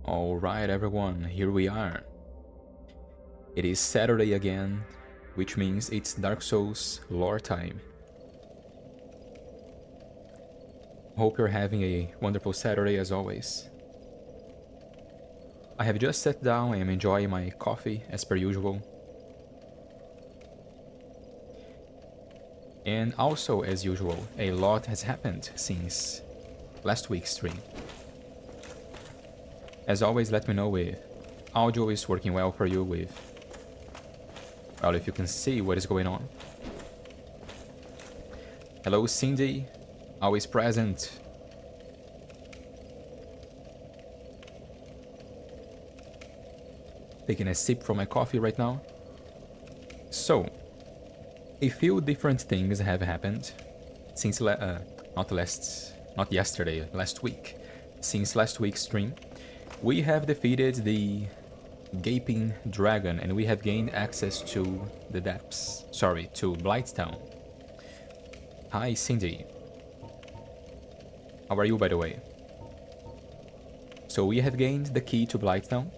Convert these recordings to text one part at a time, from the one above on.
Alright everyone, here we are. It is Saturday again, which means it's Dark Souls lore time. Hope you're having a wonderful Saturday as always. I have just sat down and am enjoying my coffee as per usual. And also, as usual, a lot has happened since last week's stream. As always, let me know if audio is working well for you, well, if you can see what is going on. Hello, Cindy. Always present. Taking a sip from my coffee right now. So, a few different things have happened since not yesterday, last week. Since last week's stream, we have defeated the Gaping Dragon and we have gained access to the depths. Sorry, to Blighttown. Hi, Cindy. How are you, by the way? So we have gained the key to Blighttown.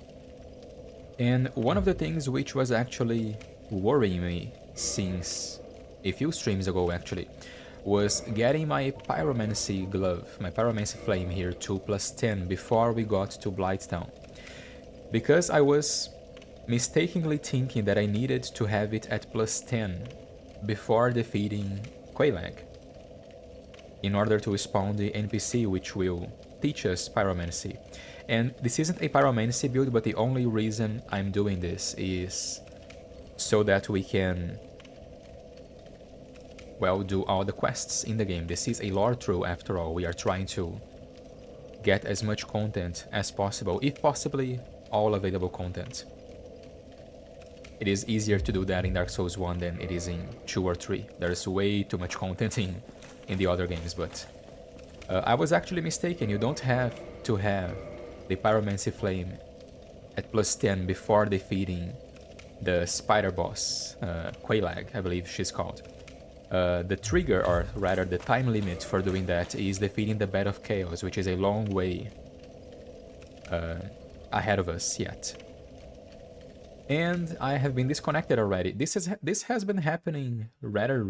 And one of the things which was actually worrying me since a few streams ago actually was getting my pyromancy glove, my pyromancy flame here to +10 before we got to Blighttown. Because I was mistakenly thinking that I needed to have it at +10 before defeating Quelaag, in order to spawn the NPC which will teach us pyromancy. And this isn't a pyromancy build, but the only reason I'm doing this is so that we can, well, do all the quests in the game. This is a Lorethrough after all. We are trying to get as much content as possible, if possibly all available content. It is easier to do that in Dark Souls 1 than it is in 2 or 3. There's way too much content in the other games, but I was actually mistaken. You don't have to have the pyromancy flame at +10 before defeating the spider boss, Quelaag, I believe she's called. The trigger, or rather the time limit for doing that, is defeating the Bed of Chaos, which is a long way ahead of us yet. And I have been disconnected already. This has been happening rather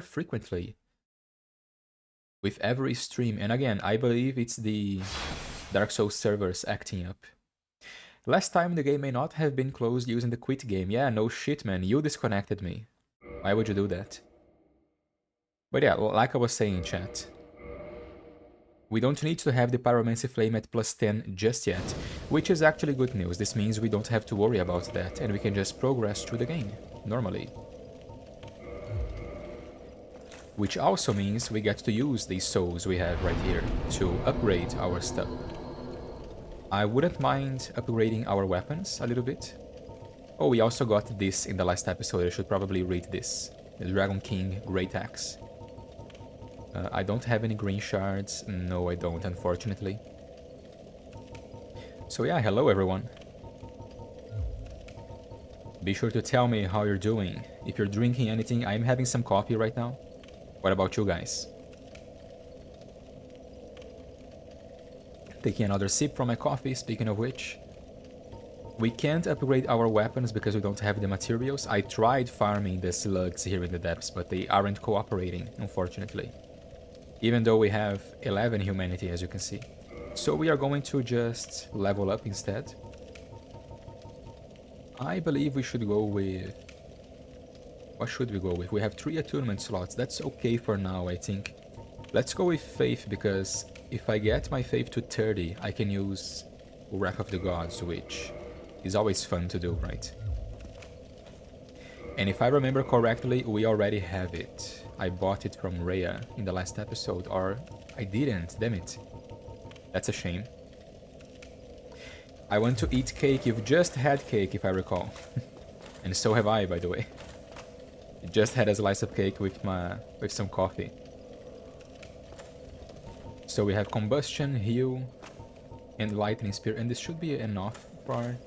frequently with every stream. And again, I believe it's the Dark Souls servers acting up. Last time the game may not have been closed using the quit game. Yeah, no shit, man. You disconnected me. Why would you do that? But yeah, like I was saying in chat, we don't need to have the pyromancy flame at +10 just yet, which is actually good news. This means we don't have to worry about that and we can just progress through the game normally. Which also means we get to use these souls we have right here to upgrade our stuff. I wouldn't mind upgrading our weapons a little bit. Oh, we also got this in the last episode. I should probably read this. The Dragon King Great Axe. I don't have any green shards. No, I don't, unfortunately. So yeah, hello everyone. Be sure to tell me how you're doing. If you're drinking anything, I'm having some coffee right now. What about you guys? Taking another sip from my coffee, speaking of which. We can't upgrade our weapons because we don't have the materials. I tried farming the slugs here in the depths, but they aren't cooperating, unfortunately. Even though we have 11 humanity, as you can see. So we are going to just level up instead. I believe we should go with... What should we go with? We have 3 attunement slots. That's okay for now, I think. Let's go with Faith, because if I get my Faith to 30, I can use Wrath of the Gods, which is always fun to do, right? And if I remember correctly, we already have it. I bought it from Rhea in the last episode, or I didn't, damn it. That's a shame. I want to eat cake. You've just had cake, if I recall. And so have I, by the way. Just had a slice of cake with some coffee. So we have combustion, heal, and lightning spear, and this should be enough for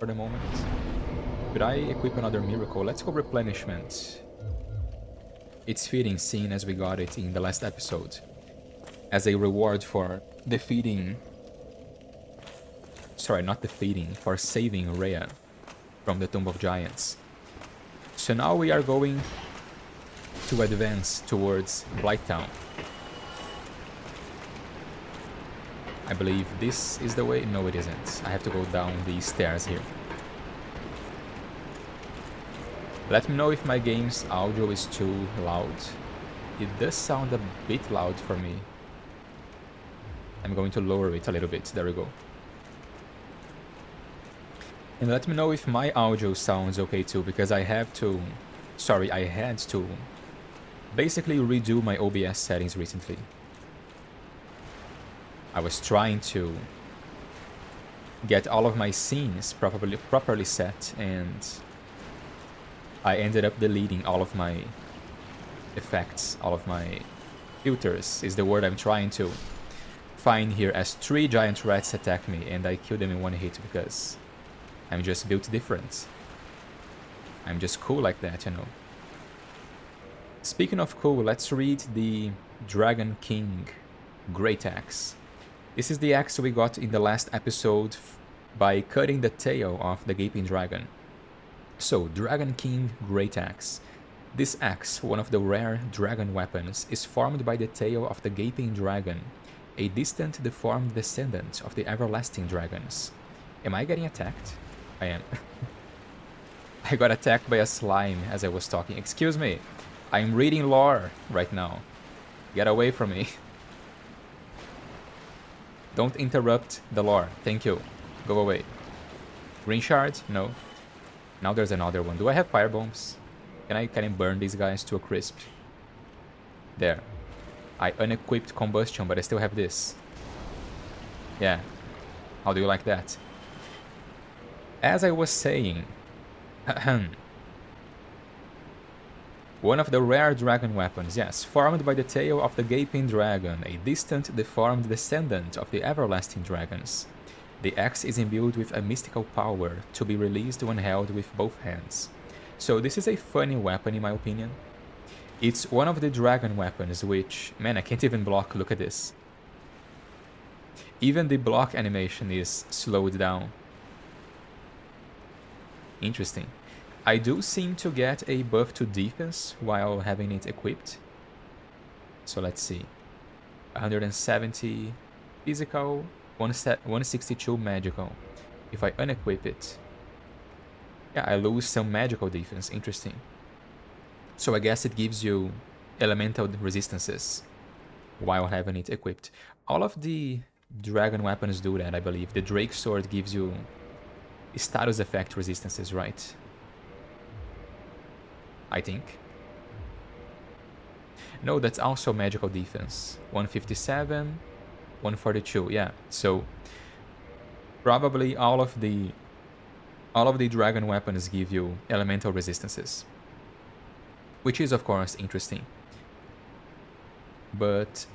the moment. Could I equip another miracle? Let's go replenishment. It's fitting, seeing as we got it in the last episode, as a reward for defeating Sorry, not defeating, for saving Rhea from the Tomb of Giants. So now we are going to advance towards Blighttown. I believe this is the way. No, it isn't. I have to go down these stairs here. Let me know if my game's audio is too loud. It does sound a bit loud for me. I'm going to lower it a little bit. There we go. And let me know if my audio sounds okay too, because I had to basically redo my OBS settings recently. I was trying to get all of my scenes properly set, and I ended up deleting all of my effects, all of my filters is the word I'm trying to find here, as 3 giant rats attack me and I kill them in one hit because I'm just built different. I'm just cool like that, you know. Speaking of cool, let's read the Dragon King Great Axe. This is the axe we got in the last episode by cutting the tail of the Gaping Dragon. So, Dragon King Great Axe. This axe, one of the rare dragon weapons, is formed by the tail of the Gaping Dragon, a distant deformed descendant of the everlasting dragons. Am I getting attacked? I am. I got attacked by a slime as I was talking. Excuse me, I'm reading lore right now. Get away from me. Don't interrupt the lore. Thank you. Go away. Green shard? No. Now there's another one. Do I have fire bombs? Can I burn these guys to a crisp? There. I unequipped combustion, but I still have this. Yeah. How do you like that? As I was saying, one of the rare dragon weapons, yes, formed by the tail of the Gaping Dragon, a distant, deformed descendant of the everlasting dragons. The axe is imbued with a mystical power to be released when held with both hands. So this is a funny weapon in my opinion. It's one of the dragon weapons which, man, I can't even block, look at this. Even the block animation is slowed down. Interesting. I do seem to get a buff to defense while having it equipped. So let's see. 170 physical, 162 magical. If I unequip it, yeah, I lose some magical defense. Interesting. So I guess it gives you elemental resistances while having it equipped. All of the dragon weapons do that, I believe. The Drake Sword gives you status effect resistances, right? I think. No, that's also magical defense. 157, 142, yeah. So probably all of the dragon weapons give you elemental resistances, which is of course interesting. But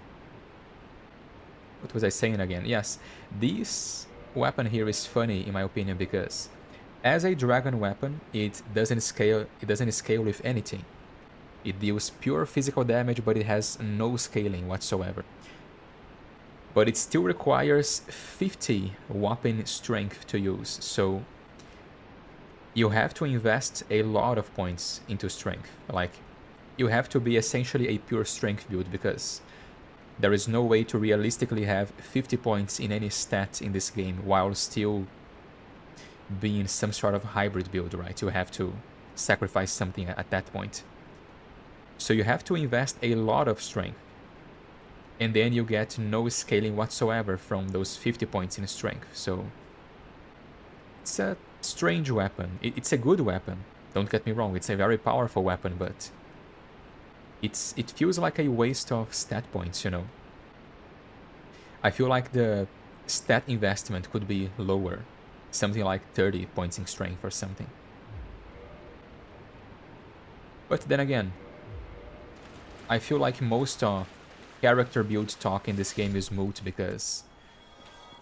what was I saying again? Yes, this weapon here is funny in my opinion because as a dragon weapon, it doesn't scale with anything. It deals pure physical damage, but it has no scaling whatsoever. But it still requires 50 whopping strength to use, so you have to invest a lot of points into strength. Like, you have to be essentially a pure strength build because there is no way to realistically have 50 points in any stat in this game while still being some sort of hybrid build, right? You have to sacrifice something at that point. So you have to invest a lot of strength. And then you get no scaling whatsoever from those 50 points in strength. So it's a strange weapon. It's a good weapon. Don't get me wrong. It's a very powerful weapon, but it feels like a waste of stat points, you know? I feel like the stat investment could be lower. Something like 30 points in strength or something. But then again, I feel like most of character build talk in this game is moot because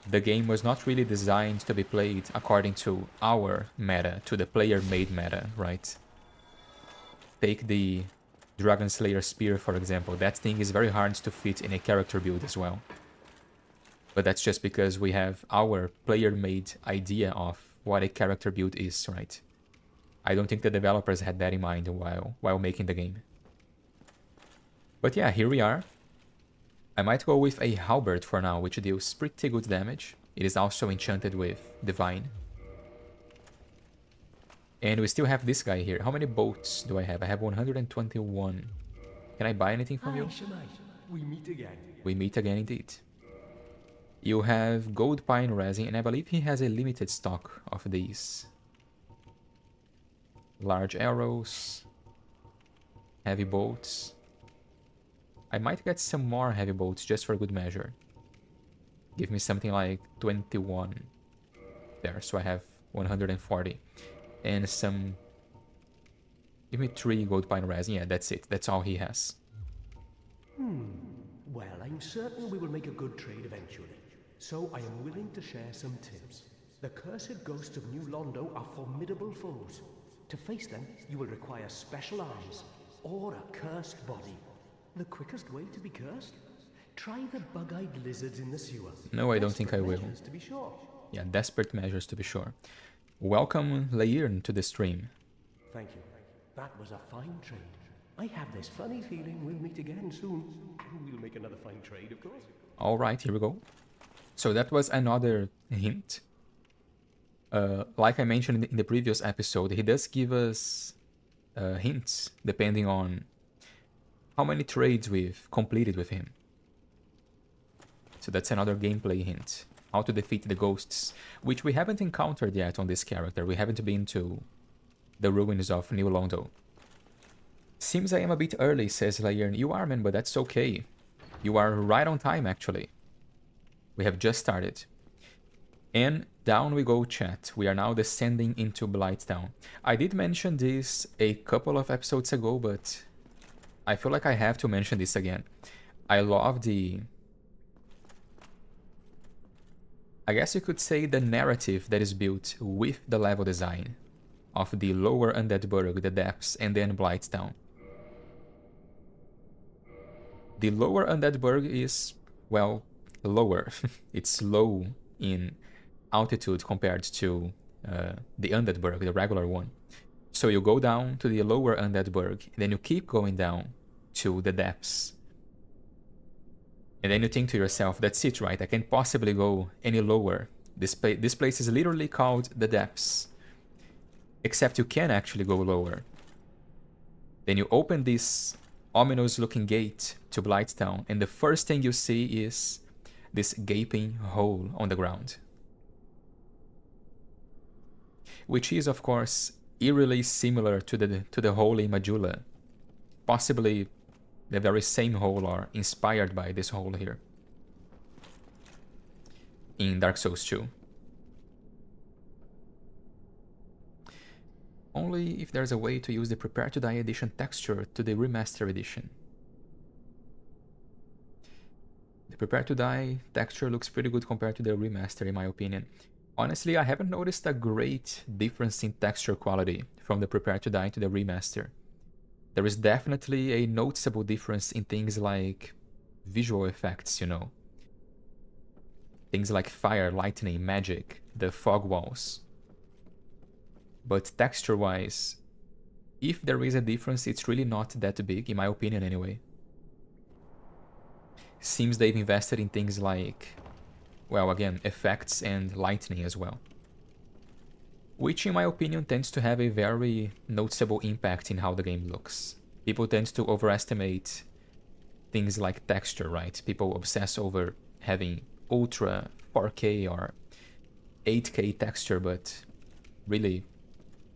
the game was not really designed to be played according to our meta, to the player-made meta, right? Take the Dragon Slayer Spear, for example. That thing is very hard to fit in a character build as well. But that's just because we have our player-made idea of what a character build is, right? I don't think the developers had that in mind while making the game. But yeah, here we are. I might go with a halberd for now, which deals pretty good damage. It is also enchanted with Divine. And we still have this guy here. How many bolts do I have? I have 121. Can I buy anything from you? We meet again. We meet again indeed. You have gold pine resin, and I believe he has a limited stock of these. Large arrows. Heavy bolts. I might get some more heavy bolts just for good measure. Give me something like 21. There, so I have 140. And some... Give me 3 gold pine resin. Yeah, that's it. That's all he has. Well, I'm certain we will make a good trade eventually. So I am willing to share some tips. The cursed ghosts of New Londo are formidable foes. To face them, you will require special arms or a cursed body. The quickest way to be cursed? Try the bug-eyed lizards in the sewer. No, I don't think I will. To be sure. Yeah, desperate measures to be sure. Welcome, Lairn, to the stream. Thank you. That was a fine trade. I have this funny feeling we'll meet again soon, and we'll make another fine trade, of course. Alright, here we go. So that was another hint. Like I mentioned in the previous episode, he does give us hints depending on how many trades we've completed with him. So that's another gameplay hint. How to defeat the ghosts, which we haven't encountered yet on this character. We haven't been to the ruins of New Londo. Seems I am a bit early, says Lairn. You are, man, but that's okay. You are right on time, actually. We have just started. And down we go, chat. We are now descending into Blighttown. I did mention this a couple of episodes ago, but I feel like I have to mention this again. I love the... I guess you could say the narrative that is built with the level design of the lower Undead Burg, the Depths, and then Blighttown. The lower Undead Burg is, well, lower. It's low in altitude compared to the Undead Burg, the regular one. So you go down to the lower Undead Burg, then you keep going down to the Depths. And then you think to yourself, that's it, right? I can't possibly go any lower. This place is literally called the Depths. Except you can actually go lower. Then you open this ominous looking gate to Blighttown, and the first thing you see is this gaping hole on the ground. Which is, of course, eerily similar to the hole in Majula. Possibly the very same hole or inspired by this hole here in Dark Souls 2. Only if there's a way to use the Prepare to Die edition texture to the Remaster edition. The Prepare to Die texture looks pretty good compared to the Remaster in my opinion. Honestly, I haven't noticed a great difference in texture quality from the Prepare to Die to the Remaster. There is definitely a noticeable difference in things like visual effects, you know. Things like fire, lightning, magic, the fog walls. But texture-wise, if there is a difference, it's really not that big, in my opinion anyway. Seems they've invested in things like, well, again, effects and lightning as well. Which, in my opinion, tends to have a very noticeable impact in how the game looks. People tend to overestimate things like texture, right? People obsess over having ultra 4K or 8K texture, but really,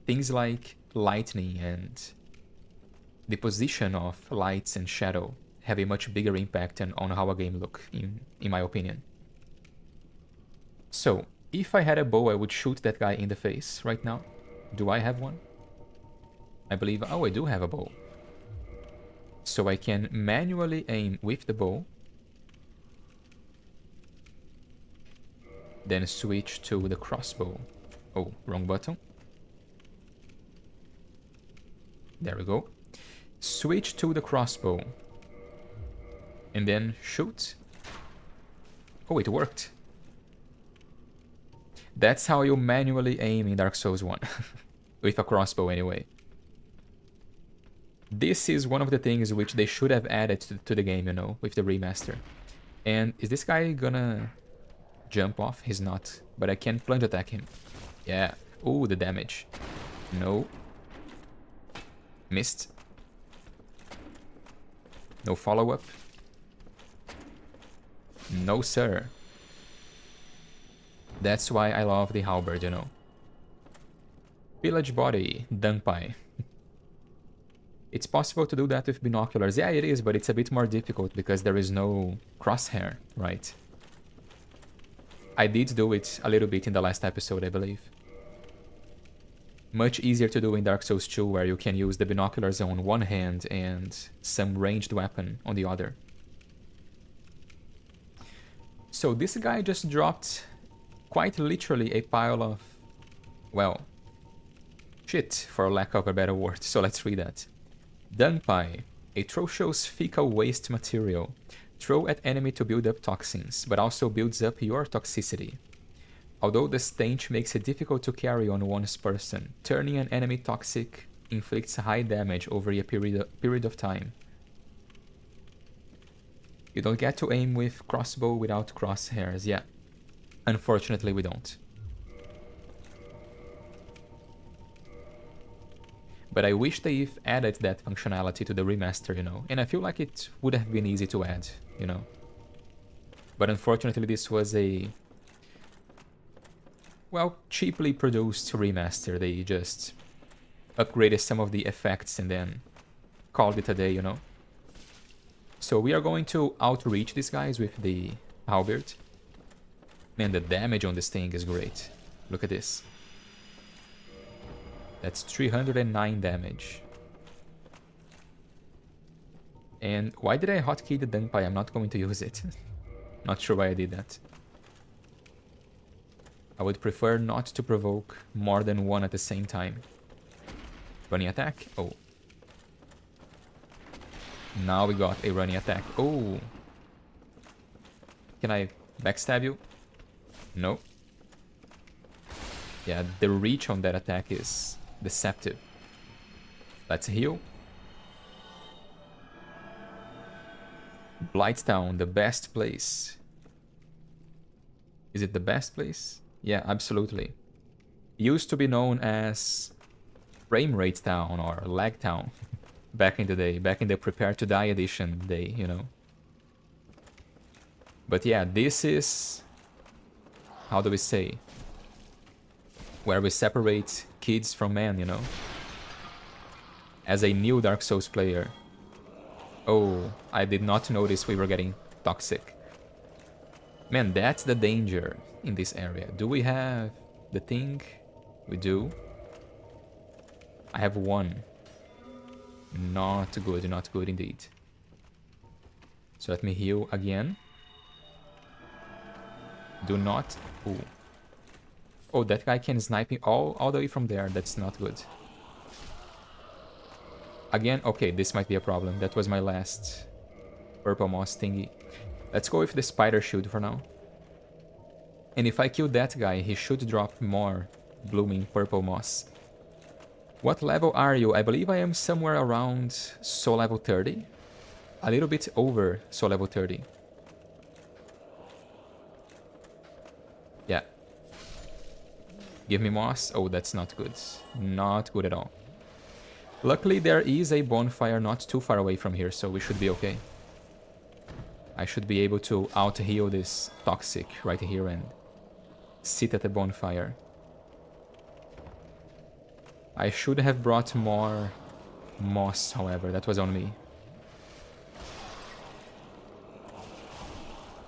things like lightning and the position of lights and shadow have a much bigger impact on how a game looks, in my opinion. So, if I had a bow, I would shoot that guy in the face right now. Do I have one? I believe... oh, I do have a bow. So I can manually aim with the bow. Then switch to the crossbow. Oh, wrong button. There we go. Switch to the crossbow. And then shoot. Oh, it worked. That's how you manually aim in Dark Souls 1. With a crossbow, anyway. This is one of the things which they should have added to the game, you know, with the remaster. And is this guy gonna jump off? He's not. But I can plunge attack him. Yeah. Ooh, the damage. No. Missed. No follow-up. No, sir. That's why I love the halberd, you know. Village body, Dunpai. It's possible to do that with binoculars. Yeah, it is, but it's a bit more difficult because there is no crosshair, right? I did do it a little bit in the last episode, I believe. Much easier to do in Dark Souls 2, where you can use the binoculars on one hand and some ranged weapon on the other. So this guy just dropped quite literally a pile of, well, shit, for lack of a better word. So let's read that. Dunpai, atrocious fecal waste material. Throw at enemy to build up toxins, but also builds up your toxicity. Although the stench makes it difficult to carry on one's person, turning an enemy toxic inflicts high damage over a period of time. You don't get to aim with crossbow without crosshairs, yeah. Unfortunately, we don't. But I wish they've added that functionality to the remaster, you know. And I feel like it would have been easy to add, you know. But unfortunately, this was a, well, cheaply produced remaster. They just upgraded some of the effects and then called it a day, you know. So we are going to outreach these guys with the halberd. Man, the damage on this thing is great. Look at this. That's 309 damage. And why did I hotkey the Dunpai? I'm not going to use it. Not sure why I did that. I would prefer not to provoke more than one at the same time. Running attack? Oh. Now we got a running attack. Oh. Can I backstab you? No. Yeah, the reach on that attack is deceptive. Let's heal. Blighttown, the best place. Is it the best place? Yeah, absolutely. Used to be known as Frame Rate Town or Lag Town. Back in the day, back in the Prepare to Die edition day, you know. But yeah, this is, how do we say, where we separate kids from men, you know. As a new Dark Souls player. Oh, I did not notice we were getting toxic. Man, that's the danger in this area. Do we have the thing? We do. I have one. Not good, not good indeed. So let me heal again. Do not... Ooh. Oh, that guy can snipe me all the way from there. That's not good. Again, okay, this might be a problem. That was my last purple moss thingy. Let's go with the spider shield for now. And if I kill that guy, he should drop more blooming purple moss. What level are you? I believe I am somewhere around soul level 30. A little bit over soul level 30. Yeah. Give me moss. Oh, that's not good. Not good at all. Luckily, there is a bonfire not too far away from here, so we should be okay. I should be able to out-heal this toxic right here and sit at the bonfire. I should have brought more moss, however. That was on me.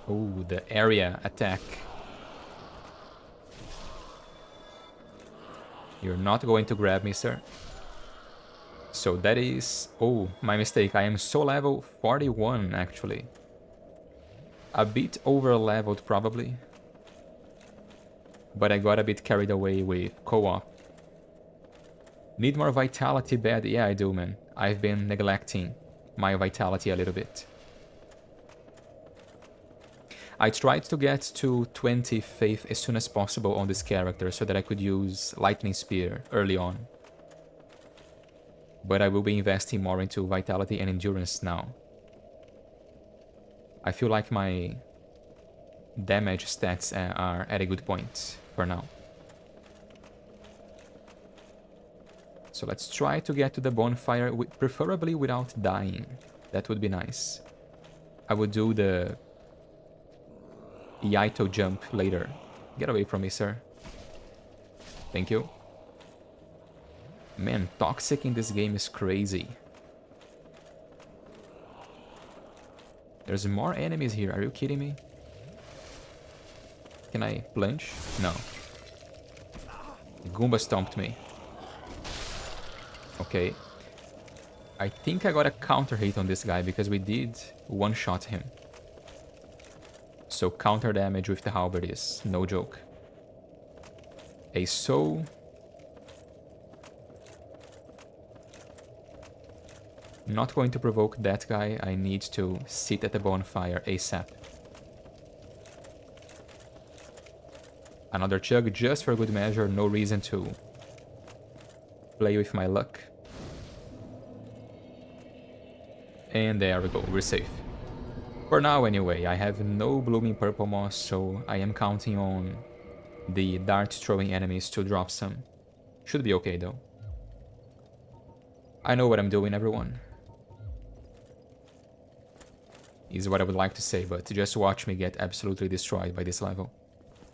Oh, the area attack. You're not going to grab me, sir. So that is... Oh, my mistake. I am soul level 41, actually. A bit over-leveled, probably. But I got a bit carried away with co-op. Need more vitality bad? Yeah, I do, man. I've been neglecting my vitality a little bit. I tried to get to 20 faith as soon as possible on this character so that I could use Lightning Spear early on. But I will be investing more into Vitality and Endurance now. I feel like my damage stats are at a good point for now. So let's try to get to the bonfire, preferably without dying. That would be nice. I would do the Yaito jump later. Get away from me, sir. Thank you. Man, toxic in this game is crazy. There's more enemies here. Are you kidding me? Can I plunge? No. Goomba stomped me. Okay. I think I got a counter hit on this guy because we did one-shot him. So counter damage with the halberd is no joke. A soul. Not going to provoke that guy. I need to sit at the bonfire ASAP. Another chug just for good measure. No reason to play with my luck. And there we go. We're safe. For now anyway. I have no blooming purple moss, so I am counting on the dart throwing enemies to drop some. Should be okay though. I know what I'm doing, everyone. Is what I would like to say, but just watch me get absolutely destroyed by this level.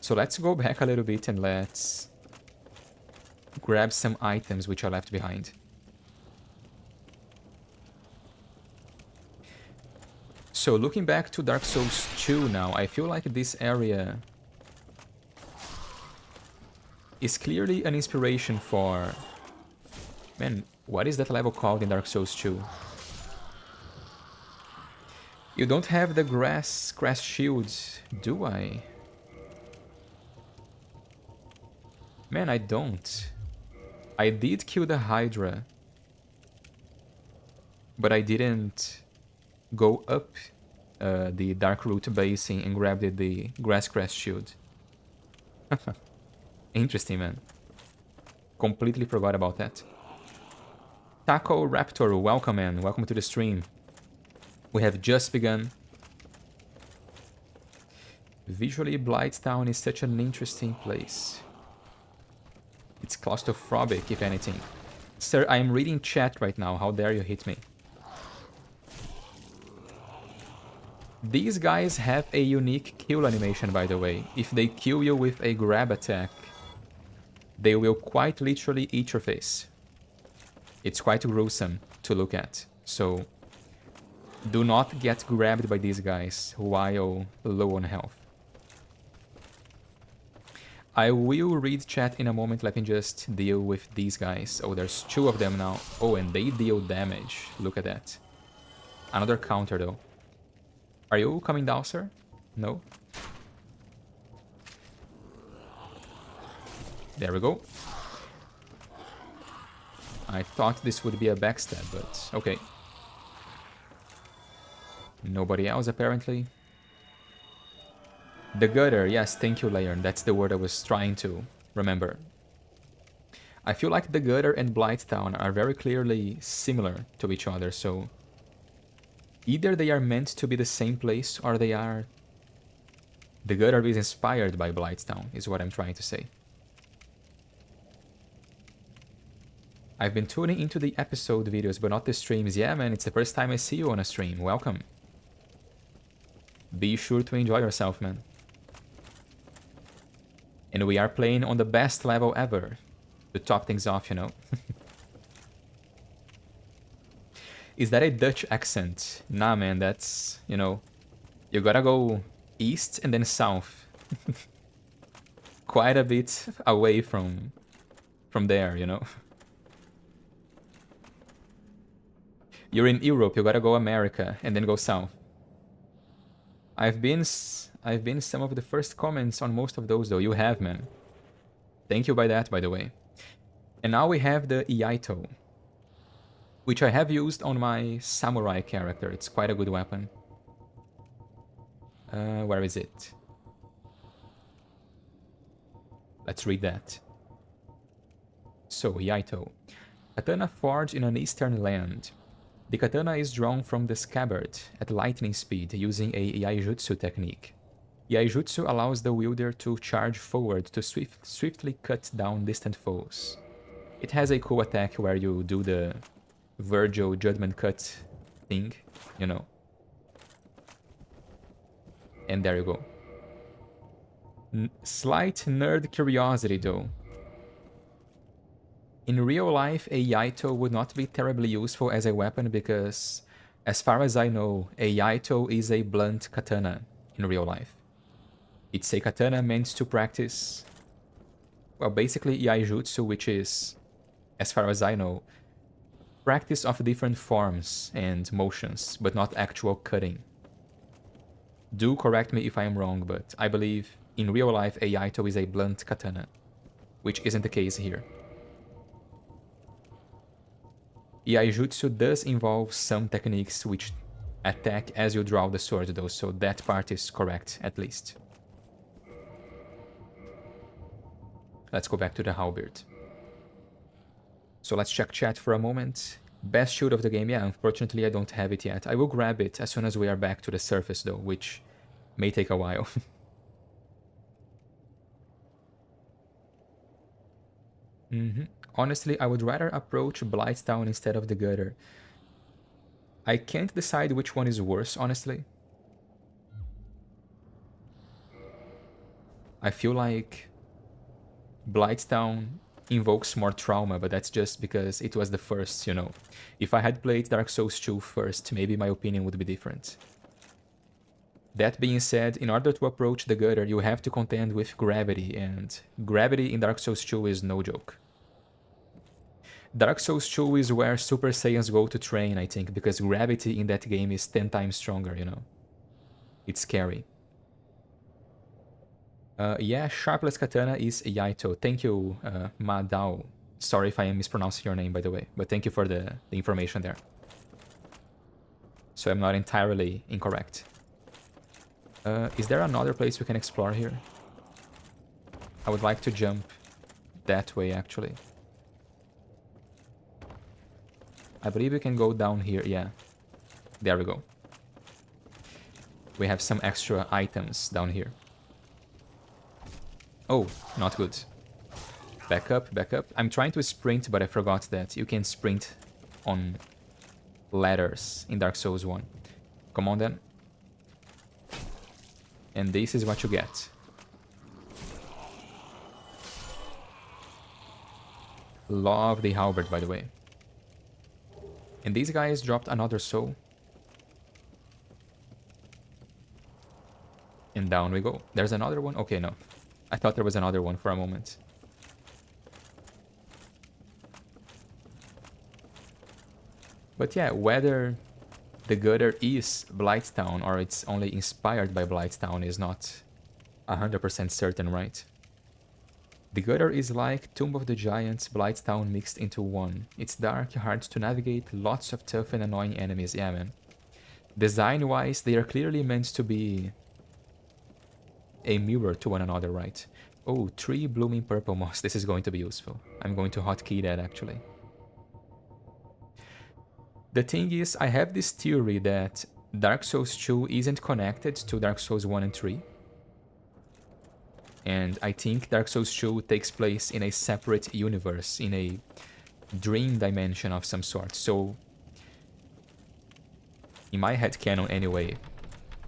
So let's go back a little bit and let's grab some items which are left behind. So looking back to Dark Souls 2 now, I feel like this area is clearly an inspiration for... Man, what is that level called in Dark Souls 2? You don't have the grass shields, do I? Man, I don't. I did kill the Hydra, but I didn't go up the Dark Root Basin and grab the grass shield. Interesting, man. Completely forgot about that. Taco Raptor, welcome, man. Welcome to the stream. We have just begun. Visually, Blighttown is such an interesting place. It's claustrophobic, if anything. Sir, I am reading chat right now. How dare you hit me? These guys have a unique kill animation, by the way. If they kill you with a grab attack, they will quite literally eat your face. It's quite gruesome to look at. So... do not get grabbed by these guys while low on health. I will read chat in a moment. Let me just deal with these guys. Oh, there's two of them now. Oh, and they deal damage. Look at that. Another counter, though. Are you coming down, sir? No? There we go. I thought this would be a backstab, but okay. Nobody else, apparently. The gutter. Yes, thank you, Leon. That's the word I was trying to remember. I feel like the gutter and Blighttown are very clearly similar to each other, so... either they are meant to be the same place, or they are... The gutter is inspired by Blighttown, is what I'm trying to say. I've been tuning into the episode videos, but not the streams. Yeah, man, it's the first time I see you on a stream. Welcome. Be sure to enjoy yourself, man. And we are playing on the best level ever. To top things off, you know. Is that a Dutch accent? Nah, man, that's, you know... You gotta go east and then south. Quite a bit away from there, you know. You're in Europe, you gotta go America and then go south. I've been some of the first comments on most of those, though. You have, man. Thank you by that, by the way. And now we have the Yaito, which I have used on my samurai character. It's quite a good weapon. Where is it? Let's read that. So, Yaito. Katana forged in an eastern land. The katana is drawn from the scabbard at lightning speed using a Yaijutsu technique. Yaijutsu allows the wielder to charge forward to swiftly cut down distant foes. It has a cool attack where you do the Virgil Judgment Cut thing, you know. And there you go. Slight nerd curiosity though. In real life, a Yaito would not be terribly useful as a weapon because, as far as I know, a Yaito is a blunt katana in real life. It's a katana meant to practice, well, basically Yaijutsu, which is, as far as I know, practice of different forms and motions, but not actual cutting. Do correct me if I am wrong, but I believe in real life a Yaito is a blunt katana, which isn't the case here. Yaijutsu does involve some techniques which attack as you draw the sword though, so that part is correct at least. Let's go back to the halberd. So let's check chat for a moment. Best shield of the game, yeah, unfortunately I don't have it yet. I will grab it as soon as we are back to the surface though, which may take a while. Honestly, I would rather approach Blighttown instead of the gutter. I can't decide which one is worse, honestly. I feel like Blighttown invokes more trauma, but that's just because it was the first, you know. If I had played Dark Souls 2 first, maybe my opinion would be different. That being said, in order to approach the gutter, you have to contend with gravity, and gravity in Dark Souls 2 is no joke. Dark Souls 2 is where Super Saiyans go to train, I think, because gravity in that game is 10 times stronger, you know. It's scary. Yeah, Sharpless Katana is Yaito. Thank you, Madao. Sorry if I am mispronouncing your name, by the way, but thank you for the information there. So I'm not entirely incorrect. Is there another place we can explore here? I would like to jump that way, actually. I believe we can go down here, yeah. There we go. We have some extra items down here. Oh, not good. Back up, back up. I'm trying to sprint, but I forgot that you can sprint on ladders in Dark Souls 1. Come on then. And this is what you get. Love the halberd, by the way. And these guys dropped another soul. And down we go. There's another one? Okay, no. I thought there was another one for a moment. But yeah, whether the gutter is Blighttown or it's only inspired by Blighttown is not 100% certain, right? The gutter is like Tomb of the Giants, Blighttown mixed into one. It's dark, hard to navigate, lots of tough and annoying enemies, yeah man. Design-wise, they are clearly meant to be a mirror to one another, right? Oh, 3 blooming purple moss, this is going to be useful. I'm going to hotkey that actually. The thing is, I have this theory that Dark Souls 2 isn't connected to Dark Souls 1 and 3. And I think Dark Souls 2 takes place in a separate universe, in a dream dimension of some sort. So, in my headcanon anyway,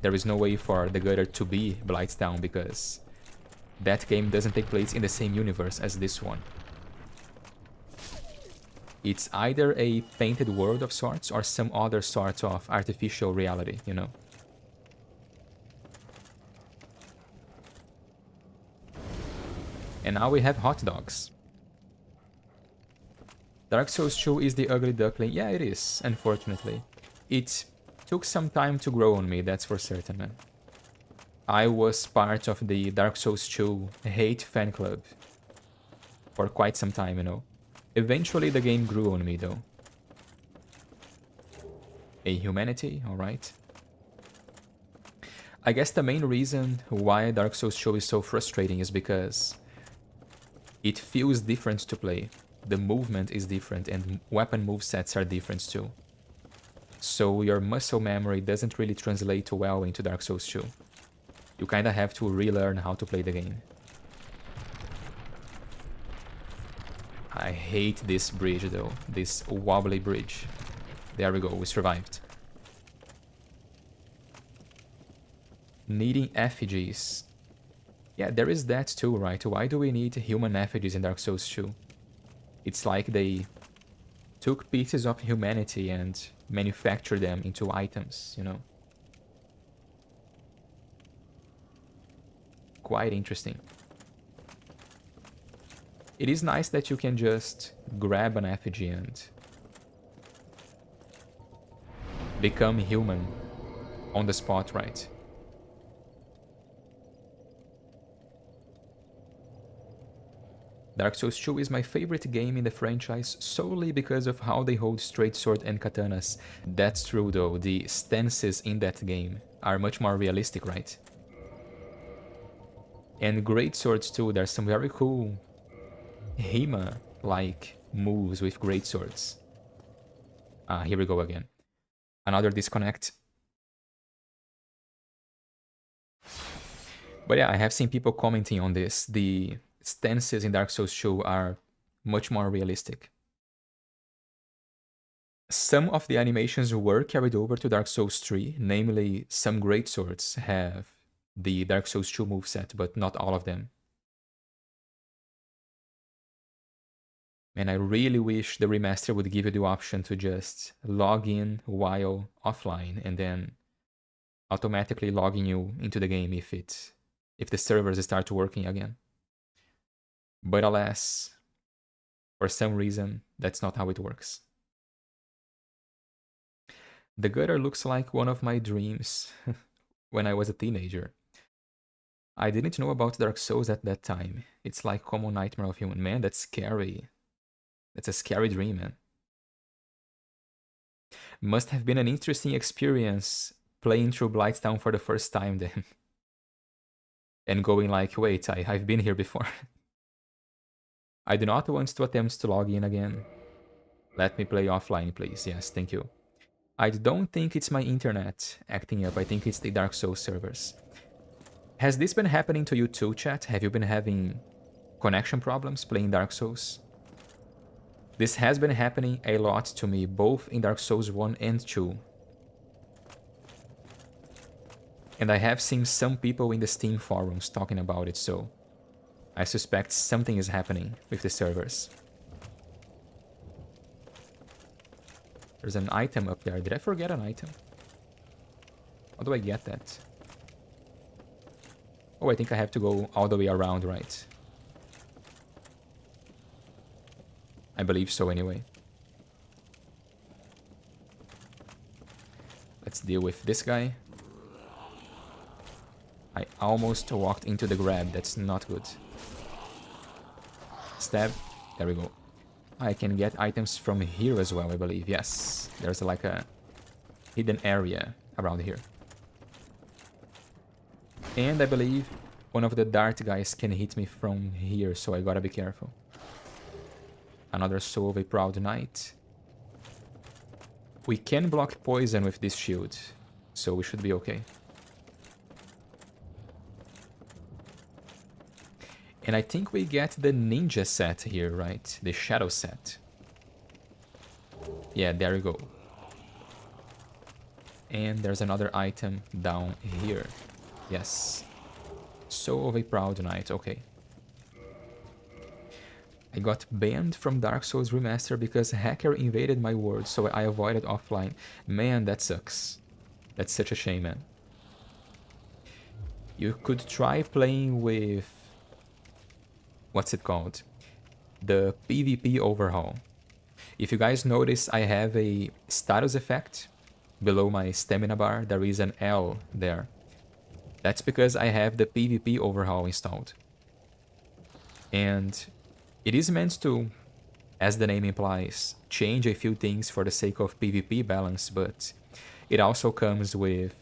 there is no way for the gutter to be Blighttown because that game doesn't take place in the same universe as this one. It's either a painted world of sorts or some other sort of artificial reality, you know? And now we have hot dogs. Dark Souls 2 is the ugly duckling. Yeah, it is, unfortunately. It took some time to grow on me, that's for certain, man. I was part of the Dark Souls 2 hate fan club for quite some time, you know. Eventually the game grew on me, though. A humanity, alright. I guess the main reason why Dark Souls 2 is so frustrating is because it feels different to play. The movement is different and weapon movesets are different too. So your muscle memory doesn't really translate well into Dark Souls 2. You kinda have to relearn how to play the game. I hate this bridge though, this wobbly bridge. There we go, we survived. Needing effigies. Yeah, there is that too, right? Why do we need human effigies in Dark Souls 2? It's like they took pieces of humanity and manufactured them into items, you know? Quite interesting. It is nice that you can just grab an effigy and become human on the spot, right? Dark Souls 2 is my favorite game in the franchise solely because of how they hold straight sword and katanas. That's true though, the stances in that game are much more realistic, right? And great swords too, there's some very cool Hema-like moves with great swords. Ah, here we go again. Another disconnect. But yeah, I have seen people commenting on this. The stances in Dark Souls 2 are much more realistic. Some of the animations were carried over to Dark Souls 3, namely some greatswords have the Dark Souls 2 moveset, but not all of them. And I really wish the remaster would give you the option to just log in while offline and then automatically logging you into the game if the servers start working again. But alas, for some reason, that's not how it works. The gutter looks like one of my dreams when I was a teenager. I didn't know about Dark Souls at that time. It's like common nightmare of human. Man, that's scary. That's a scary dream, man. Must have been an interesting experience playing through Blighttown for the first time then. And going like, wait, I've been here before. I do not want to attempt to log in again. Let me play offline, please. Yes, thank you. I don't think it's my internet acting up. I think it's the Dark Souls servers. Has this been happening to you too, chat? Have you been having connection problems playing Dark Souls? This has been happening a lot to me, both in Dark Souls 1 and 2. And I have seen some people in the Steam forums talking about it, so I suspect something is happening with the servers. There's an item up there. Did I forget an item? How do I get that? Oh, I think I have to go all the way around, right? I believe so anyway. Let's deal with this guy. I almost walked into the grab. That's not good. Stab. There we go. I can get items from here as well, I believe. Yes. There's like a hidden area around here. And I believe one of the dart guys can hit me from here, so I gotta be careful. Another soul of a proud knight. We can block poison with this shield, so we should be okay. And I think we get the ninja set here, right? The shadow set. Yeah, there we go. And there's another item down here. Yes. Soul of a proud knight, okay. I got banned from Dark Souls Remastered because a hacker invaded my world, so I avoided offline. Man, that sucks. That's such a shame, man. You could try playing with... what's it called? The PvP overhaul. If you guys notice, I have a status effect below my stamina bar. There is an L there. That's because I have the PvP overhaul installed. And it is meant to, as the name implies, change a few things for the sake of PvP balance, but it also comes with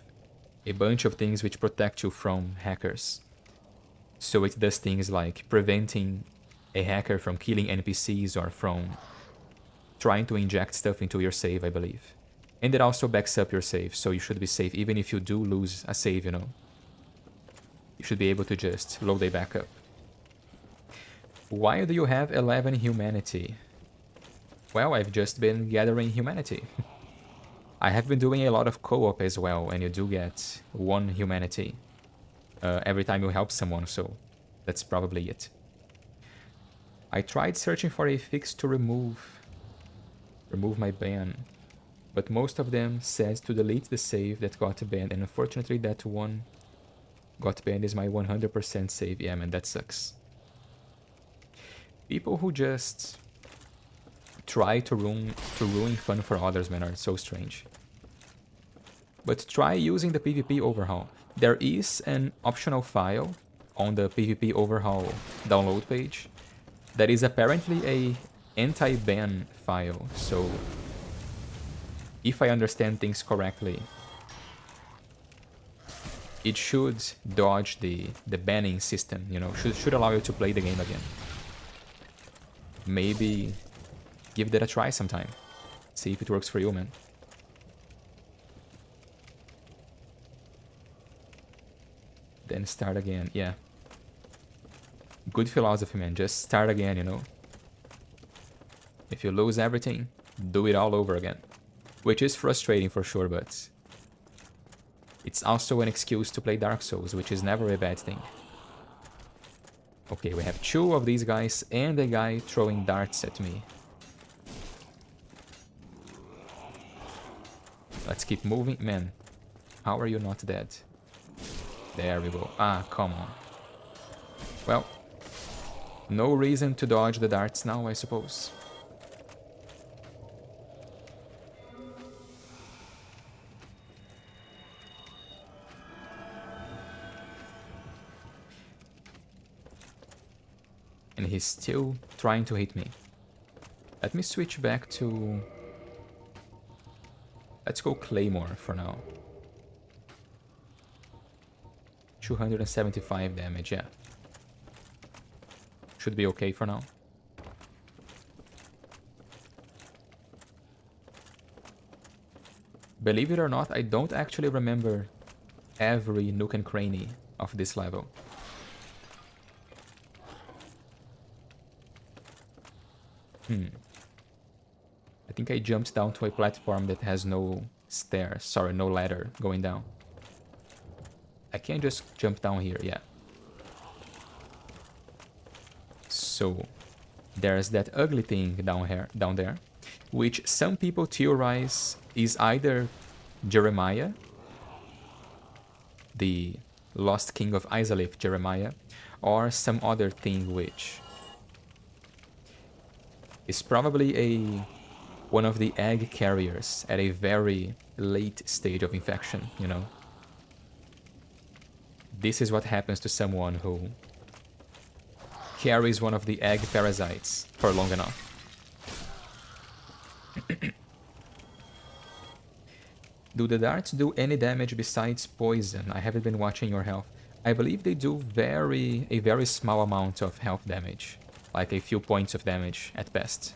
a bunch of things which protect you from hackers. So it does things like preventing a hacker from killing NPCs or from trying to inject stuff into your save, I believe. And it also backs up your save, so you should be safe even if you do lose a save, you know. You should be able to just load a backup. Why do you have 11 humanity? Well, I've just been gathering humanity. I have been doing a lot of co-op as well, and you do get 1 humanity every time you help someone, so that's probably it. I tried searching for a fix to remove my ban, but most of them says to delete the save that got banned, and unfortunately that one got banned is my 100% save. Yeah, man, that sucks. People who just try to ruin fun for others, man, are so strange. But try using the PvP overhaul. There is an optional file on the PvP overhaul download page that is apparently a anti-ban file. So if I understand things correctly, it should dodge the banning system, you know, should allow you to play the game again. Maybe give that a try sometime. See if it works for you, man. Then start again, yeah. Good philosophy, man. Just start again, you know. If you lose everything, do it all over again. Which is frustrating for sure, but it's also an excuse to play Dark Souls, which is never a bad thing. Okay, we have 2 of these guys and a guy throwing darts at me. Let's keep moving. Man, how are you not dead? There we go. Ah, come on. Well, no reason to dodge the darts now, I suppose. And he's still trying to hit me. Let me switch back to... Let's go Claymore for now. 275 damage, yeah. Should be okay for now. Believe it or not, I don't actually remember every nook and cranny of this level. I think I jumped down to a platform that has no stairs. Sorry, no ladder going down. I can't just jump down here, yeah. So, there's that ugly thing down there, which some people theorize is either Jeremiah, the lost king of Izalith, Jeremiah, or some other thing which is probably one of the egg carriers at a very late stage of infection, you know. This is what happens to someone who carries one of the egg parasites for long enough. Do the darts do any damage besides poison? I haven't been watching your health. I believe they do a very small amount of health damage. Like a few points of damage at best.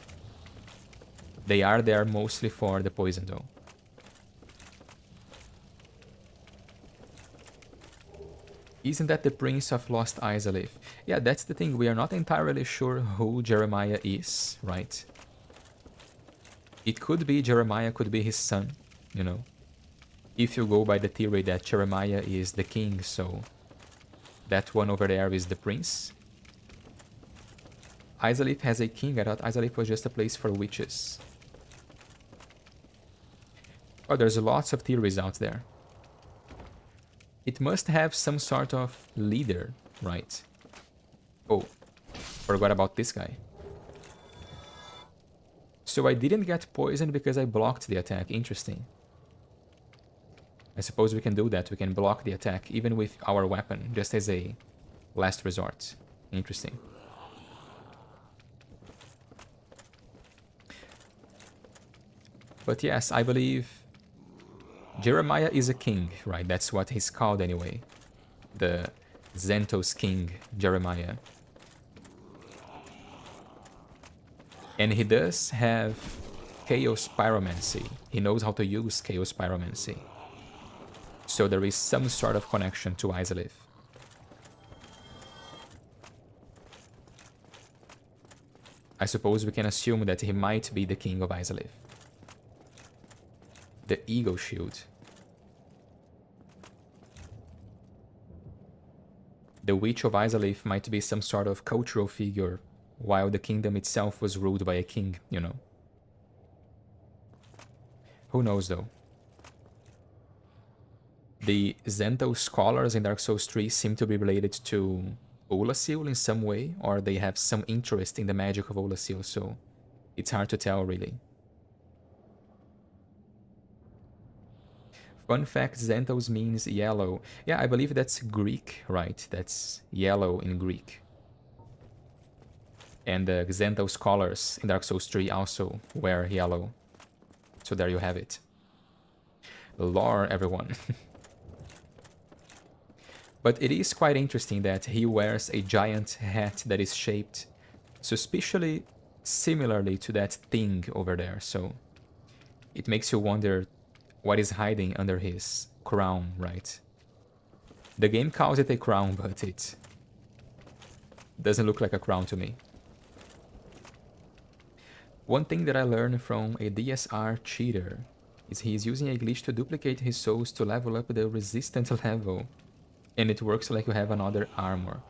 They are there mostly for the poison though. Isn't that the Prince of Lost Izalith? Yeah, that's the thing. We are not entirely sure who Jeremiah is, right? It could be Jeremiah, could be his son, you know. If you go by the theory that Jeremiah is the king, so that one over there is the prince. Izalith has a king. I thought Izalith was just a place for witches. Oh, there's lots of theories out there. It must have some sort of leader, right? Oh, forgot about this guy. So I didn't get poisoned because I blocked the attack. Interesting. I suppose we can do that. We can block the attack even with our weapon, just as a last resort. Interesting. But yes, I believe Jeremiah is a king, right? That's what he's called anyway. The Xentos king, Jeremiah. And he does have Chaos Pyromancy. He knows how to use Chaos Pyromancy. So there is some sort of connection to Izalith. I suppose we can assume that he might be the king of Izalith. The Eagle Shield. The Witch of Izalith might be some sort of cultural figure, while the kingdom itself was ruled by a king, you know. Who knows, though? The Xentos scholars in Dark Souls 3 seem to be related to Oolacile in some way, or they have some interest in the magic of Oolacile, so it's hard to tell, really. Fun fact, Xentos means yellow. Yeah, I believe that's Greek, right? That's yellow in Greek. And the Xentos scholars in Dark Souls 3 also wear yellow. So there you have it. Lore, everyone. But it is quite interesting that he wears a giant hat that is shaped suspiciously similarly to that thing over there. So it makes you wonder what is hiding under his crown, right? The game calls it a crown, but it doesn't look like a crown to me. One thing that I learned from a DSR cheater is he is using a glitch to duplicate his souls to level up the resistant level. And it works like you have another armor.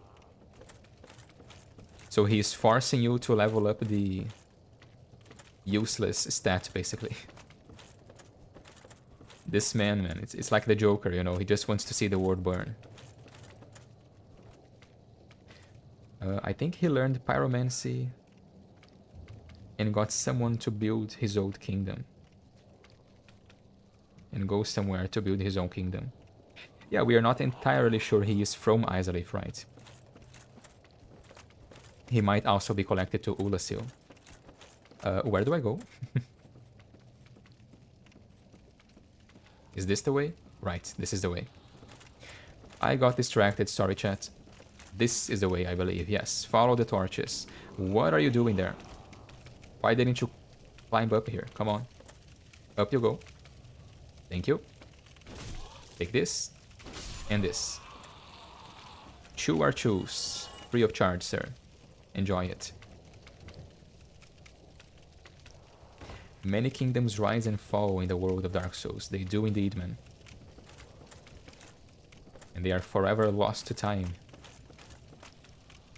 So he is forcing you to level up the useless stat, basically. This man, it's like the Joker, you know, he just wants to see the world burn. I think he learned pyromancy and got someone to build his old kingdom. And go somewhere to build his own kingdom. Yeah, we are not entirely sure he is from Izalith, right? He might also be connected to Oolacile. Where do I go? Is this the way? Right, this is the way. I got distracted, sorry chat. This is the way, I believe, yes. Follow the torches. What are you doing there? Why didn't you climb up here? Come on. Up you go. Thank you. Take this. And this. Chew our chews. Free of charge, sir. Enjoy it. Many kingdoms rise and fall in the world of Dark Souls. They do indeed, man. And they are forever lost to time.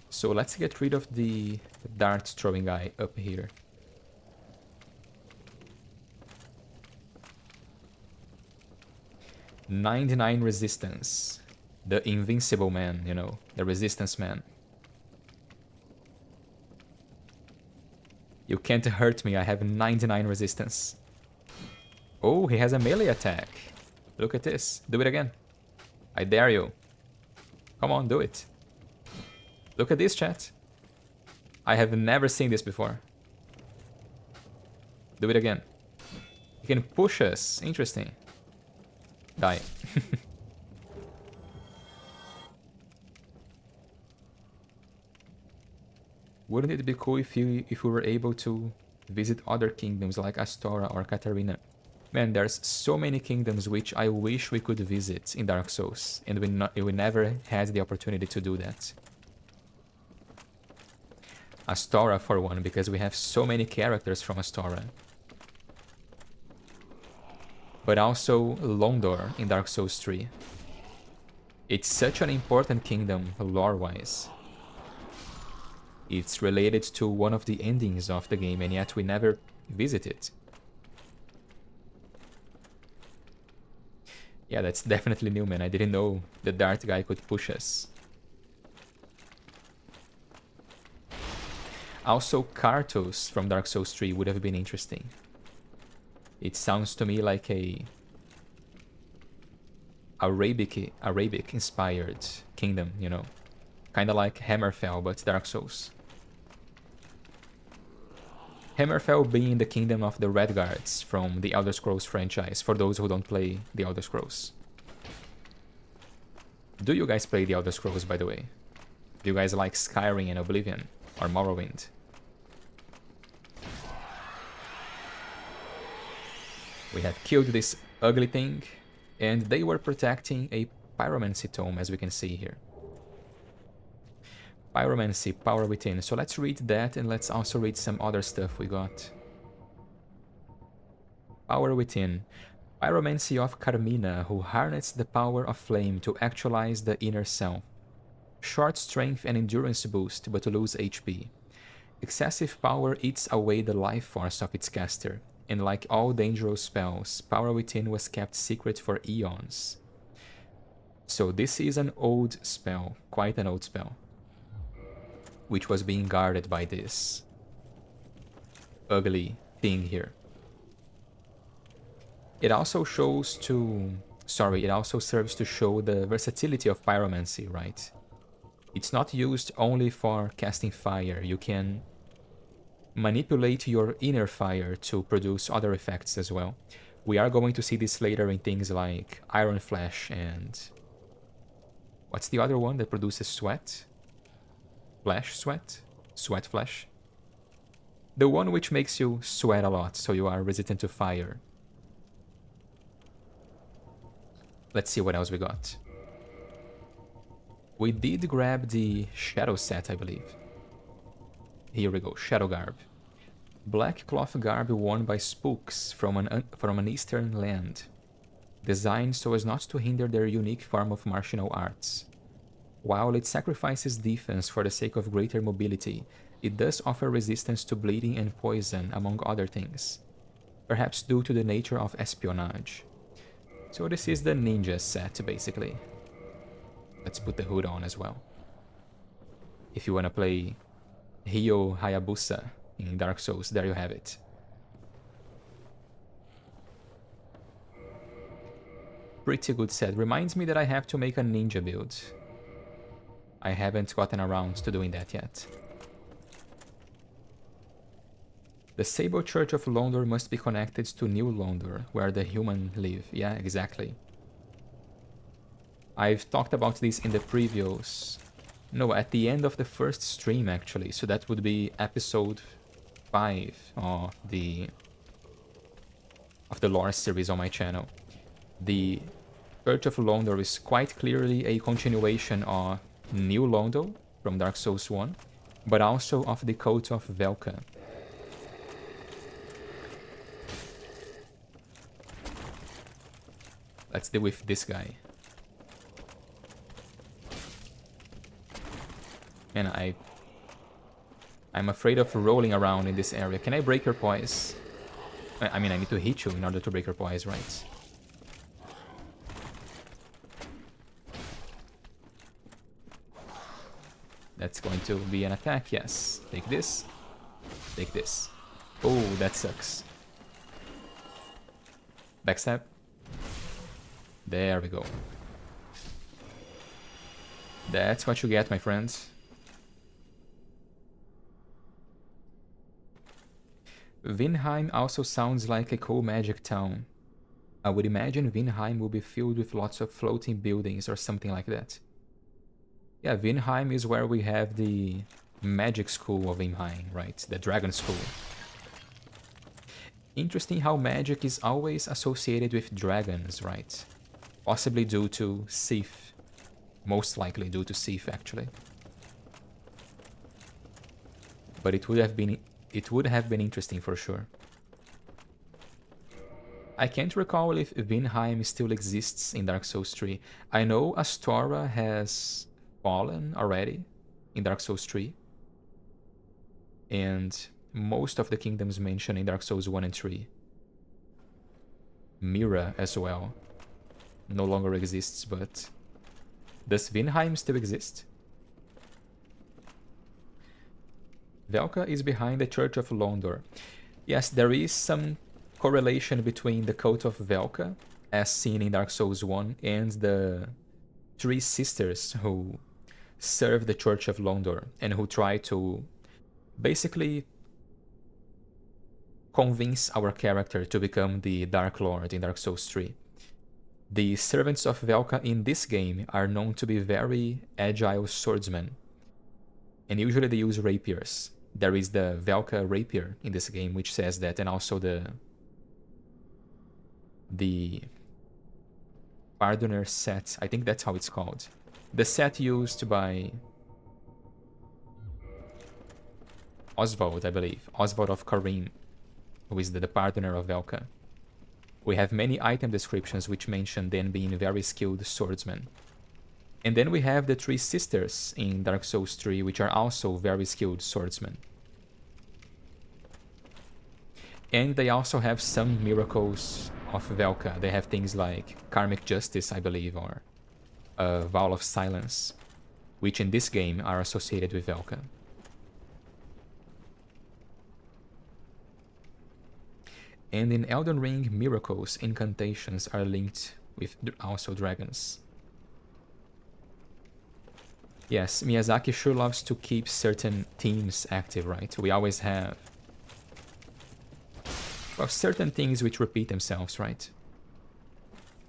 So let's get rid of the dart throwing guy up here. "99 resistance." The invincible man, you know, the resistance man. You can't hurt me, I have 99 resistance. Oh, he has a melee attack. Look at this. Do it again. I dare you. Come on, do it. Look at this, chat. I have never seen this before. Do it again. He can push us. Interesting. Die. Wouldn't it be cool if we were able to visit other kingdoms like Astora or Katarina? Man, there's so many kingdoms which I wish we could visit in Dark Souls, and we never had the opportunity to do that. Astora, for one, because we have so many characters from Astora. But also Londor in Dark Souls 3. It's such an important kingdom, lore-wise. It's related to one of the endings of the game, and yet we never visit it. Yeah, that's definitely new, man. I didn't know the dart guy could push us. Also, Kartos from Dark Souls 3 would have been interesting. It sounds to me like a Arabic-inspired kingdom, you know. Kinda like Hammerfell, but Dark Souls. Hammerfell being the kingdom of the Red Guards from the Elder Scrolls franchise, for those who don't play the Elder Scrolls. Do you guys play the Elder Scrolls, by the way? Do you guys like Skyrim and Oblivion? Or Morrowind? We have killed this ugly thing, and they were protecting a pyromancy tome, as we can see here. Pyromancy, power within. So let's read that, and let's also read some other stuff we got. Power within. Pyromancy of Carmina, who harnessed the power of flame to actualize the inner self. Short strength and endurance boost, but lose HP. Excessive power eats away the life force of its caster, and like all dangerous spells, Power Within was kept secret for eons. So this is an old spell, quite an old spell, which was being guarded by this ugly thing here. It also shows to... Sorry, it also serves to show the versatility of pyromancy, right? It's not used only for casting fire. You can manipulate your inner fire to produce other effects as well. We are going to see this later in things like Iron Flash and... What's the other one that produces sweat? Flash sweat? Sweat flash? The one which makes you sweat a lot, so you are resistant to fire. Let's see what else we got. We did grab the Shadow set, I believe. Here we go, Shadow Garb. Black cloth garb worn by spooks from an eastern land. Designed so as not to hinder their unique form of martial arts. While it sacrifices defense for the sake of greater mobility, it does offer resistance to bleeding and poison, among other things. Perhaps due to the nature of espionage. So this is the ninja set, basically. Let's put the hood on as well. If you wanna play Hyo Hayabusa in Dark Souls, there you have it. Pretty good set. Reminds me that I have to make a ninja build. I haven't gotten around to doing that yet. The Sable Church of Londor must be connected to New Londor, where the human live. Yeah, exactly. I've talked about this in the previous... No, at the end of the first stream, actually. So that would be episode 5 of the lore series on my channel. The Church of Londor is quite clearly a continuation of New Londor from Dark Souls 1, but also of the Cult of Velka. Let's deal with this guy. And I'm afraid of rolling around in this area. Can I break your poise? I mean, I need to hit you in order to break your poise, right? That's going to be an attack, yes. Take this. Take this. Oh, that sucks. Backstab. There we go. That's what you get, my friends. Vinheim also sounds like a cool magic town. I would imagine Vinheim will be filled with lots of floating buildings or something like that. Yeah, Vinheim is where we have the magic school of Vinheim, right? The dragon school. Interesting how magic is always associated with dragons, right? Possibly due to Sith. Most likely due to Sith, actually. But it would have been interesting for sure. I can't recall if Vinheim still exists in Dark Souls 3. I know Astora has fallen already in Dark Souls 3. And most of the kingdoms mentioned in Dark Souls 1 and 3. Mira as well. No longer exists, but... Does Vinheim still exist? Velka is behind the Church of Londor. Yes, there is some correlation between the Cult of Velka, as seen in Dark Souls 1, and the 3 sisters who serve the Church of Londor, and who try to basically convince our character to become the Dark Lord in Dark Souls 3. The servants of Velka in this game are known to be very agile swordsmen, and usually they use rapiers. There is the Velka rapier in this game, which says that, and also the Pardoner set, I think that's how it's called. The set used by Oswald, I believe. Oswald of Karim, who is the Pardoner of Velka. We have many item descriptions which mention them being very skilled swordsmen. And then we have the three sisters in Dark Souls 3, which are also very skilled swordsmen. And they also have some miracles of Velka. They have things like Karmic Justice, I believe, or Vow of Silence, which in this game are associated with Velka. And in Elden Ring, miracles, incantations are linked with also dragons. Yes, Miyazaki sure loves to keep certain themes active, right? We always have, well, certain things which repeat themselves, right?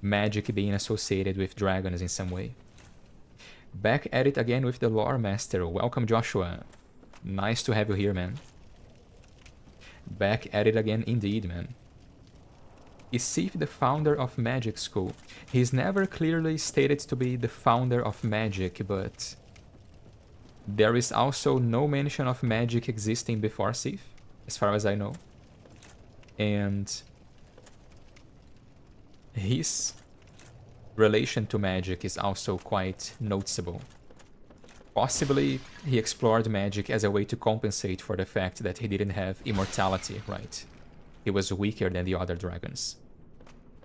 Magic being associated with dragons in some way. Back at it again with the Lore Master. Welcome, Joshua. Nice to have you here, man. Back at it again indeed, man. Is Sif the founder of Magic School? He's never clearly stated to be the founder of magic, but there is also no mention of magic existing before Sif, as far as I know. And his relation to magic is also quite noticeable. Possibly he explored magic as a way to compensate for the fact that he didn't have immortality, right? He was weaker than the other dragons.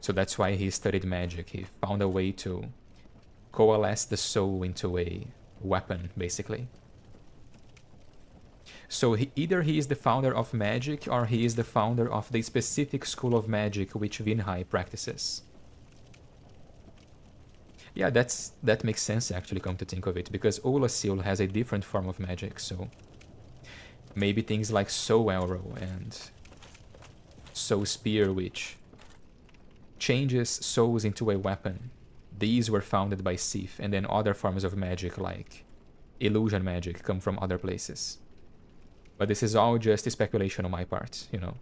So that's why he studied magic. He found a way to coalesce the soul into a weapon, basically. So either he is the founder of magic, or he is the founder of the specific school of magic which Vinhai practices. Yeah, that makes sense actually, come to think of it, because Oolacile has a different form of magic, so maybe things like Soul Arrow and Soul Spear, which changes souls into a weapon. These were founded by Sif, and then other forms of magic like illusion magic come from other places. But this is all just speculation on my part, you know.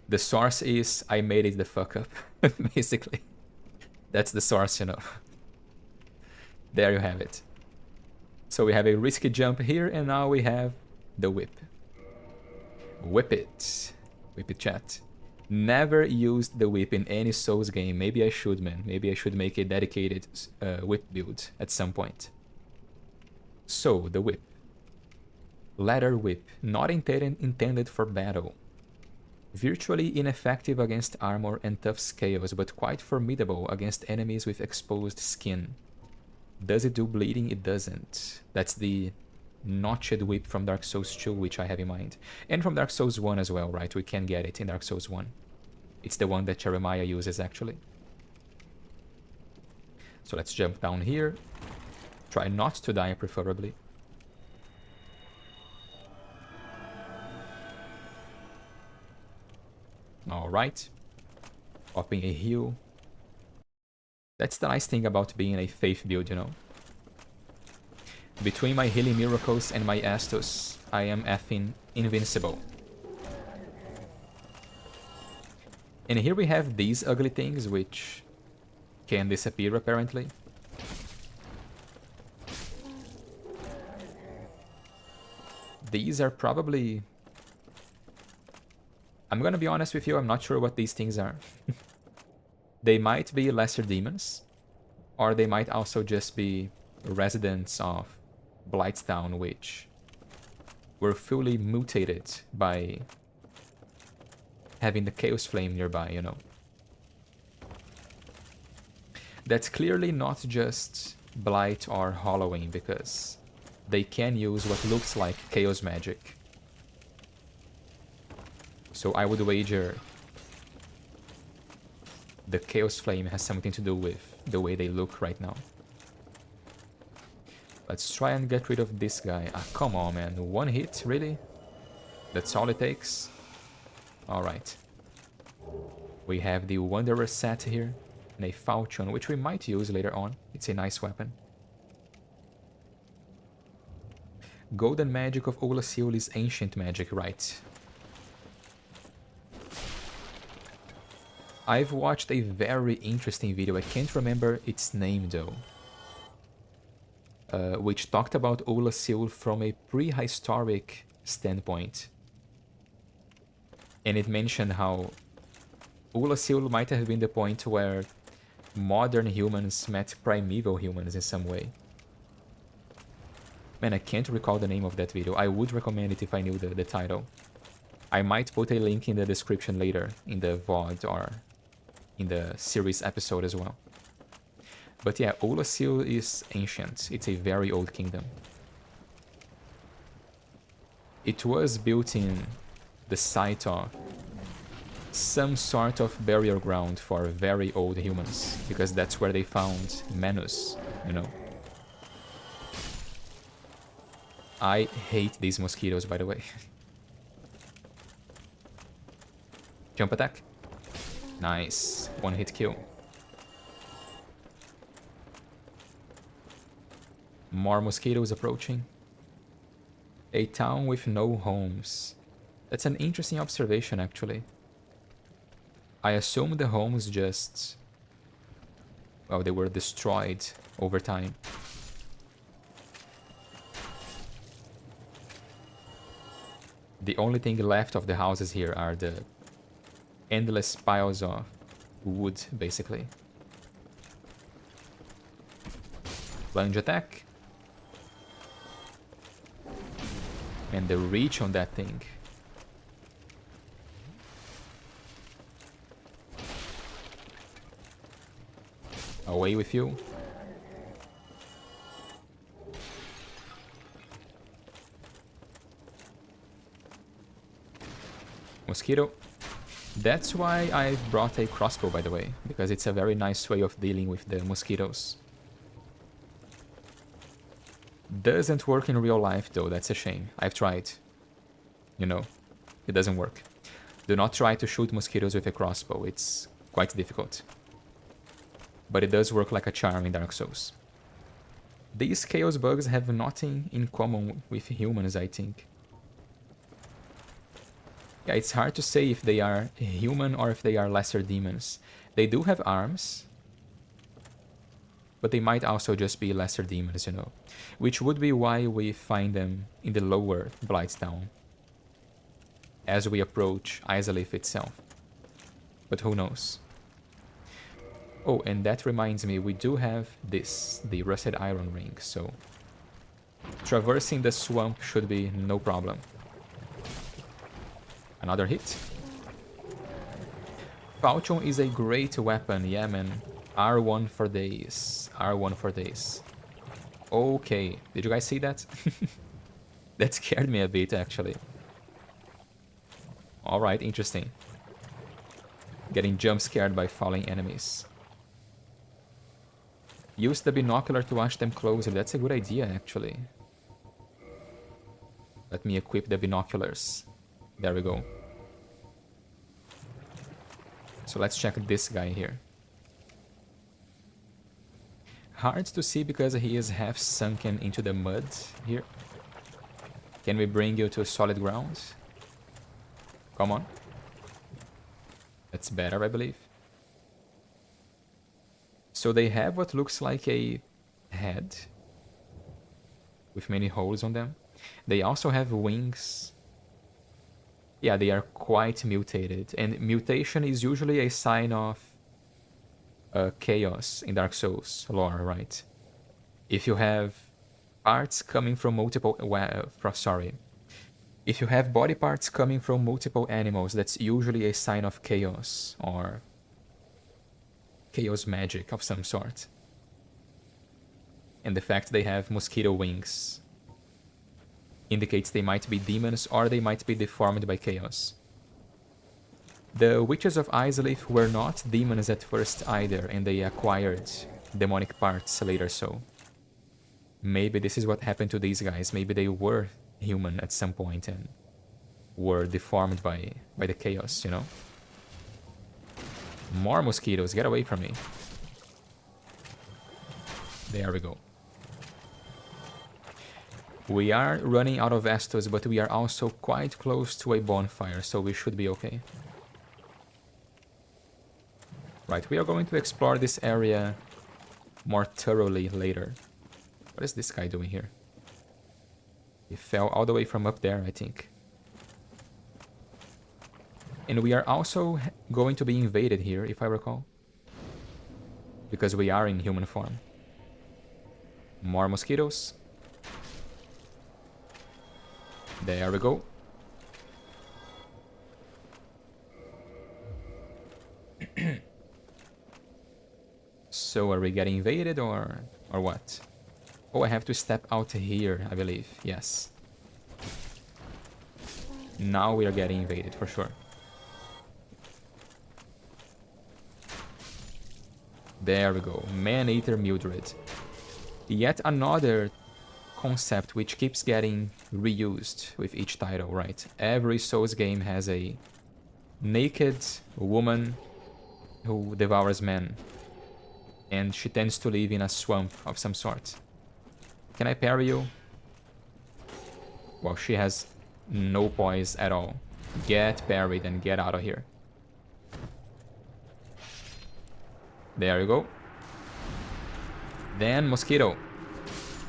The source is, I made it the fuck up, basically. That's the source, you know. There you have it. So we have a risky jump here, and now we have the whip. Whip it. Whip it, chat. Never used the whip in any Souls game. Maybe I should, man. Maybe I should make a dedicated whip build at some point. So, the whip. Ladder whip. Not intended for battle. Virtually ineffective against armor and tough scales, but quite formidable against enemies with exposed skin. Does it do bleeding? It doesn't. That's the notched whip from Dark Souls 2, which I have in mind. And from Dark Souls 1 as well, right? We can get it in Dark Souls 1. It's the one that Jeremiah uses, actually. So let's jump down here. Try not to die, preferably. Alright. Popping a heal. That's the nice thing about being a faith build, you know. Between my healing miracles and my Estus, I am effing invincible. And here we have these ugly things, which can disappear, apparently. These are probably... I'm gonna be honest with you, I'm not sure what these things are. They might be lesser demons, or they might also just be residents of Blightstown, which were fully mutated by having the Chaos Flame nearby, you know. That's clearly not just Blight or Hollowing, because they can use what looks like Chaos magic. So I would wager the Chaos Flame has something to do with the way they look right now. Let's try and get rid of this guy. Ah, come on, man. One hit? Really? That's all it takes? Alright. We have the Wanderer set here, and a falchion, which we might use later on. It's a nice weapon. Golden magic of Oolacile is ancient magic, right? I've watched a very interesting video, I can't remember its name though, which talked about Oolacile from a prehistoric standpoint. And it mentioned how Oolacile might have been the point where modern humans met primeval humans in some way. Man, I can't recall the name of that video. I would recommend it if I knew the title. I might put a link in the description later, in the VOD or in the series episode as well. But yeah, Oolacile is ancient. It's a very old kingdom. It was built in the site of some sort of burial ground for very old humans, because that's where they found Manus, you know. I hate these mosquitoes, by the way. Jump attack. Nice. One hit kill. More mosquitoes approaching. A town with no homes. That's an interesting observation, actually. I assume the homes just... well, they were destroyed over time. The only thing left of the houses here are the endless piles of wood, basically. Plunge attack. And the reach on that thing. Away with you. Mosquito. That's why I brought a crossbow, by the way, because it's a very nice way of dealing with the mosquitoes. Doesn't work in real life though, that's a shame. I've tried. You know, it doesn't work. Do not try to shoot mosquitoes with a crossbow, it's quite difficult. But it does work like a charm in Dark Souls. These chaos bugs have nothing in common with humans, I think. Yeah, it's hard to say if they are human or if they are lesser demons. They do have arms, but they might also just be lesser demons, you know. Which would be why we find them in the lower Blighttown as we approach Izalith itself. But who knows? Oh, and that reminds me, we do have this, the Rusted Iron Ring, so traversing the swamp should be no problem. Another hit. Falchion is a great weapon, yeah man. R1 for days. R1 for days. Okay, did you guys see that? That scared me a bit, actually. Alright, interesting. Getting jump scared by falling enemies. Use the binocular to watch them closer. That's a good idea, actually. Let me equip the binoculars. There we go. So let's check this guy here. Hard to see because he is half sunken into the mud here. Can we bring you to solid ground? Come on. That's better, I believe. So they have what looks like a head with many holes on them. They also have wings. Yeah, they are quite mutated. And mutation is usually a sign of chaos in Dark Souls lore, right? If you have parts coming from multiple... If you have body parts coming from multiple animals, that's usually a sign of chaos or chaos magic of some sort. And the fact they have mosquito wings indicates they might be demons or they might be deformed by chaos. The witches of Izalith were not demons at first either, and they acquired demonic parts later, so maybe this is what happened to these guys. Maybe they were human at some point and were deformed by the chaos, you know? More mosquitoes, get away from me. There we go. We are running out of Estus, but we are also quite close to a bonfire, so we should be okay. Right, we are going to explore this area more thoroughly later. What is this guy doing here? He fell all the way from up there, I think. And we are also going to be invaded here, if I recall. Because we are in human form. More mosquitoes. There we go. So are we getting invaded or what? Oh, I have to step out here, I believe. Yes. Now we are getting invaded for sure. There we go. Man-Eater Mildred. Yet another concept which keeps getting reused with each title, right? Every Souls game has a naked woman who devours men. And she tends to live in a swamp of some sort. Can I parry you? Well, she has no poise at all. Get parried and get out of here. There you go. Then mosquito.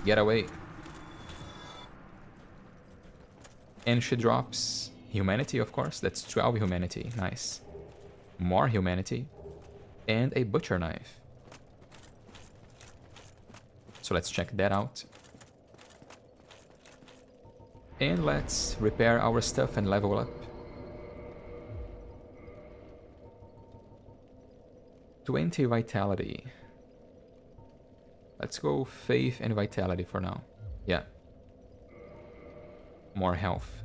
Get away. And she drops humanity, of course. That's 12 humanity. Nice. More humanity. And a butcher knife. So let's check that out. And let's repair our stuff and level up. 20 vitality. Let's go faith and vitality for now. Yeah. More health.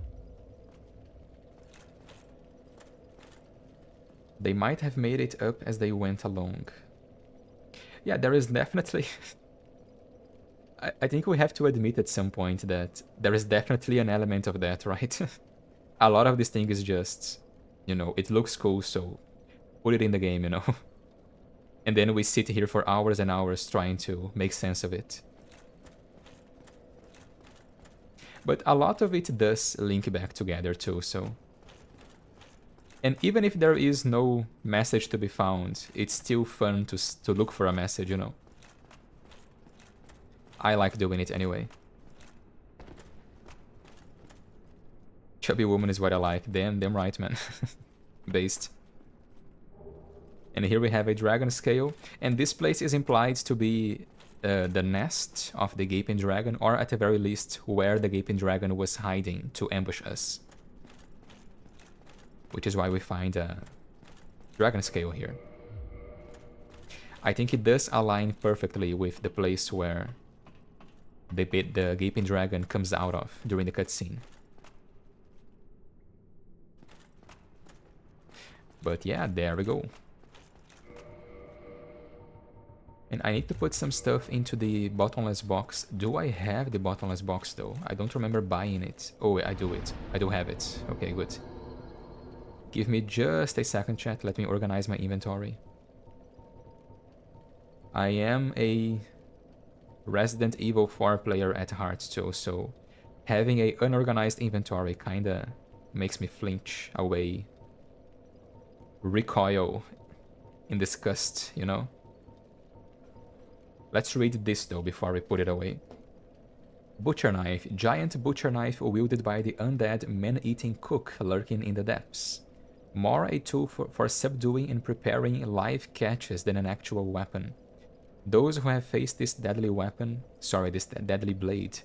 They might have made it up as they went along. Yeah, there is definitely... I think we have to admit at some point that there is definitely an element of that, right? A lot of this thing is just, you know, it looks cool, so put it in the game, you know? And then we sit here for hours and hours trying to make sense of it. But a lot of it does link back together too, so... And even if there is no message to be found, it's still fun to look for a message, you know? I like doing it anyway. Chubby woman is what I like. Damn right, man. Based. And here we have a dragon scale. And this place is implied to be the nest of the gaping dragon, or at the very least, where the gaping dragon was hiding to ambush us. Which is why we find a dragon scale here. I think it does align perfectly with the place where the gaping dragon comes out of during the cutscene. But yeah, there we go. And I need to put some stuff into the bottomless box. Do I have the bottomless box though? I don't remember buying it. Oh, I do it. I do have it. Okay, good. Give me just a second, chat. Let me organize my inventory. I am a Resident Evil 4 player at heart too, so having a unorganized inventory kinda makes me flinch away, recoil in disgust, you know? Let's read this though before we put it away. Butcher knife, giant butcher knife wielded by the undead man-eating cook lurking in the depths. More a tool for subduing and preparing live catches than an actual weapon. Those who have faced this deadly weapon, this deadly blade,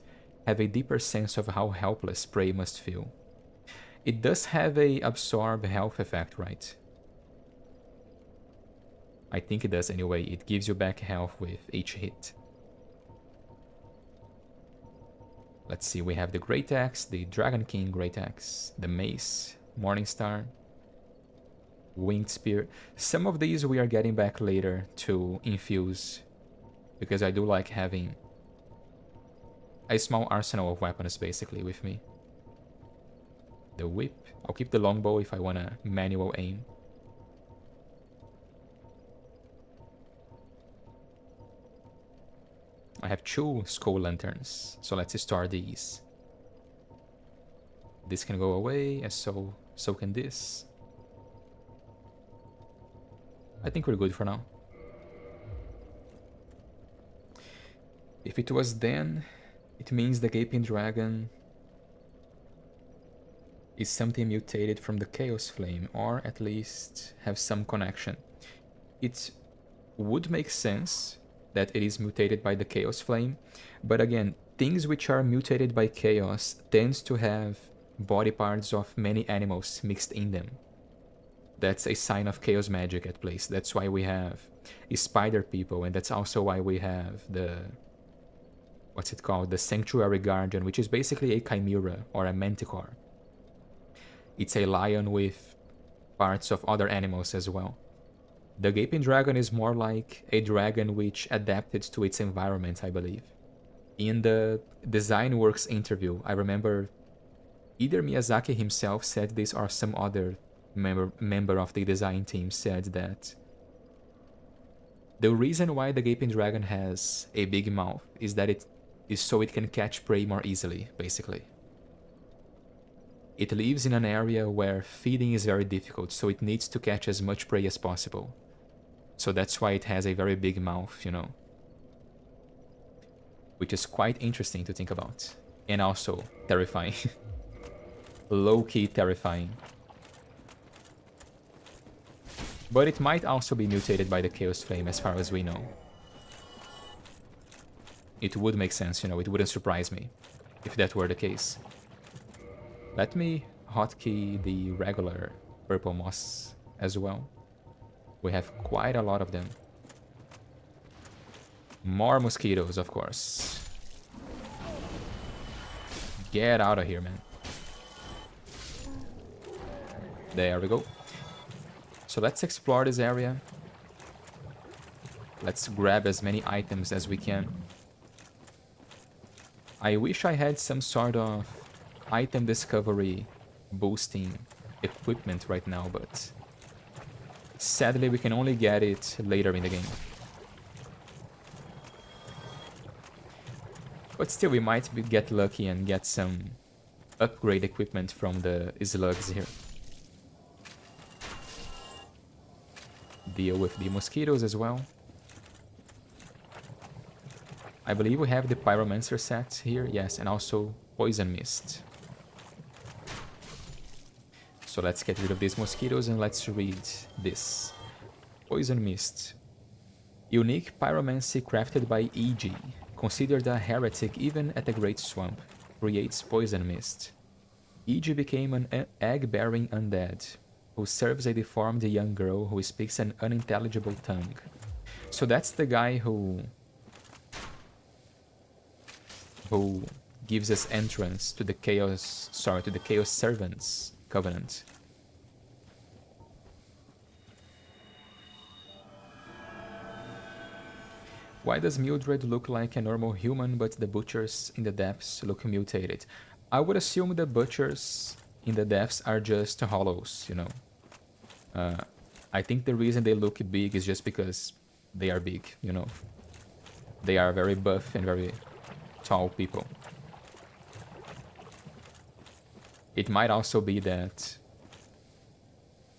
have a deeper sense of how helpless prey must feel. It does have a absorb health effect, right? I think it does anyway. It gives you back health with each hit. Let's see, we have the Great Axe, the Dragon King Great Axe, the Mace, Morningstar, Winged Spear. Some of these we are getting back later to infuse, because I do like having a small arsenal of weapons basically with me. The whip. I'll keep the longbow if I want to manual aim. I have 2 skull lanterns, so let's store these. This can go away, and so can this. I think we're good for now. If it was then, it means the Gaping Dragon is something mutated from the Chaos Flame, or at least have some connection. It would make sense that it is mutated by the Chaos Flame, but again, things which are mutated by Chaos tends to have body parts of many animals mixed in them. That's a sign of Chaos magic at place. That's why we have spider people, and that's also why we have the... what's it called? The Sanctuary Guardian, which is basically a chimera or a manticore. It's a lion with parts of other animals as well. The Gaping Dragon is more like a dragon which adapted to its environment, I believe. In the Design Works interview, I remember either Miyazaki himself said this or some other member of the design team said that the reason why the Gaping Dragon has a big mouth is that it is so it can catch prey more easily, basically. It lives in an area where feeding is very difficult, so it needs to catch as much prey as possible. So that's why it has a very big mouth, you know. Which is quite interesting to think about. And also terrifying. Low-key terrifying. But it might also be mutated by the Chaos Flame as far as we know. It would make sense, you know, it wouldn't surprise me if that were the case. Let me hotkey the regular purple moss as well. We have quite a lot of them. More mosquitoes, of course. Get out of here, man. There we go. So let's explore this area. Let's grab as many items as we can. I wish I had some sort of item discovery boosting equipment right now, but sadly we can only get it later in the game. But still, we might get lucky and get some upgrade equipment from the slugs here. Deal with the mosquitoes as well. I believe we have the Pyromancer set here, yes, and also Poison Mist. So let's get rid of these mosquitoes and let's read this. Poison Mist. Unique pyromancy crafted by E.G. Considered a heretic even at the Great Swamp. Creates Poison Mist. E.G. became an egg-bearing undead who serves a deformed young girl who speaks an unintelligible tongue. So that's the guy who gives us entrance to the Chaos Servants Covenant. Why does Mildred look like a normal human, but the butchers in the depths look mutated? I would assume the butchers in the depths are just hollows, you know. I think the reason they look big is just because they are big, you know. They are very buff and very tall people. It might also be that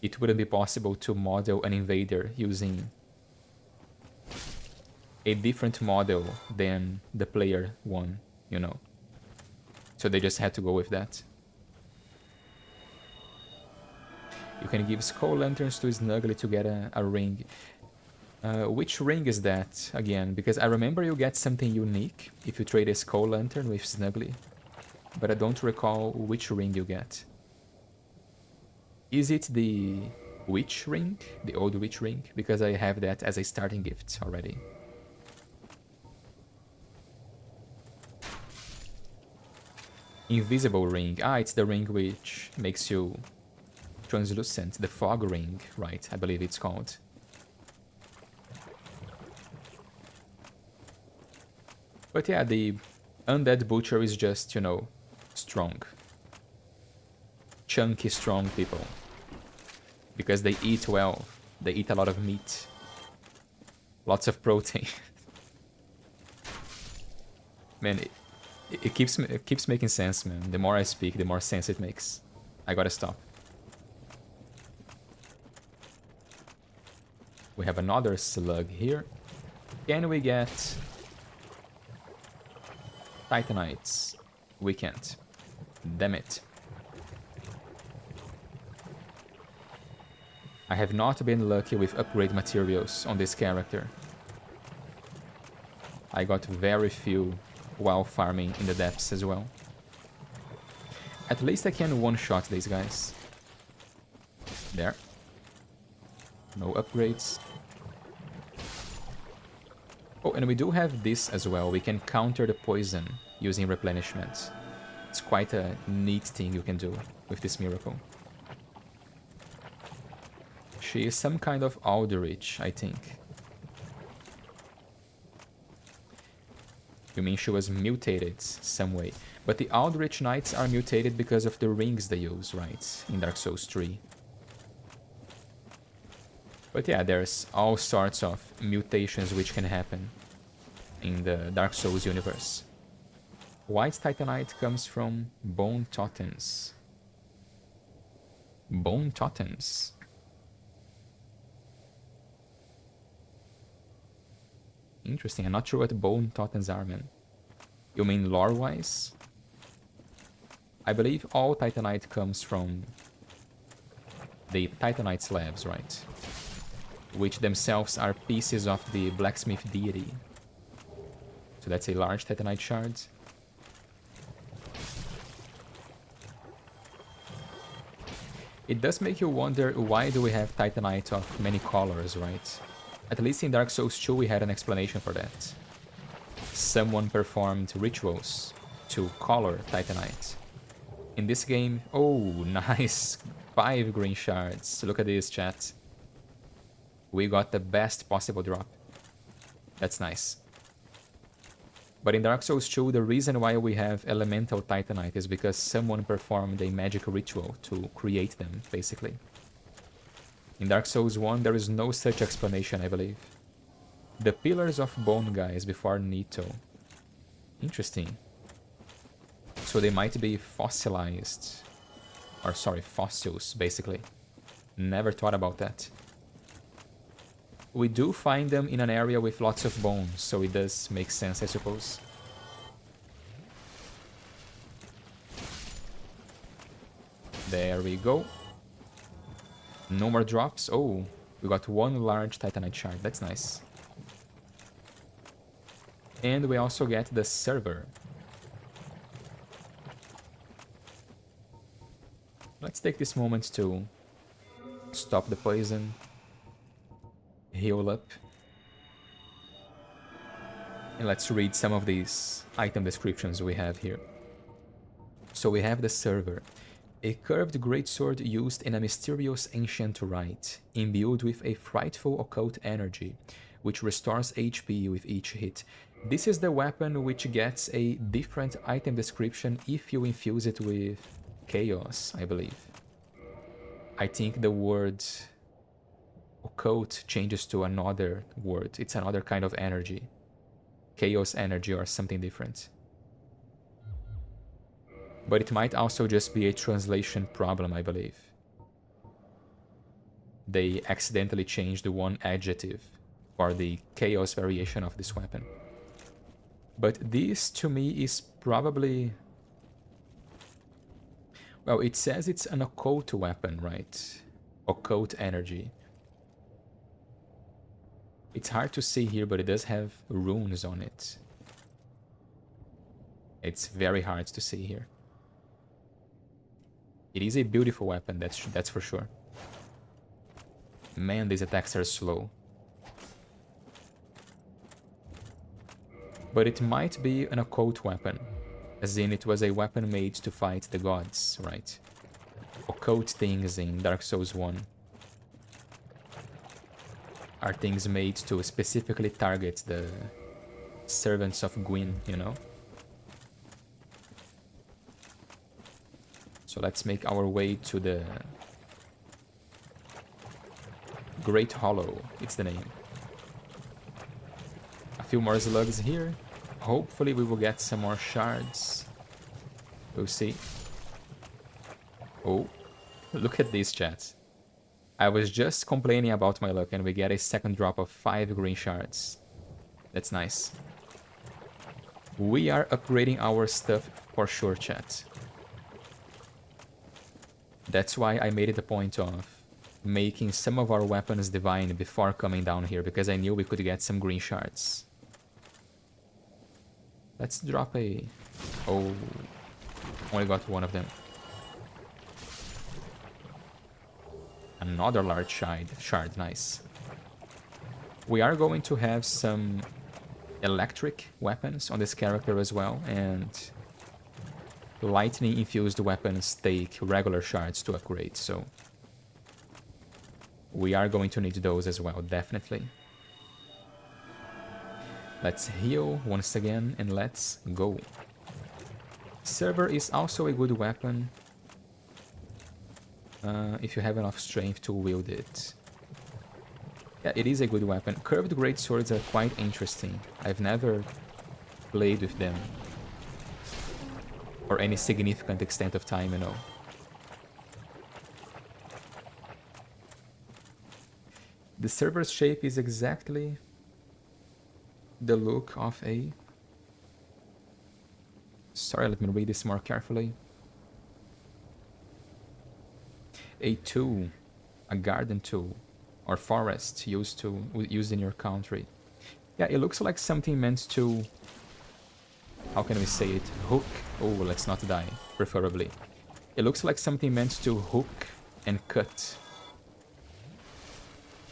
it wouldn't be possible to model an invader using a different model than the player one, you know. So they just had to go with that. You can give skull lanterns to Snuggly to get a ring. Which ring is that, again? Because I remember you get something unique if you trade a skull lantern with Snuggly. But I don't recall which ring you get. Is it the witch ring? The old witch ring? Because I have that as a starting gift already. Invisible ring. Ah, it's the ring which makes you translucent. The fog ring, right? I believe it's called. But yeah, the undead butcher is just, you know, strong. chunky, strong people. Because they eat well. They eat a lot of meat. Lots of protein. Man, it keeps making sense, man. The more I speak, the more sense it makes. I gotta stop. We have another slug here. Can we get Titanites? We can't. Damn it. I have not been lucky with upgrade materials on this character. I got very few while farming in the depths as well. At least I can one-shot these guys. There. No upgrades. Oh, and we do have this as well. We can counter the poison using replenishment. It's quite a neat thing you can do with this miracle. She is some kind of Aldrich, I think. You mean she was mutated some way. But the Aldrich Knights are mutated because of the rings they use, right? In Dark Souls 3. But yeah, there's all sorts of mutations which can happen in the Dark Souls universe. White Titanite comes from Bone Totems. Bone Totems. Interesting, I'm not sure what Bone Totems are, man. You mean lore-wise? I believe all Titanite comes from the Titanite slabs, right? Which themselves are pieces of the blacksmith deity. So that's a large Titanite shard. It does make you wonder, why do we have Titanite of many colors, right? At least in Dark Souls 2 we had an explanation for that. Someone performed rituals to color Titanite. In this game, oh, nice! 5 green shards. Look at this, chat. We got the best possible drop. That's nice. But in Dark Souls 2, the reason why we have elemental Titanite is because someone performed a magic ritual to create them, basically. In Dark Souls 1, there is no such explanation, I believe. The Pillars of Bone guys before Nito. Interesting. So they might be fossilized. Or sorry, fossils, basically. Never thought about that. We do find them in an area with lots of bones, so it does make sense, I suppose. There we go. No more drops. Oh, we got 1 large Titanite shard. That's nice. And we also get the server. Let's take this moment to stop the poison, heal up, and let's read some of these item descriptions we have here. So we have the server. A curved greatsword used in a mysterious ancient rite, imbued with a frightful occult energy, which restores HP with each hit. This is the weapon which gets a different item description if you infuse it with chaos, I believe. I think the word occult changes to another word. It's another kind of energy. Chaos energy or something different. But it might also just be a translation problem, I believe. They accidentally changed the one adjective for the chaos variation of this weapon. But this, to me, is probably... Well, it says it's an occult weapon, right? Occult energy. It's hard to see here, but it does have runes on it. It's very hard to see here. It is a beautiful weapon, that's for sure. Man, these attacks are slow. But it might be an occult weapon, as in it was a weapon made to fight the gods, right? Occult things in Dark Souls 1 are things made to specifically target the servants of Gwyn, you know? So let's make our way to the Great Hollow. It's the name. A few more slugs here. Hopefully we will get some more shards. We'll see. Oh, look at these, chats. I was just complaining about my luck and we get a second drop of 5 green shards. That's nice. We are upgrading our stuff for sure, chat. That's why I made it a point of making some of our weapons divine before coming down here, because I knew we could get some green shards. Let's drop a... Oh, only got one of them. Another large shard, nice. We are going to have some electric weapons on this character as well, and lightning infused weapons take regular shards to upgrade, so we are going to need those as well, definitely. Let's heal once again and let's go. Server is also a good weapon if you have enough strength to wield it. Yeah, it is a good weapon. Curved greatswords are quite interesting. I've never played with them for any significant extent of time, you know. The server's shape is exactly the look of a... Sorry, let me read this more carefully. A tool, a garden tool, or forest used in your country. Yeah, it looks like something meant to... How can we say it? Hook. Oh, let's not die, preferably. It looks like something meant to hook and cut,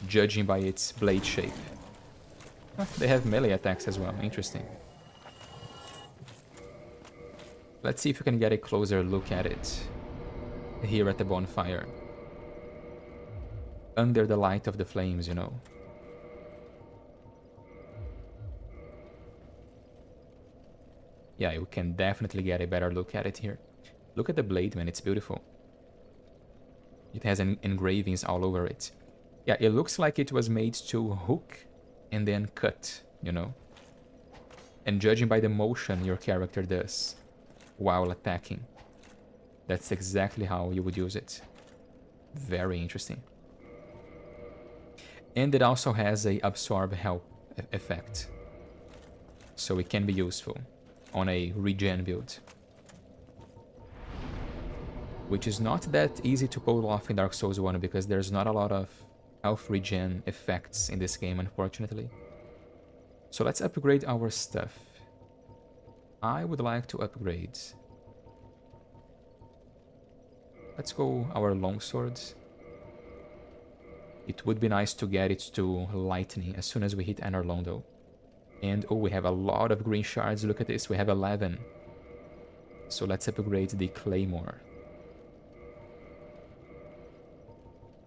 judging by its blade shape. Oh, they have melee attacks as well. Interesting. Let's see if we can get a closer look at it here at the bonfire. Under the light of the flames, you know. Yeah, you can definitely get a better look at it here. Look at the blade, man. It's beautiful. It has engravings all over it. Yeah, it looks like it was made to hook and then cut, you know. And judging by the motion your character does while attacking, that's exactly how you would use it. Very interesting. And it also has a absorb health effect, so it can be useful on a regen build, which is not that easy to pull off in Dark Souls 1 because there's not a lot of health regen effects in this game, unfortunately. So let's upgrade our stuff. I would like to upgrade. Let's go our longswords. It would be nice to get it to lightning as soon as we hit Enerlong though. And oh, we have a lot of green shards. Look at this, we have 11. So let's upgrade the claymore.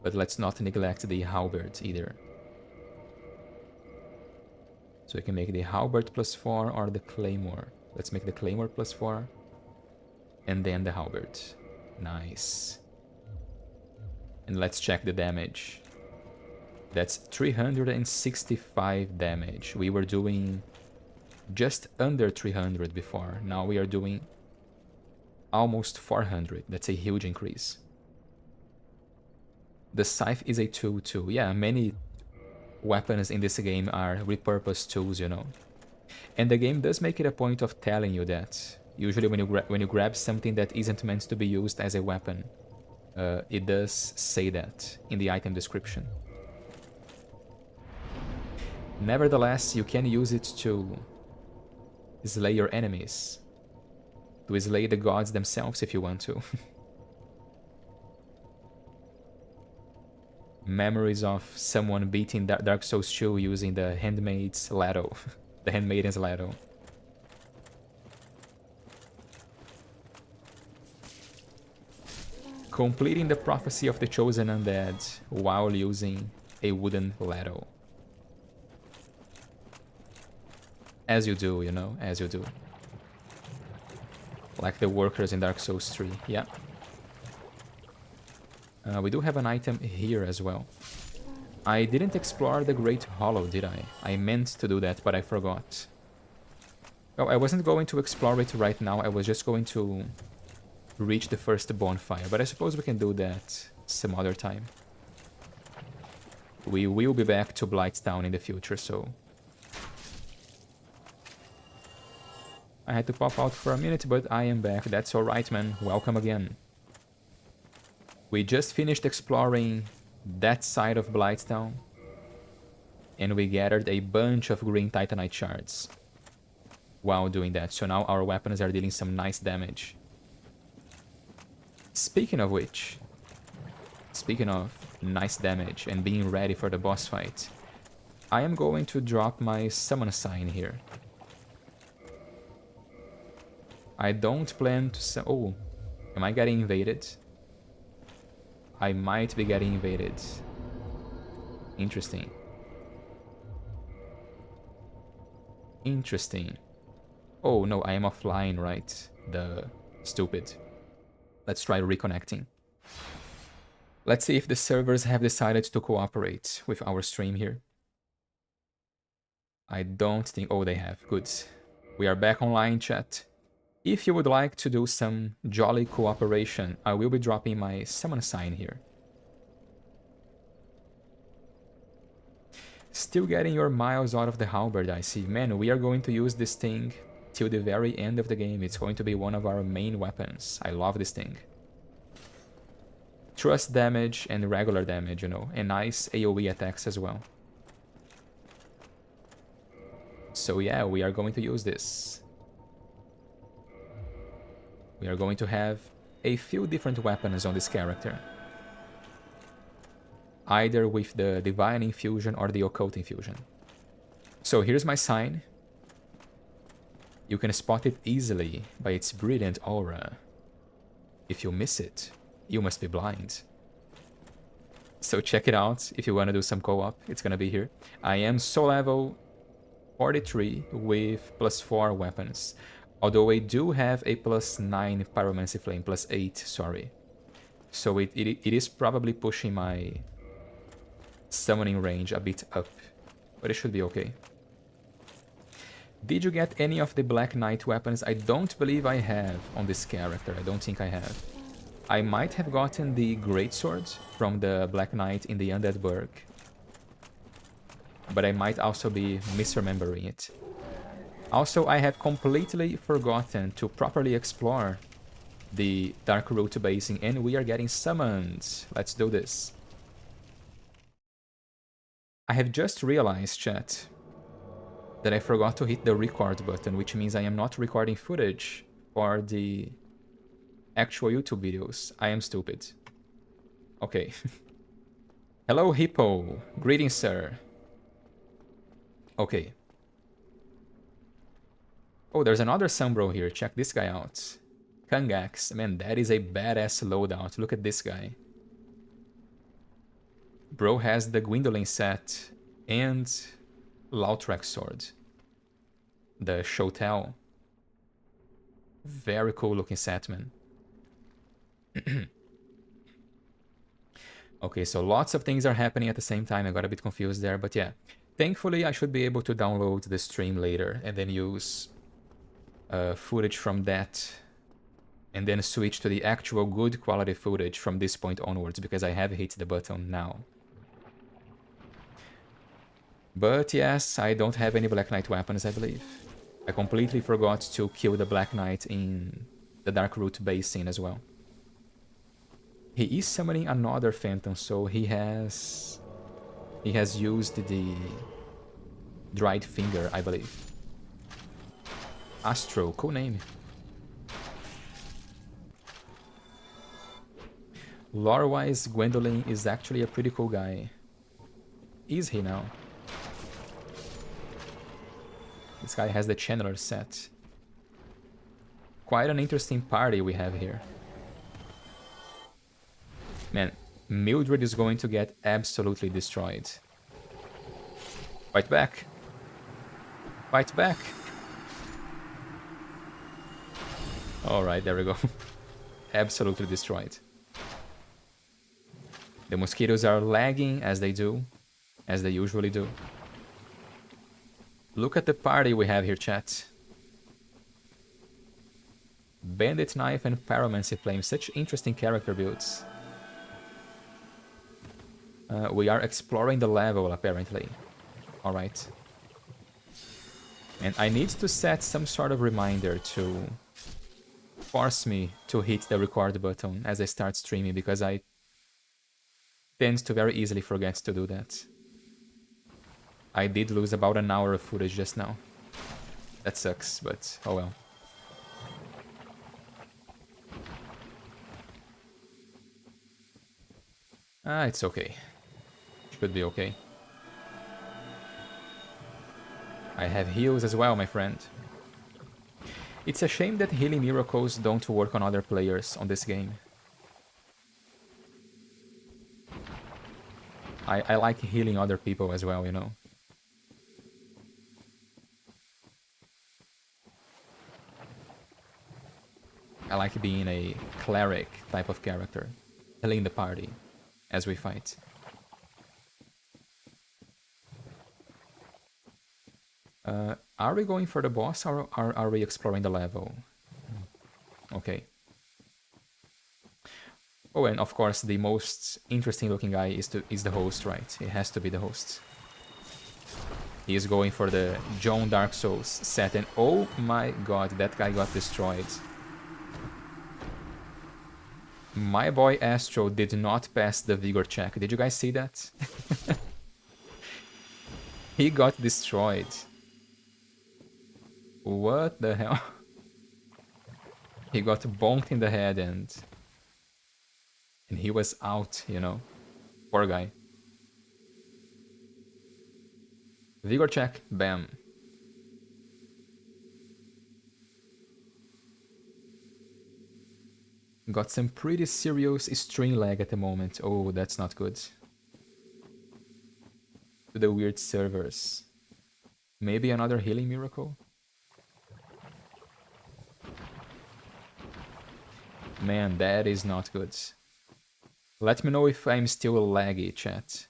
But let's not neglect the halberd either. So we can make the halberd +4 or the claymore. Let's make the claymore +4. And then the halberd. Nice. And let's check the damage. That's 365 damage. We were doing just under 300 before. Now we are doing almost 400. That's a huge increase. The scythe is a tool too. Yeah, many weapons in this game are repurposed tools, you know. And the game does make it a point of telling you that. Usually when you grab something that isn't meant to be used as a weapon, it does say that in the item description. Nevertheless, you can use it to slay your enemies. To slay the gods themselves if you want to. Memories of someone beating Dark Souls 2 using the handmaid's ladle. The handmaiden's ladle. Completing the prophecy of the chosen undead while using a wooden ladle. As you do, you know, as you do. Like the workers in Dark Souls 3, yeah. We do have an item here as well. I didn't explore the Great Hollow, did I? I meant to do that, but I forgot. Oh, I wasn't going to explore it right now. I was just going to reach the first bonfire, but I suppose we can do that some other time. We will be back to Blighttown in the future, so... I had to pop out for a minute, but I am back. That's alright, man. Welcome again. We just finished exploring that side of Blighttown, and we gathered a bunch of green titanite shards while doing that. So now our weapons are dealing some nice damage. Speaking of which, speaking of nice damage and being ready for the boss fight, I am going to drop my summon sign here. I don't plan to... Oh, am I getting invaded? I might be getting invaded. Interesting. Interesting. Oh no, I am offline, right? The stupid. Let's try reconnecting. Let's see if the servers have decided to cooperate with our stream here. I don't think... Oh, they have. Good. We are back online, chat. If you would like to do some jolly cooperation, I will be dropping my summon sign here. Still getting your miles out of the halberd, I see. Man, we are going to use this thing till the very end of the game. It's going to be one of our main weapons. I love this thing. Thrust damage and regular damage, you know, and nice AoE attacks as well. So yeah, we are going to use this. We are going to have a few different weapons on this character. Either with the Divine Infusion or the Occult Infusion. So here's my sign. You can spot it easily by its brilliant aura. If you miss it, you must be blind. So check it out if you want to do some co-op. It's gonna be here. I am soul level 43 with +4 weapons. Although I do have a +9 Pyromancy Flame, +8, sorry. So it is probably pushing my summoning range a bit up. But it should be okay. Did you get any of the Black Knight weapons? I don't believe I have on this character. I don't think I have. I might have gotten the Greatsword from the Black Knight in the Undead Burg. But I might also be misremembering it. Also, I have completely forgotten to properly explore the Darkroot Basin, and we are getting summoned. Let's do this. I have just realized, chat, that I forgot to hit the record button, which means I am not recording footage for the actual YouTube videos. I am stupid. Okay. Hello, Hippo. Greetings, sir. Okay. Oh, there's another Sunbro here. Check this guy out. Kangax. Man, that is a badass loadout. Look at this guy. Bro has the Gwendolyn set and Lautrec sword. The Shotel. Very cool looking set, man. Okay, so lots of things are happening at the same time. I got a bit confused there, but yeah. Thankfully, I should be able to download the stream later and then use footage from that and then switch to the actual good quality footage from this point onwards, because I have hit the button now. But yes, I don't have any Black Knight weapons, I believe. I completely forgot to kill the Black Knight in the Darkroot Basin as well. He is summoning another Phantom, so he has used the Dried Finger, I believe. Astro, cool name. Lore-wise, Gwendolyn is actually a pretty cool guy. Is he now? This guy has the Channeler set. Quite an interesting party we have here. Man, Mildred is going to get absolutely destroyed. Fight back. Fight back. Alright, there we go. Absolutely destroyed. The mosquitoes are lagging as they usually do. Look at the party we have here, chat. Bandit Knife and Pyromancy Flame, such interesting character builds. We are exploring the level, apparently. Alright. And I need to set some sort of reminder to force me to hit the record button as I start streaming, because I tend to very easily forget to do that. I did lose about an hour of footage just now. That sucks, but oh well. It's okay. Should be okay. I have heals as well, my friend. It's a shame that healing miracles don't work on other players on this game. I like healing other people as well, you know. I like being a cleric type of character, healing the party as we fight. Are we going for the boss, or are we exploring the level? Okay. Oh, and of course the most interesting looking guy is the host, right? It has to be the host. He is going for the John Dark Souls set, and oh my god, that guy got destroyed. My boy Astro did not pass the vigor check. Did you guys see that? He got destroyed. What the hell? He got bonked in the head and he was out, you know. Poor guy. Vigor check, bam. Got some pretty serious string lag at the moment. Oh, that's not good. To the weird servers. Maybe another healing miracle? Man, that is not good. Let me know if I'm still laggy, chat.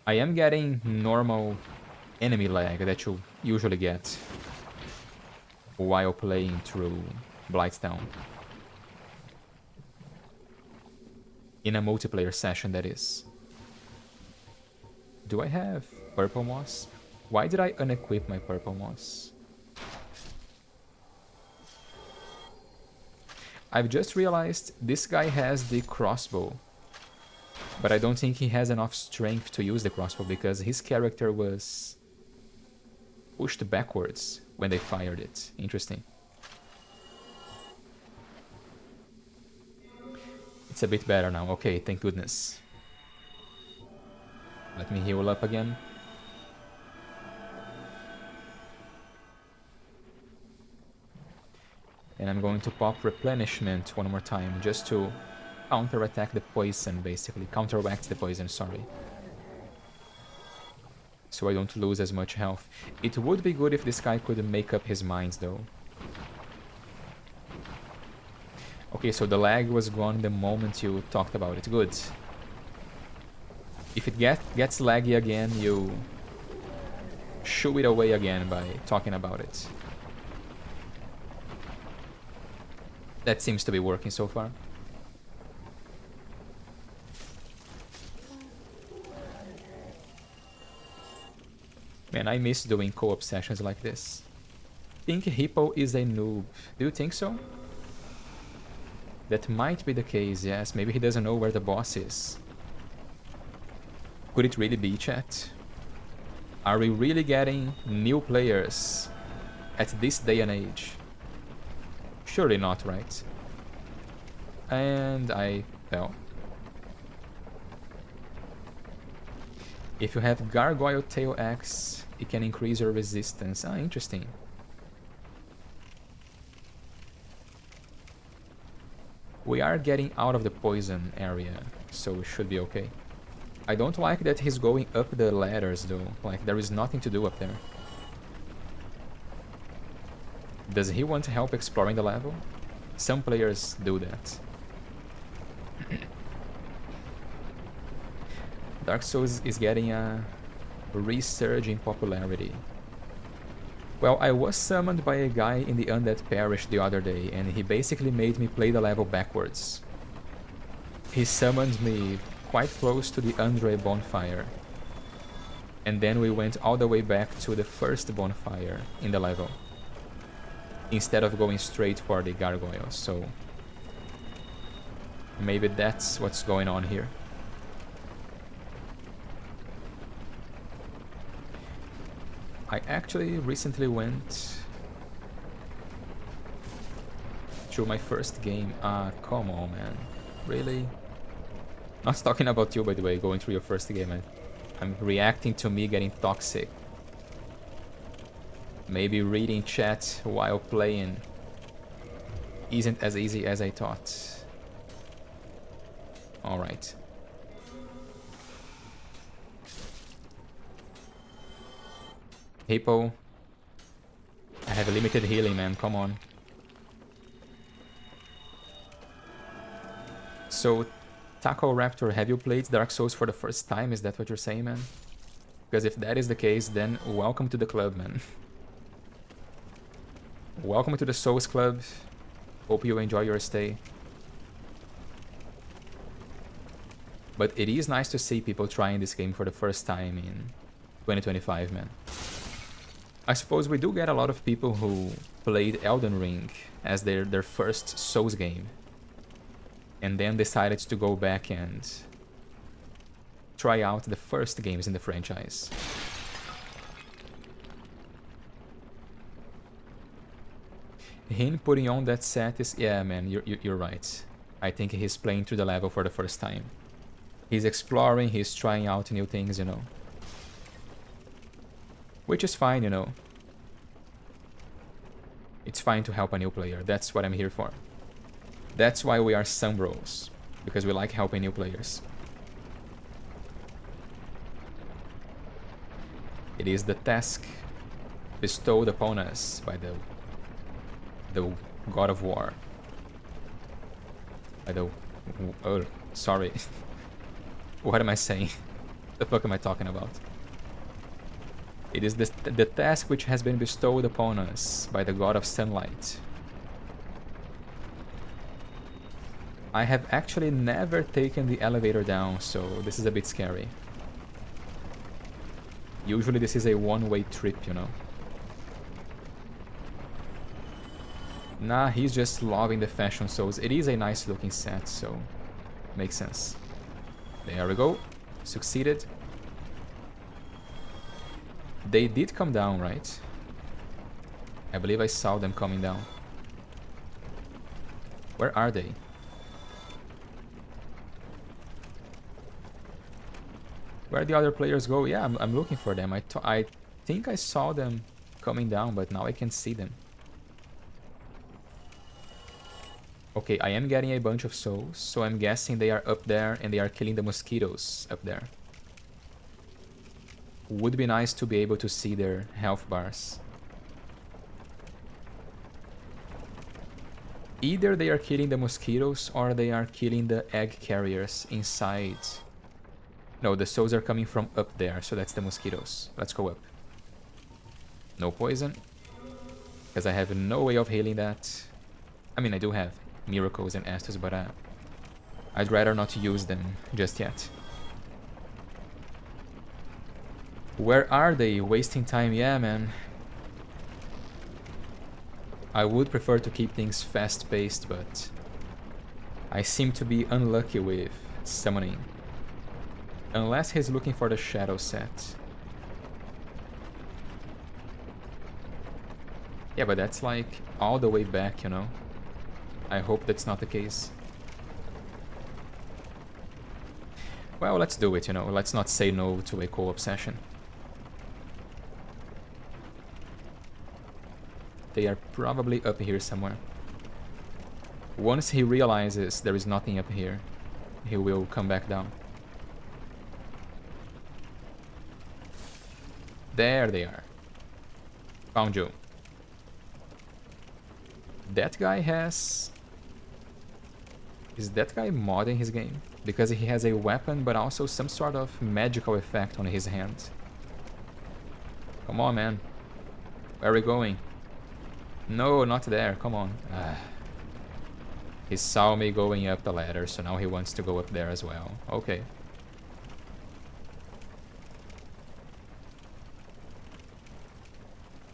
I am getting normal enemy lag that you usually get while playing through Blighttown. In a multiplayer session, that is. Do I have purple moss? Why did I unequip my purple moss? I've just realized this guy has the crossbow. But I don't think he has enough strength to use the crossbow because his character was pushed backwards when they fired it. Interesting. It's a bit better now. Okay, thank goodness. Let me heal up again. And I'm going to pop replenishment one more time just to counterattack the poison, basically. Counteract the poison, sorry. So I don't lose as much health. It would be good if this guy could make up his mind, though. Okay, so the lag was gone the moment you talked about it. Good. If it gets laggy again, you shoo it away again by talking about it. That seems to be working so far. Man, I miss doing co-op sessions like this. Think Hippo is a noob. Do you think so? That might be the case, yes. Maybe he doesn't know where the boss is. Could it really be, chat? Are we really getting new players at this day and age? Surely not, right? And I fell. If you have Gargoyle Tail Axe, it can increase your resistance. Ah, interesting. We are getting out of the poison area, so we should be okay. I don't like that he's going up the ladders, though. Like, there is nothing to do up there. Does he want help exploring the level? Some players do that. Dark Souls is getting a resurge in popularity. Well, I was summoned by a guy in the Undead Parish the other day, and he basically made me play the level backwards. He summoned me quite close to the Andre bonfire, and then we went all the way back to the first bonfire in the level, instead of going straight for the gargoyles, so maybe that's what's going on here. I actually recently went through my first game. Ah, come on, man. Really? Not talking about you, by the way, going through your first game. I'm reacting to me getting toxic. Maybe reading chat while playing isn't as easy as I thought. Alright. Hippo. I have limited healing, man. Come on. So, Taco Raptor, have you played Dark Souls for the first time? Is that what you're saying, man? Because if that is the case, then welcome to the club, man. Welcome to the Souls Club. Hope you enjoy your stay. But it is nice to see people trying this game for the first time in 2025, man. I suppose we do get a lot of people who played Elden Ring as their first Souls game, and then decided to go back and try out the first games in the franchise. Him putting on that set is... yeah, man, you're right. I think he's playing through the level for the first time. He's exploring, he's trying out new things, you know. Which is fine, you know. It's fine to help a new player. That's what I'm here for. That's why we are Sun Bros. Because we like helping new players. It is the task bestowed upon us by the God of War. By the... oh, sorry. What am I saying? The fuck am I talking about? It is the task which has been bestowed upon us by the God of Sunlight. I have actually never taken the elevator down, so this is a bit scary. Usually this is a one-way trip, you know. Nah, he's just loving the fashion souls. It is a nice looking set, so makes sense. There we go. Succeeded. They did come down, right? I believe I saw them coming down. Where are they? Where the other players go? Yeah, I'm looking for them. I think I saw them coming down, but now I can see them. Okay, I am getting a bunch of souls, so I'm guessing they are up there and they are killing the mosquitoes up there. Would be nice to be able to see their health bars. Either they are killing the mosquitoes or they are killing the egg carriers inside. No, the souls are coming from up there, so that's the mosquitoes. Let's go up. No poison, because I have no way of healing that. I mean, I do have miracles and Estus, but I'd rather not use them just yet. Where are they? Wasting time? Yeah, man. I would prefer to keep things fast-paced, but I seem to be unlucky with summoning. Unless he's looking for the shadow set. Yeah, but that's like all the way back, you know? I hope that's not the case. Well, let's do it, you know? Let's not say no to a co-op session. They are probably up here somewhere. Once he realizes there is nothing up here, he will come back down. There they are. Found you. That guy has Is that guy modding his game? Because he has a weapon, but also some sort of magical effect on his hand. Come on, man. Where are we going? No, not there. Come on. He saw me going up the ladder, so now he wants to go up there as well. Okay.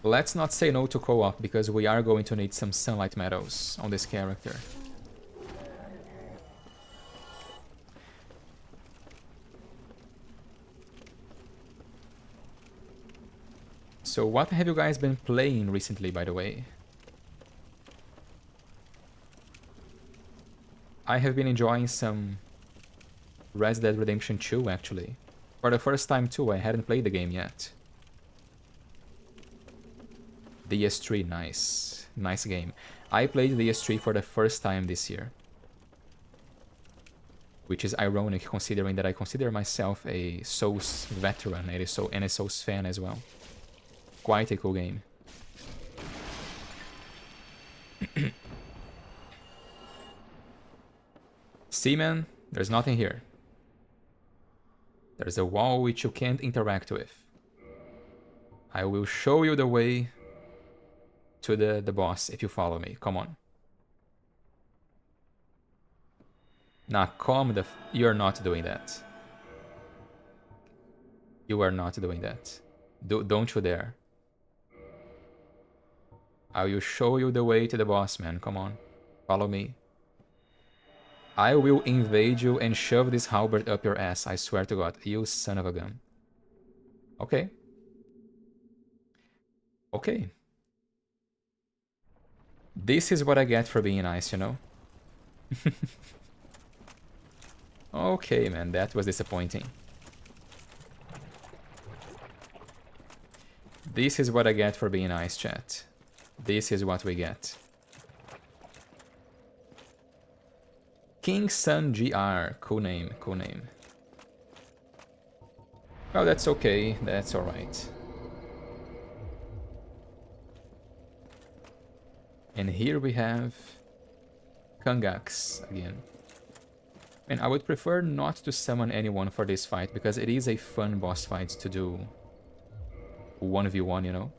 Let's not say no to co-op, because we are going to need some sunlight medals on this character. So what have you guys been playing recently, by the way? I have been enjoying some Red Dead Redemption 2, actually. For the first time, too. I hadn't played the game yet. DS3, nice. Nice game. I played DS3 for the first time this year. Which is ironic, considering that I consider myself a Souls veteran and a Souls fan as well. Quite a cool game. See, man, there's nothing here. There's a wall which you can't interact with. I will show you the way to the boss if you follow me. Come on. Nah, you're not doing that. You are not doing that. Don't you dare. I will show you the way to the boss, man. Come on. Follow me. I will invade you and shove this halberd up your ass. I swear to God. You son of a gun. Okay. Okay. This is what I get for being nice, you know? Okay, man. That was disappointing. This is what I get for being nice, chat. This is what we get. King Sun GR. Cool name, cool name. Well, that's okay. That's alright. And here we have Kangax again. And I would prefer not to summon anyone for this fight, because it is a fun boss fight to do 1v1, you know?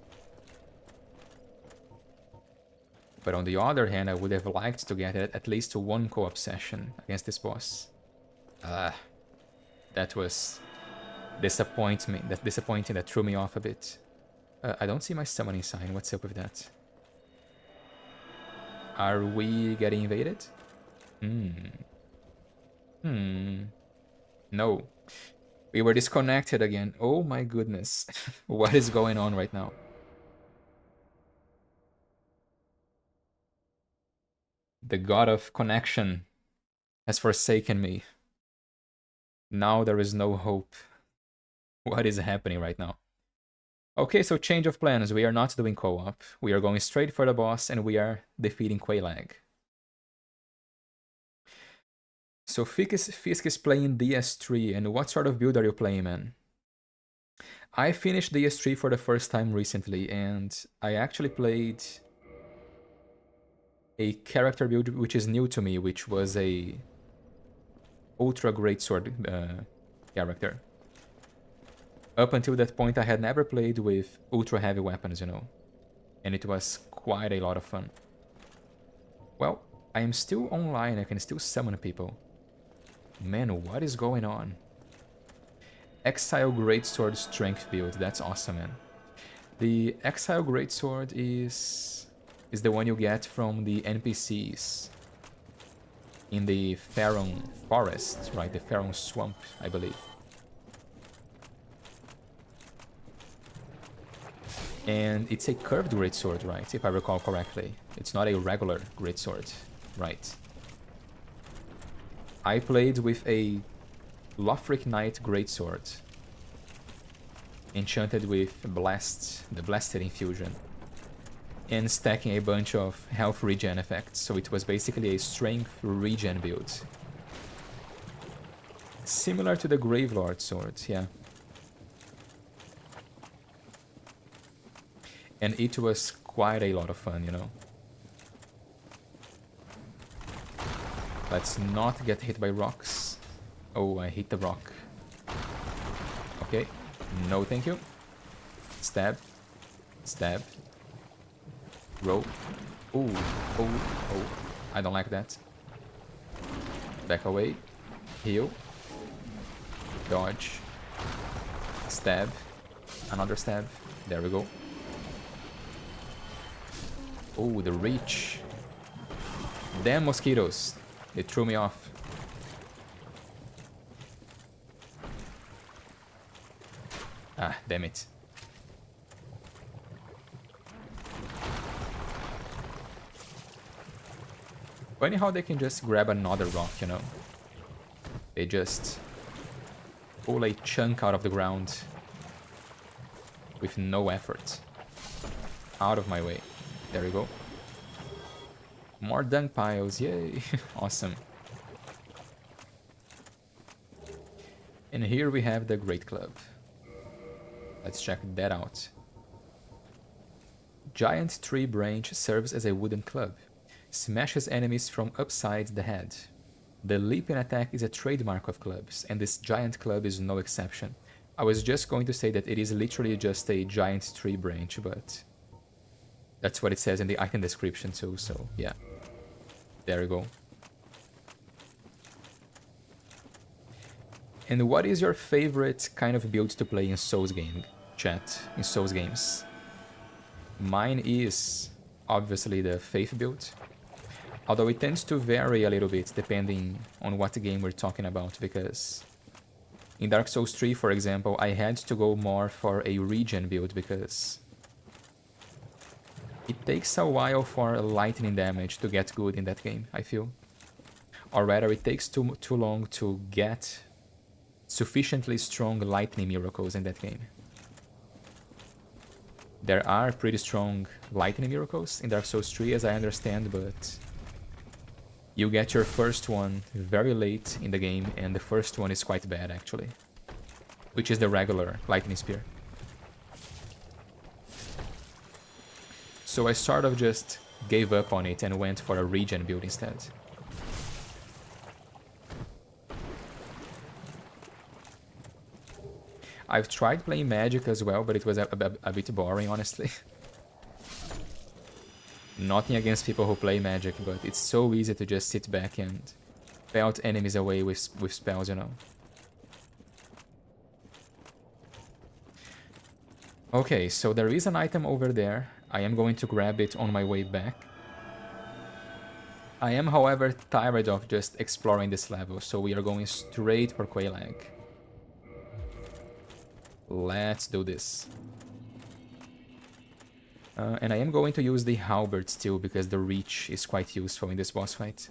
But on the other hand, I would have liked to get at least one co-op session against this boss. That was disappointing. That's disappointing. That threw me off a bit. I don't see my summoning sign. What's up with that? Are we getting invaded? No. We were disconnected again. Oh my goodness. What is going on right now? The god of connection has forsaken me. Now there is no hope. What is happening right now? Okay, so change of plans. We are not doing co-op. We are going straight for the boss and we are defeating Quailag. So Fisk is playing DS3, and what sort of build are you playing, man? I finished DS3 for the first time recently, and I actually played a character build which is new to me, which was a Ultra Greatsword character. Up until that point, I had never played with ultra heavy weapons, you know, and it was quite a lot of fun. Well, I am still online, I can still summon people. Man, what is going on? Exile Greatsword Strength build, that's awesome, man. The Exile Greatsword is the one you get from the NPCs in the Pharaoh Forest, right? The Pharaoh Swamp, I believe. And it's a curved greatsword, right? If I recall correctly. It's not a regular greatsword, right? I played with a Lothric Knight greatsword, enchanted with Blast, the Blasted Infusion, and stacking a bunch of health regen effects, so it was basically a strength regen build. Similar to the Gravelord sword, yeah. And it was quite a lot of fun, you know. Let's not get hit by rocks. Oh, I hit the rock. Okay. No, thank you. Stab. Stab. Roll. Ooh. Oh. Oh. I don't like that. Back away. Heal. Dodge. Stab. Another stab. There we go. Oh, the reach. Damn mosquitoes. They threw me off. Ah, damn it. Funny how they can just grab another rock, you know? They just pull a chunk out of the ground with no effort. Out of my way. There we go. More dung piles, yay! Awesome. And here we have the Great Club. Let's check that out. Giant tree branch serves as a wooden club. Smashes enemies from upside the head. The leaping attack is a trademark of clubs, and this giant club is no exception. I was just going to say that it is literally just a giant tree branch, but that's what it says in the item description too, so yeah. There we go. And what is your favorite kind of build to play in Souls game, chat? In Souls games? Mine is obviously the Faith build. Although it tends to vary a little bit depending on what game we're talking about, because in Dark Souls 3, for example, I had to go more for a regen build because it takes a while for lightning damage to get good in that game, I feel. Or rather, it takes too long to get sufficiently strong lightning miracles in that game. There are pretty strong lightning miracles in Dark Souls 3, as I understand, but you get your first one very late in the game, and the first one is quite bad, actually. Which is the regular lightning spear. So I sort of just gave up on it and went for a regen build instead. I've tried playing magic as well, but it was a bit boring, honestly. Nothing against people who play magic, but it's so easy to just sit back and pelt enemies away with spells, you know. Okay, so there is an item over there. I am going to grab it on my way back. I am, however, tired of just exploring this level, so we are going straight for Quelaag. Let's do this. And I am going to use the halberd still, because the reach is quite useful in this boss fight.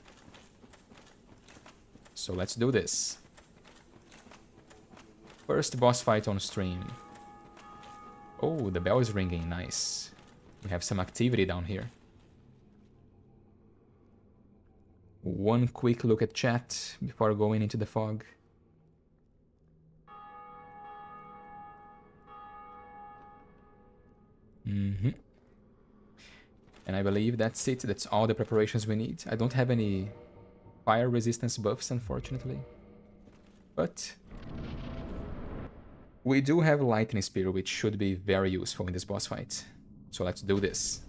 So let's do this. First boss fight on stream. Oh, the bell is ringing, nice. We have some activity down here. One quick look at chat before going into the fog. And I believe that's it. That's all the preparations we need. I don't have any fire resistance buffs, unfortunately. But we do have Lightning Spear, which should be very useful in this boss fight. So let's do this.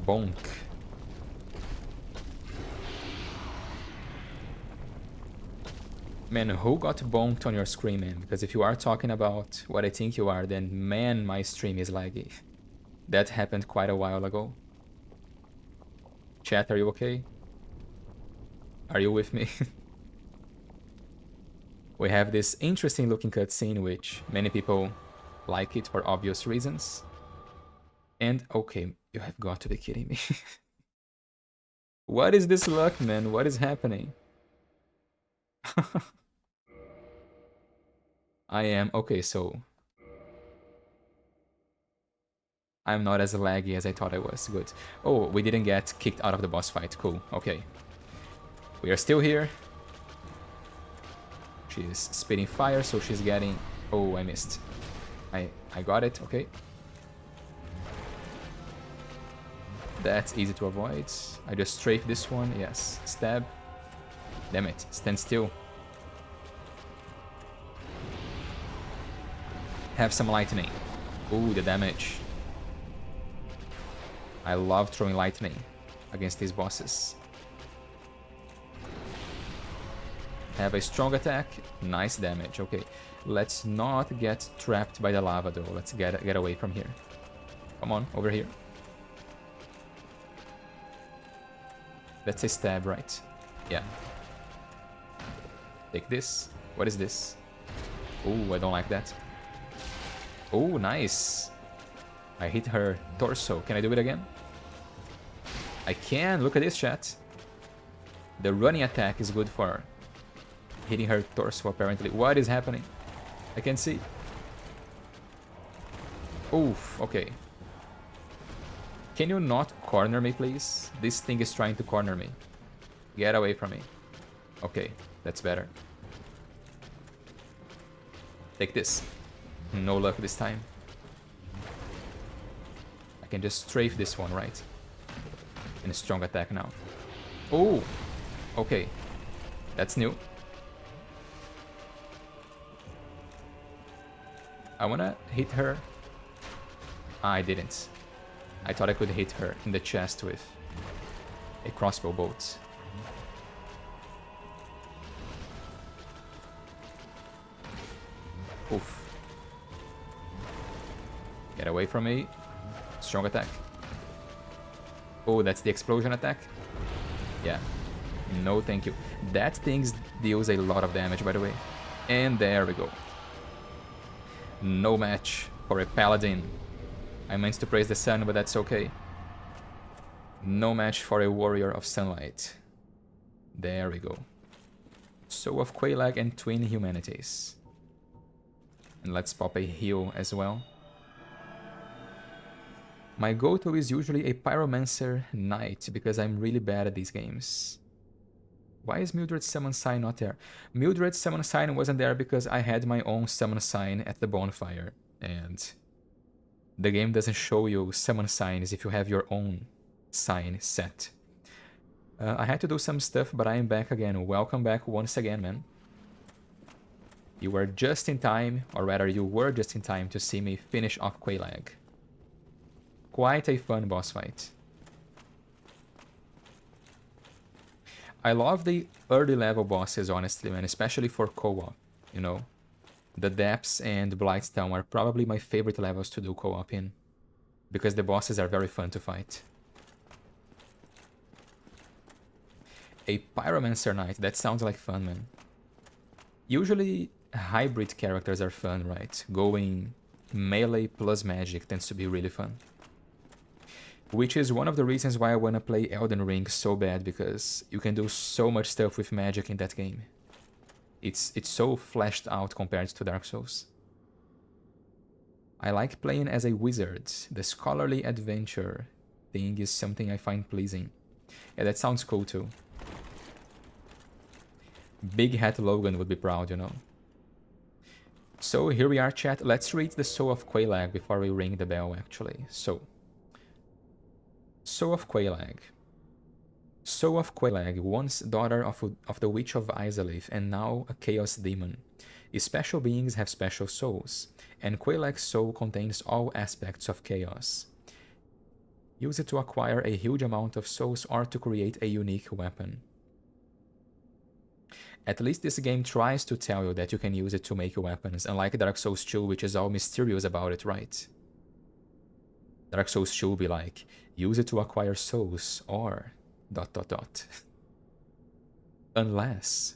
Bonk. Man, who got bonked on your screen, man? Because if you are talking about what I think you are, then man, my stream is laggy. That happened quite a while ago. Chat, are you okay? Are you with me? We have this interesting looking cutscene, which many people like it for obvious reasons. And, okay, you have got to be kidding me. What is this luck, man? What is happening? I am... Okay, so... I'm not as laggy as I thought I was. Good. Oh, we didn't get kicked out of the boss fight. Cool. Okay. We are still here. She's spitting fire, so she's getting... Oh, I missed. I got it. Okay. That's easy to avoid. I just strafe this one. Yes. Stab. Damn it. Stand still. Have some lightning. Ooh, the damage. I love throwing lightning against these bosses. Have a strong attack. Nice damage. Okay. Let's not get trapped by the lava though. Let's get away from here. Come on, over here. That's a stab, right? Yeah. Take this. What is this? Oh, I don't like that. Oh, nice. I hit her torso. Can I do it again? I can. Look at this, chat. The running attack is good for hitting her torso, apparently. What is happening? I can see. Oof, okay. Can you not corner me, please? This thing is trying to corner me. Get away from me. Okay, that's better. Take this. No luck this time. I can just strafe this one, right? And a strong attack now. Oh! Okay. That's new. I wanna hit her. I didn't. I thought I could hit her in the chest with a crossbow bolt. Oof. Get away from me. Strong attack. Oh, that's the explosion attack? Yeah. No, thank you. That thing deals a lot of damage, by the way. And there we go. No match for a paladin. I meant to praise the sun, but that's okay. No match for a warrior of sunlight. There we go. Soul of Quelaag and Twin Humanities. And let's pop a heal as well. My go-to is usually a Pyromancer Knight, because I'm really bad at these games. Why is Mildred's summon sign not there? Mildred's summon sign wasn't there because I had my own summon sign at the bonfire. And the game doesn't show you summon signs if you have your own sign set. I had to do some stuff, but I am back again. Welcome back once again, man. You were just in time, or rather you were just in time to see me finish off Quelaag. Quite a fun boss fight. I love the early level bosses, honestly, man, especially for co-op, you know. The Depths and Blighttown are probably my favorite levels to do co-op in, because the bosses are very fun to fight. A Pyromancer Knight, that sounds like fun, man. Usually, hybrid characters are fun, right? Going melee plus magic tends to be really fun. Which is one of the reasons why I want to play Elden Ring so bad, because you can do so much stuff with magic in that game. It's so fleshed out compared to Dark Souls. I like playing as a wizard. The scholarly adventure thing is something I find pleasing. Yeah, that sounds cool too. Big Hat Logan would be proud, you know. So here we are, chat. Let's read the Soul of Quelaag before we ring the bell, actually. So, Soul of Quelaag. Soul of Quelaag, once daughter of the Witch of Izalith and now a Chaos Demon. Special beings have special souls, and Quelaag's soul contains all aspects of chaos. Use it to acquire a huge amount of souls or to create a unique weapon. At least this game tries to tell you that you can use it to make weapons, unlike Dark Souls 2, which is all mysterious about it, right? Dark Souls 2 will be like, use it to acquire souls, or... ... Unless... ...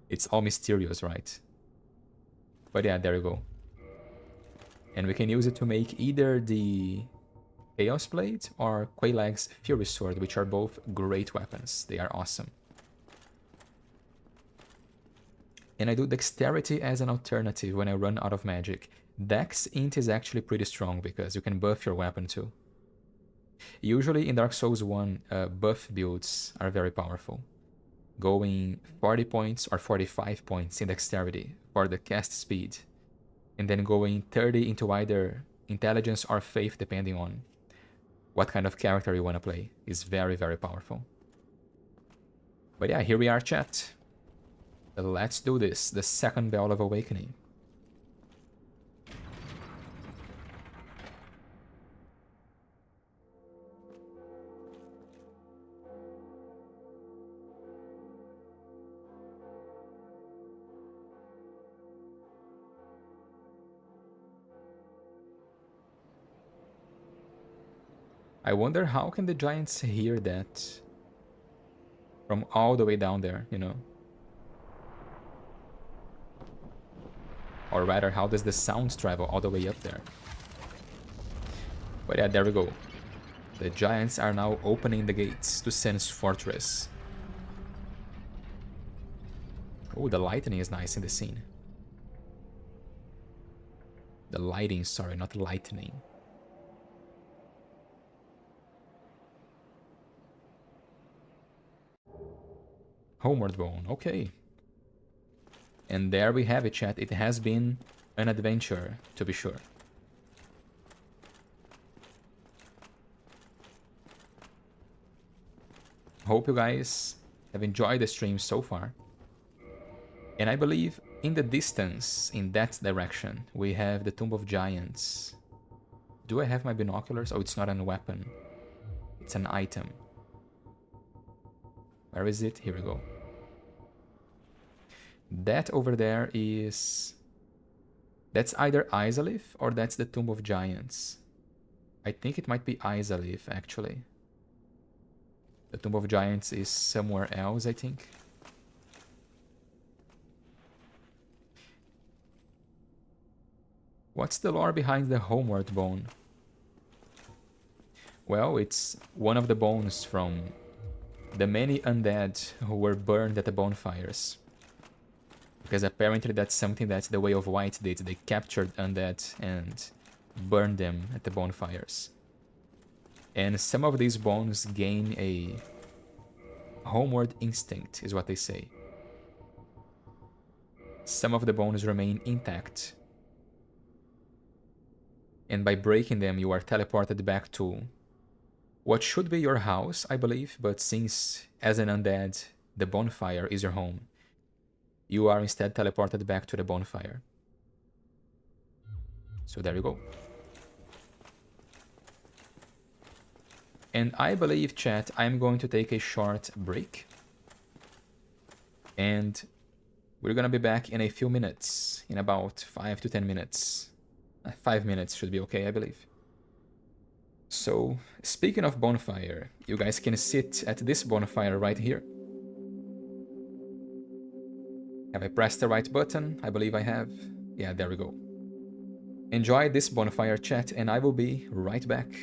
It's all mysterious, right? But yeah, there you go. And we can use it to make either the Chaos Blade or Quelaag's Fury Sword, which are both great weapons. They are awesome. And I do Dexterity as an alternative when I run out of magic. Dex Int is actually pretty strong because you can buff your weapon too. Usually in Dark Souls 1, buff builds are very powerful. Going 40 points or 45 points in Dexterity for the cast speed. And then going 30 into either Intelligence or Faith depending on what kind of character you want to play is very, very powerful. But yeah, here we are, chat. Let's do this. The second Bell of Awakening. I wonder how can the giants hear that from all the way down there, you know? Or rather, how does the sound travel all the way up there? But yeah, there we go. The giants are now opening the gates to Sen's fortress. Oh, the lightning is nice in the scene. The lighting, sorry, not lightning. Homeward Bone, okay. And there we have it, chat. It has been an adventure, to be sure. Hope you guys have enjoyed the stream so far. And I believe in the distance, in that direction, we have the Tomb of Giants. Do I have my binoculars? Oh, it's not a weapon. It's an item. Where is it? Here we go. That over there is... That's either Izalith or that's the Tomb of Giants. I think it might be Izalith, actually. The Tomb of Giants is somewhere else, I think. What's the lore behind the Homeward Bone? Well, it's one of the bones from the many undead who were burned at the bonfires. Because apparently that's something that the Way of White did. They captured undead and burned them at the bonfires. And some of these bones gain a homeward instinct, is what they say. Some of the bones remain intact. And by breaking them, you are teleported back to what should be your house, I believe, but since, as an undead, the bonfire is your home, you are instead teleported back to the bonfire. So there you go. And I believe, chat, I'm going to take a short break. And we're gonna be back in a few minutes, in about 5 to 10 minutes. 5 minutes should be okay, I believe. So, speaking of bonfire, you guys can sit at this bonfire right here. Have I pressed the right button? I believe I have. Yeah, there we go. Enjoy this bonfire, chat, and I will be right back.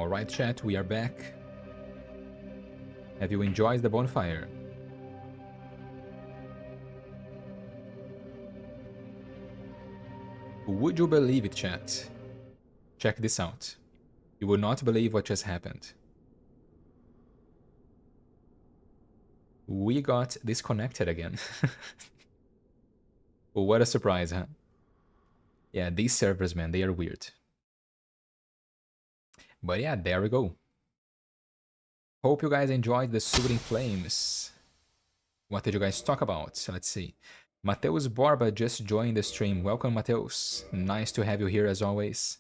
Alright, chat, we are back. Have you enjoyed the bonfire? Would you believe it, chat? Check this out. You will not believe what just happened. We got disconnected again. What a surprise, huh? Yeah, these servers, man, they are weird. But yeah, there we go. Hope you guys enjoyed the Soothing Flames. What did you guys talk about? So let's see. Mateus Borba just joined the stream. Welcome, Mateus. Nice to have you here as always.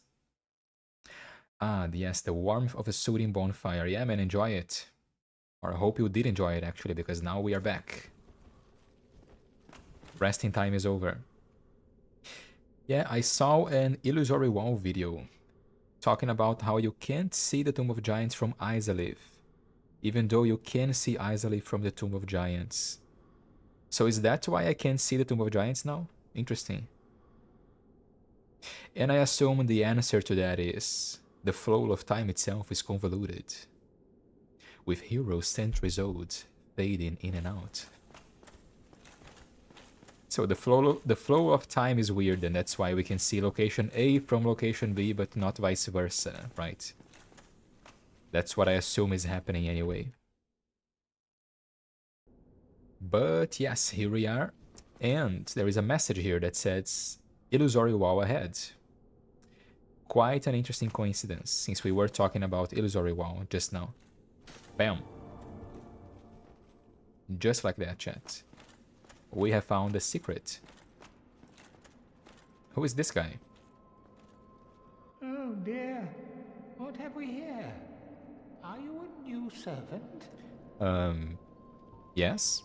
Ah, yes, the warmth of a soothing bonfire. Yeah, man, enjoy it. Or I hope you did enjoy it, actually, because now we are back. Resting time is over. Yeah, I saw an Illusory Wall video talking about how you can't see the Tomb of Giants from Izalith, even though you can see Izalith from the Tomb of Giants. So is that why I can't see the Tomb of Giants now? Interesting. And I assume the answer to that is the flow of time itself is convoluted, with heroes centuries old fading in and out. So the flow of time is weird, and that's why we can see location A from location B, but not vice versa, right? That's what I assume is happening anyway. But yes, here we are. And there is a message here that says Illusory Wall ahead. Quite an interesting coincidence, since we were talking about Illusory Wall just now. Bam. Just like that, chat. We have found a secret. Who is this guy? Oh dear. What have we here? Are you a new servant? Yes?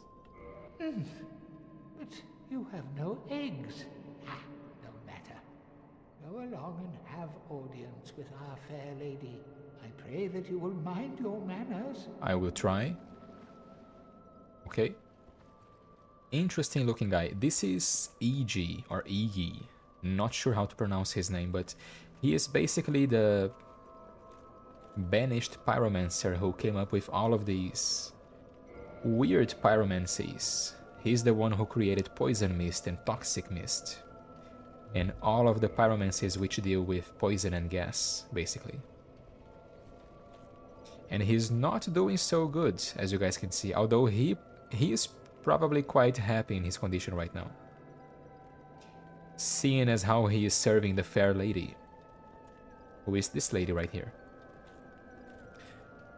But you have no eggs. Ah, no matter. Go along and have audience with our fair lady. I pray that you will mind your manners. I will try. Okay. Interesting looking guy. This is Egi, or Iggy. Not sure how to pronounce his name, but he is basically the banished pyromancer who came up with all of these weird pyromancies. He's the one who created poison mist and toxic mist, and all of the pyromancies which deal with poison and gas, basically. And he's not doing so good, as you guys can see, although he is probably quite happy in his condition right now, seeing as how he is serving the fair lady. Who is this lady right here?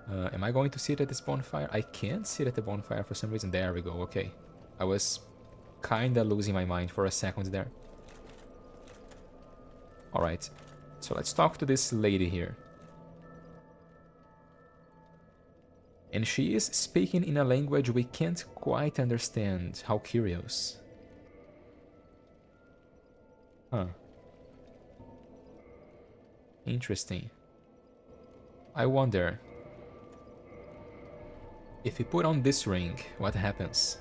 Am I going to sit at this bonfire? I can't sit at the bonfire for some reason. There we go, okay. I was kinda losing my mind for a second there. Alright, so let's talk to this lady here. And she is speaking in a language we can't quite understand. How curious. Huh. Interesting. I wonder, if we put on this ring, what happens?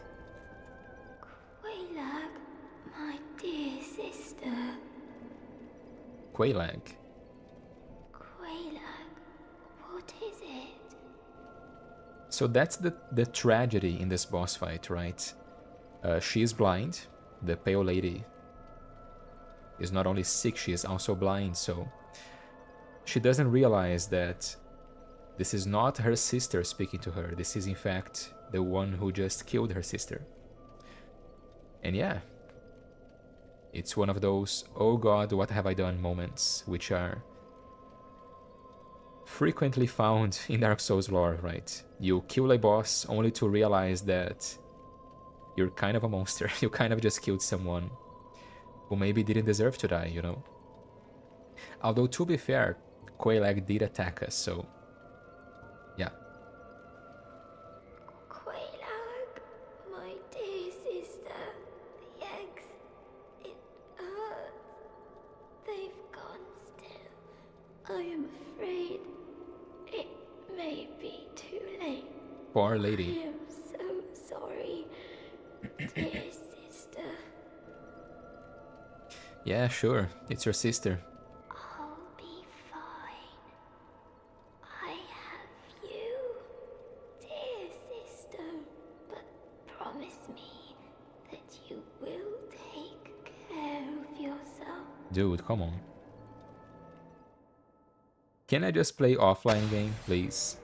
Quaylag, my dear sister. Quaylag. Quaylag, what is it? So that's the tragedy in this boss fight, right? She is blind. The pale lady is not only sick, she is also blind, so she doesn't realize that this is not her sister speaking to her. This is in fact the one who just killed her sister. And yeah, it's one of those "oh god, what have I done" moments, which are frequently found in Dark Souls lore, right? You kill a boss only to realize that you're kind of a monster. You kind of just killed someone who maybe didn't deserve to die, you know? Although, to be fair, Quaylag did attack us, so yeah. Quaylag, my dear sister. The eggs, it hurts. They've gone still. I am afraid it may be too late. Poor lady. I am so sorry, dear sister. Yeah, sure. It's your sister. I'll be fine. promise me that you will take care of yourself? Dude, come on. Can I just play offline game, please?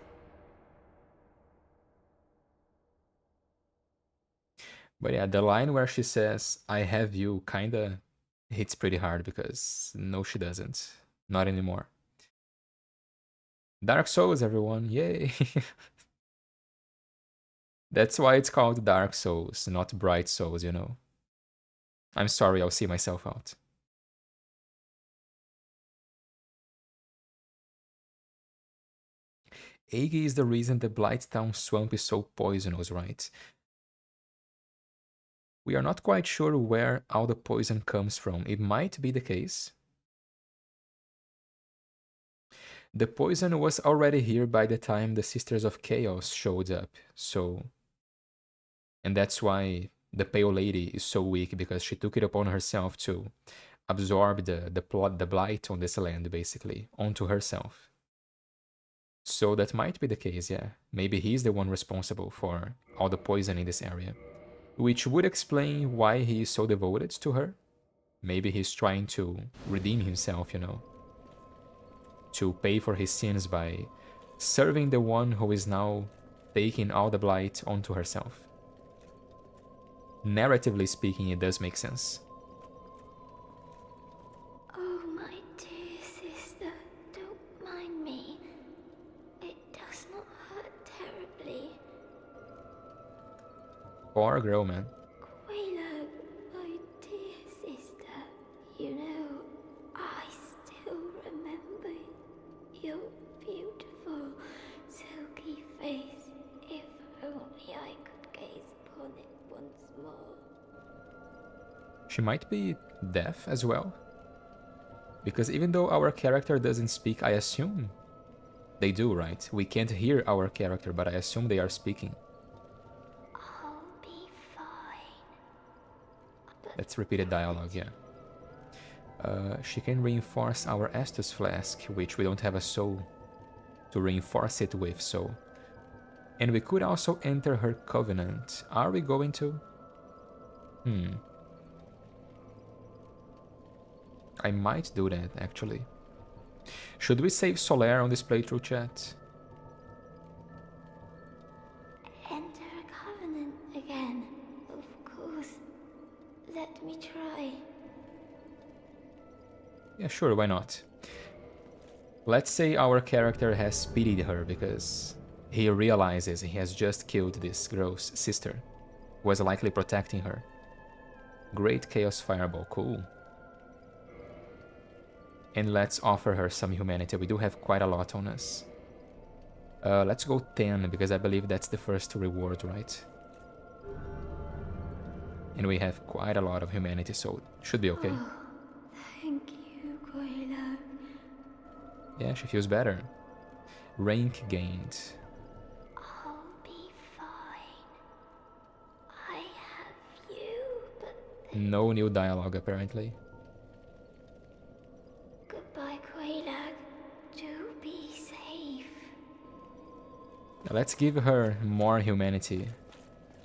But yeah, the line where she says, I have you, kinda hits pretty hard because no, she doesn't. Not anymore. Dark Souls, everyone. Yay. That's why it's called Dark Souls, not Bright Souls, you know. I'm sorry, I'll see myself out. Iggy is the reason the Blighttown swamp is so poisonous, right? We are not quite sure where all the poison comes from. It might be the case. The poison was already here by the time the Sisters of Chaos showed up, so... And that's why the Pale Lady is so weak, because she took it upon herself to absorb the blight on this land, basically, onto herself. So that might be the case, yeah. Maybe he's the one responsible for all the poison in this area. Which would explain why he is so devoted to her. Maybe he's trying to redeem himself, you know. To pay for his sins by serving the one who is now taking all the blight onto herself. Narratively speaking, it does make sense. Oh, my dear sister, don't mind me. It does not hurt terribly. Poor girl, man. Quayla, my dear sister, you know, I still remember your beautiful, silky face. If only I could gaze upon it once more. She might be deaf as well. Because even though our character doesn't speak, I assume they do, right? We can't hear our character, but I assume they are speaking. I'll be fine. But That's repeated dialogue, yeah. She can reinforce our Estus flask, which we don't have a soul to reinforce it with, so... And we could also enter her covenant. Are we going to? I might do that, actually. Should we save Solaire on this playthrough, chat? enter a covenant again. Of course. Let me try. Yeah, sure, why not? Let's say our character has pitied her because he realizes he has just killed this girl's sister, who was likely protecting her. Great Chaos Fireball, cool. And let's offer her some humanity. We do have quite a lot on us. Let's go 10, because I believe that's the first reward, right? And we have quite a lot of humanity, so it should be okay. Oh, thank you, Quayla. Yeah, she feels better. Rank gained. I'll be fine. I have you, but No new dialogue, apparently. goodbye, Quayla. Do be safe. Let's give her more humanity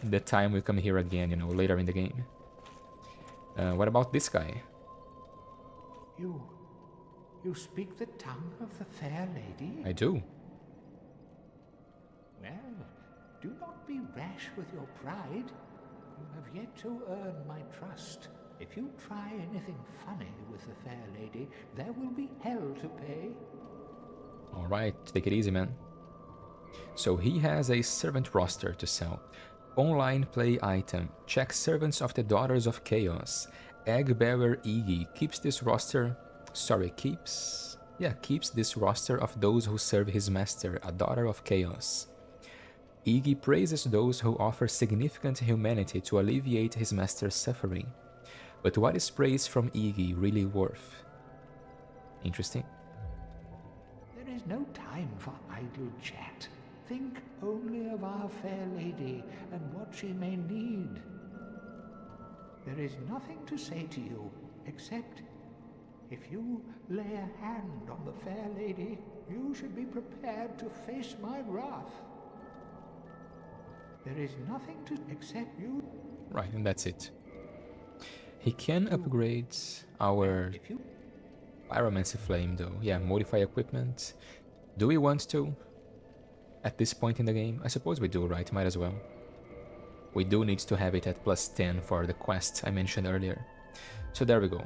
the time we come here again, you know, later in the game. What about this guy? You speak the tongue of the fair lady? I do. Well, do not be rash with your pride. You have yet to earn my trust. If you try anything funny with the fair lady, there will be hell to pay. Alright, take it easy, man. So he has a servant roster to sell. Online play item. Check servants of the Daughters of Chaos. Egg bearer Iggy keeps this roster... keeps this roster of those who serve his master, a Daughter of Chaos. Iggy praises those who offer significant humanity to alleviate his master's suffering. But what is praise from Iggy really worth? Interesting. There is no time for idle chat. Think only of our fair lady and what she may need. There is nothing to say to you, except if you lay a hand on the fair lady, you should be prepared to face my wrath. There is nothing to except you. Right, and that's it. He can upgrade our If you pyromancy flame though. Yeah, modify equipment. Do we want to? At this point in the game? I suppose we do, right? Might as well. We do need to have it at +10 for the quest I mentioned earlier. So there we go.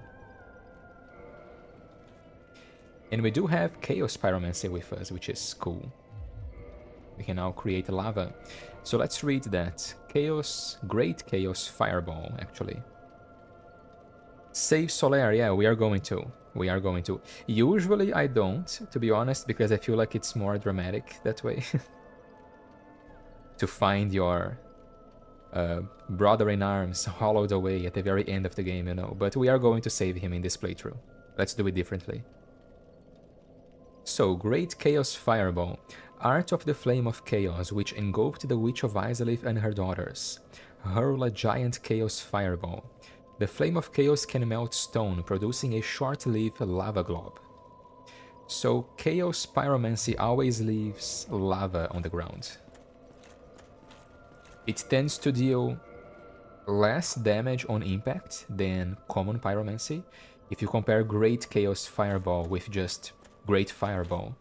And we do have Chaos Pyromancy with us, which is cool. We can now create lava. So let's read that. Chaos, Great Chaos Fireball, actually. Save Solaire, yeah, we are going to. We are going to. Usually I don't, to be honest, because I feel like it's more dramatic that way. To find your brother in arms hollowed away at the very end of the game, you know. But we are going to save him in this playthrough. Let's do it differently. So, Great Chaos Fireball. Art of the Flame of Chaos, which engulfed the Witch of Izalith and her daughters. Hurl a giant Chaos Fireball. The Flame of Chaos can melt stone, producing a short-lived lava glob. So, Chaos Pyromancy always leaves lava on the ground. It tends to deal less damage on impact than common Pyromancy. If you compare Great Chaos Fireball with just Great Fireball.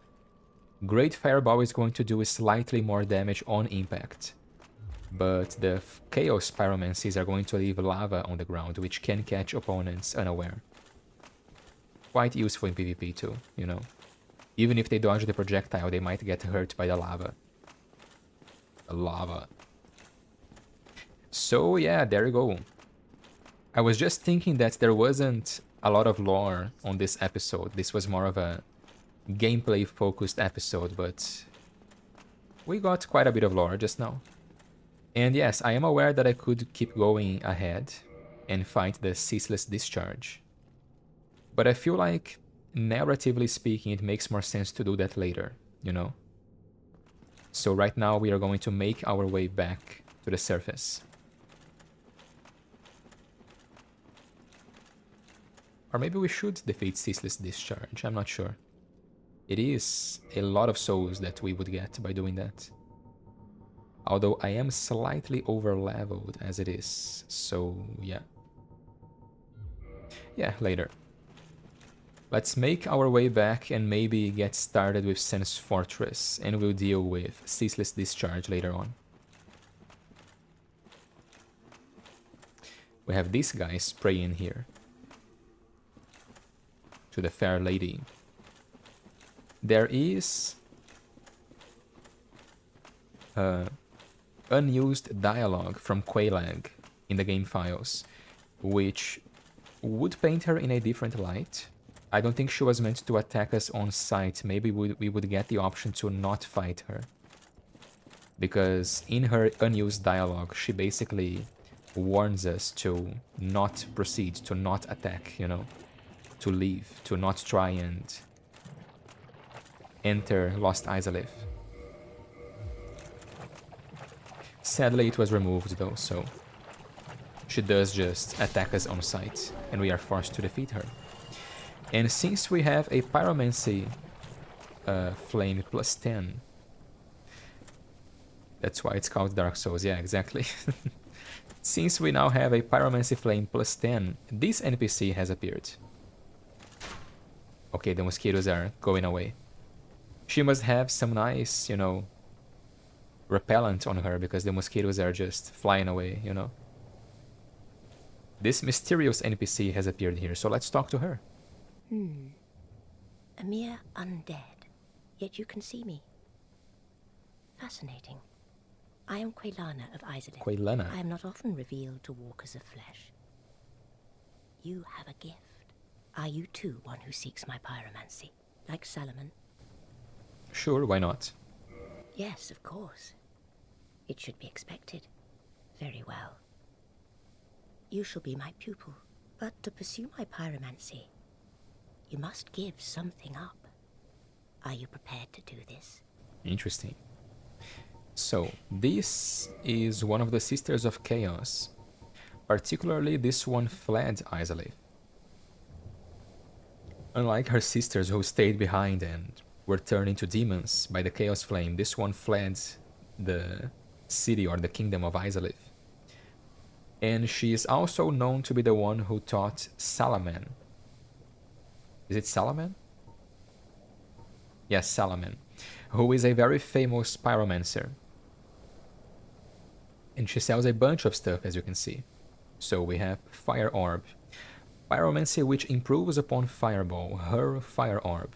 Great Fireball is going to do slightly more damage on impact. But the Chaos Pyromancies are going to leave lava on the ground, which can catch opponents unaware. Quite useful in PvP too, you know. Even if they dodge the projectile, they might get hurt by the lava. The lava. So yeah, there you go. I was just thinking that there wasn't a lot of lore on this episode. This was more of a gameplay focused episode, but we got quite a bit of lore just now. And yes, I am aware that I could keep going ahead and fight the Ceaseless Discharge. But I feel like, narratively speaking, it makes more sense to do that later, you know? So right now we are going to make our way back to the surface. Or maybe we should defeat Ceaseless Discharge, I'm not sure. It is a lot of souls that we would get by doing that. Although I am slightly over-leveled as it is, so yeah. Yeah, later. Let's make our way back and maybe get started with Sen's Fortress, and we'll deal with Ceaseless Discharge later on. We have this guy spraying here. To the fair lady. There is unused dialogue from Quaylag in the game files, which would paint her in a different light. I don't think she was meant to attack us on sight. Maybe we would get the option to not fight her. Because in her unused dialogue, she basically warns us to not proceed, to not attack, you know, to leave, to not try and enter Lost Izalith. Sadly, it was removed though, so she does just attack us on sight, and we are forced to defeat her. And since we have a Pyromancy flame +10, that's why it's called Dark Souls, yeah, exactly. Since we now have a Pyromancy flame +10, this NPC has appeared. Okay, the mosquitoes are going away. She must have some nice, you know, repellent on her, because the mosquitoes are just flying away, you know. This mysterious NPC has appeared here, so let's talk to her. A mere undead, yet you can see me. Fascinating. I am Quaylana of Izalith. Quaylana. I am not often revealed to walkers of flesh. You have a gift. Are you too one who seeks my pyromancy, like Salomon? Sure, why not? Yes, of course. It should be expected. Very well. You shall be my pupil, but to pursue my pyromancy, you must give something up. Are you prepared to do this? Interesting. So, this is one of the Sisters of Chaos. Particularly, this one fled Izalith. Unlike her sisters who stayed behind and were turned into demons by the Chaos Flame, this one fled the city or the kingdom of Izalith. And she is also known to be the one who taught Salaman. Is it Salaman? Yes, Salaman, who is a very famous pyromancer. And she sells a bunch of stuff, as you can see. So we have Fire Orb, Pyromancy, which improves upon Fireball, her Fire Orb.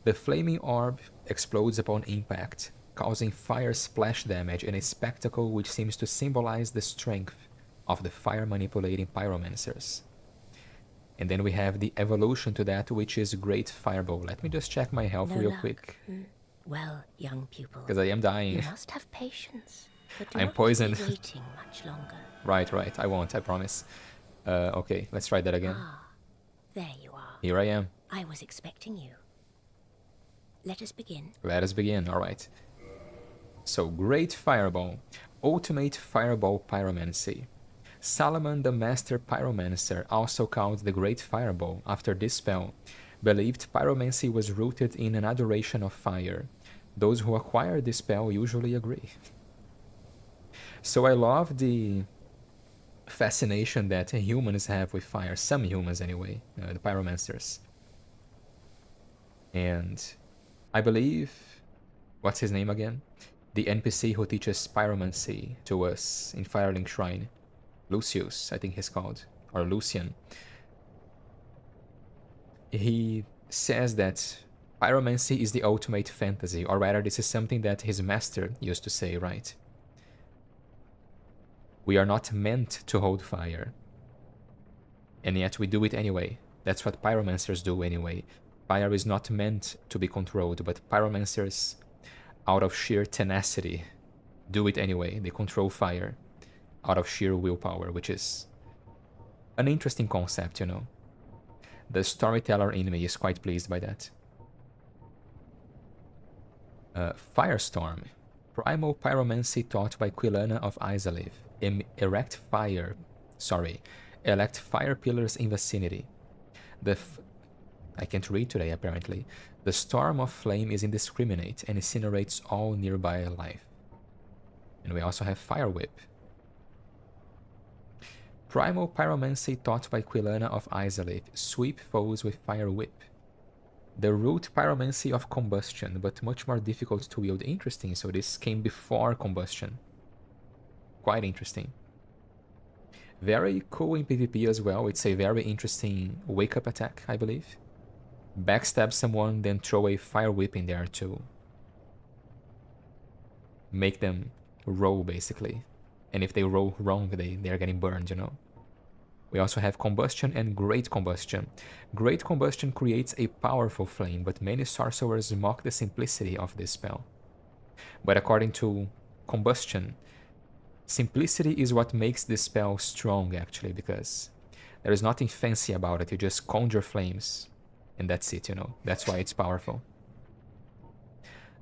The Flaming Orb explodes upon impact, causing fire splash damage in a spectacle which seems to symbolize the strength of the fire-manipulating pyromancers. And then we have the evolution to that, which is Great Fireball. Let me just check my health real quick. Well, young pupil, Because I am dying. you must have patience. But do I'm not poisoned. Keep waiting much longer. Right. I won't, I promise. Okay, let's try that again. Ah, there you are. Here I am. I was expecting you. Let us begin. Let us begin, alright. So, Great Fireball. Ultimate Fireball Pyromancy. Salaman the Master Pyromancer, also called the Great Fireball, after this spell, believed pyromancy was rooted in an adoration of fire. Those who acquire this spell usually agree. So I love the fascination that humans have with fire, some humans anyway, the pyromancers. And I believe, what's his name again? The NPC who teaches pyromancy to us in Firelink Shrine. Lucius, I think he's called, or Lucian. He says that pyromancy is the ultimate fantasy, or rather this is something that his master used to say, right? We are not meant to hold fire, and yet we do it anyway. That's what pyromancers do anyway. Fire is not meant to be controlled, but pyromancers, out of sheer tenacity, do it anyway. They control fire out of sheer willpower, which is an interesting concept, you know. The storyteller in me is quite pleased by that. Firestorm. Primal pyromancy taught by Quilana of Izalith. Elect fire pillars in vicinity. I can't read today, apparently. The storm of flame is indiscriminate and incinerates all nearby life. And we also have Fire Whip. Primal pyromancy taught by Quilana of Izalith. Sweep foes with Fire Whip. The root pyromancy of combustion, but much more difficult to wield. Interesting, so this came before combustion. Quite interesting. Very cool in PvP as well. It's a very interesting wake-up attack, I believe. Backstab someone, then throw a Fire Whip in there to make them roll, basically. And if they roll wrong, they're getting burned, you know. We also have Combustion and Great Combustion. Great Combustion creates a powerful flame, but many sorcerers mock the simplicity of this spell. But according to Combustion, simplicity is what makes this spell strong, actually, because there is nothing fancy about it. You just conjure flames, and that's it, you know. That's why it's powerful.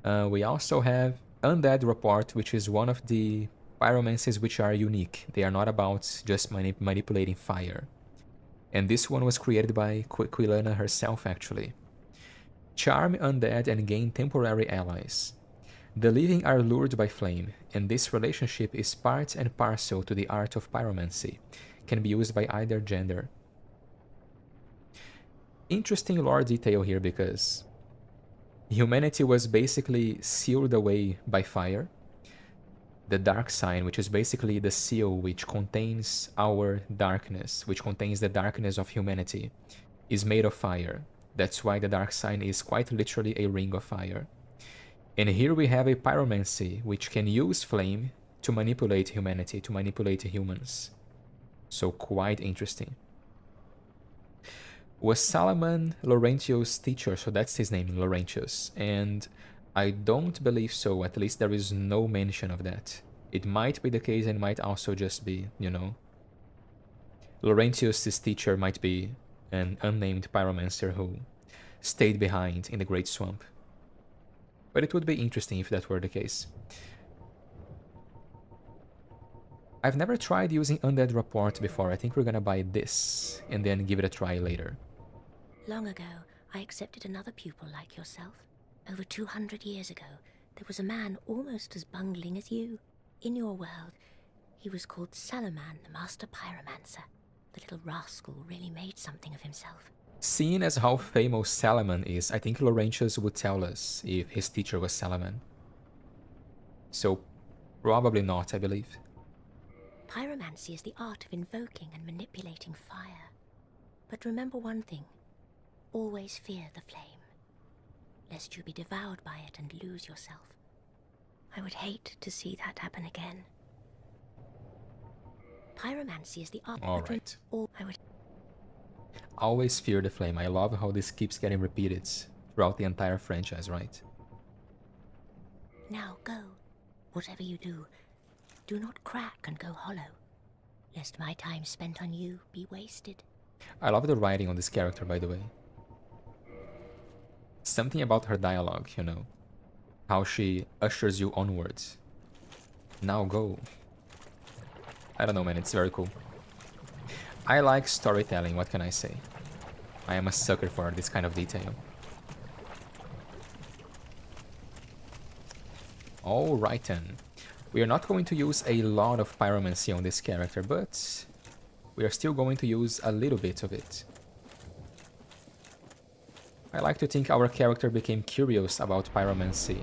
We also have Undead Report, which is one of the pyromancies which are unique. They are not about just manipulating fire. And this one was created by Quilana herself, actually. Charm undead and gain temporary allies. The living are lured by flame, and this relationship is part and parcel to the art of pyromancy. Can be used by either gender. Interesting lore detail here, because humanity was basically sealed away by fire. The dark sign, which is basically the seal which contains our darkness, which contains the darkness of humanity, is made of fire. That's why the dark sign is quite literally a ring of fire. And here we have a pyromancy, which can use flame to manipulate humanity, to manipulate humans. So quite interesting. Was Salaman Laurentius' teacher? So that's his name, Laurentius. And I don't believe so, at least there is no mention of that. It might be the case and might also just be, you know, Laurentius' teacher might be an unnamed pyromancer who stayed behind in the Great Swamp. But it would be interesting if that were the case. I've never tried using Undead Report before. I think we're gonna buy this and then give it a try later. Long ago, I accepted another pupil like yourself. Over 200 years ago, there was a man almost as bungling as you. In your world, he was called Salaman, the Master Pyromancer. The little rascal really made something of himself. Seeing as how famous Salaman is, I think Laurentius would tell us if his teacher was Salaman. So, probably not, I believe. Pyromancy is the art of invoking and manipulating fire. But remember one thing. Always fear the flame, lest you be devoured by it and lose yourself. I would hate to see that happen again. Pyromancy is the art. Alright. I would. Always fear the flame. I love how this keeps getting repeated throughout the entire franchise, right? Now go. Whatever you do, do not crack and go hollow, lest my time spent on you be wasted. I love the writing on this character, by the way. Something about her dialogue, you know. How she ushers you onwards. Now go. I don't know, man, it's very cool. I like storytelling, what can I say? I am a sucker for this kind of detail. Alright then. We are not going to use a lot of pyromancy on this character, but we are still going to use a little bit of it. I like to think our character became curious about pyromancy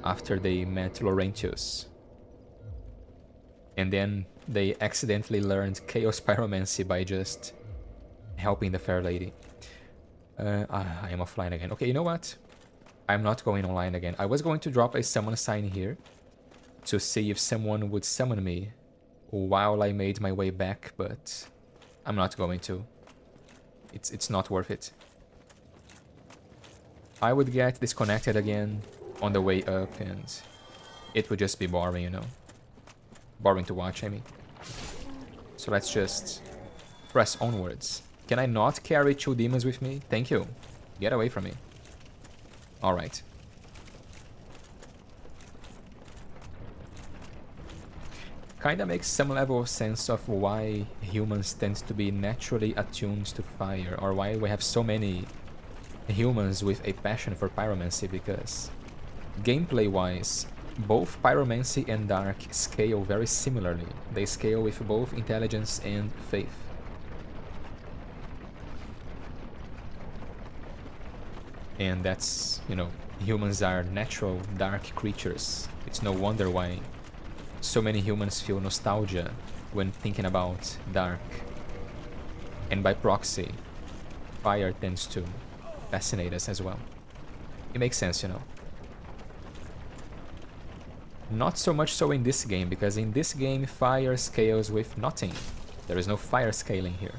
after they met Laurentius. And then they accidentally learned chaos pyromancy by just helping the fair lady. I am offline again. Okay, you know what? I'm not going online again. I was going to drop a summon sign here to see if someone would summon me while I made my way back, but I'm not going to. It's not worth it. I would get disconnected again on the way up, and it would just be boring, you know. Boring to watch, I mean. So let's just press onwards. Can I not carry 2 demons with me? Thank you. Get away from me. Alright. Kinda makes some level of sense of why humans tend to be naturally attuned to fire, or why we have so many humans with a passion for pyromancy, because gameplay-wise, both pyromancy and dark scale very similarly. They scale with both intelligence and faith. And that's, you know, humans are natural dark creatures. It's no wonder why so many humans feel nostalgia when thinking about dark. And by proxy, fire tends to fascinate us as well. It makes sense, you know. Not so much so in this game, because in this game fire scales with nothing. There is no fire scaling here.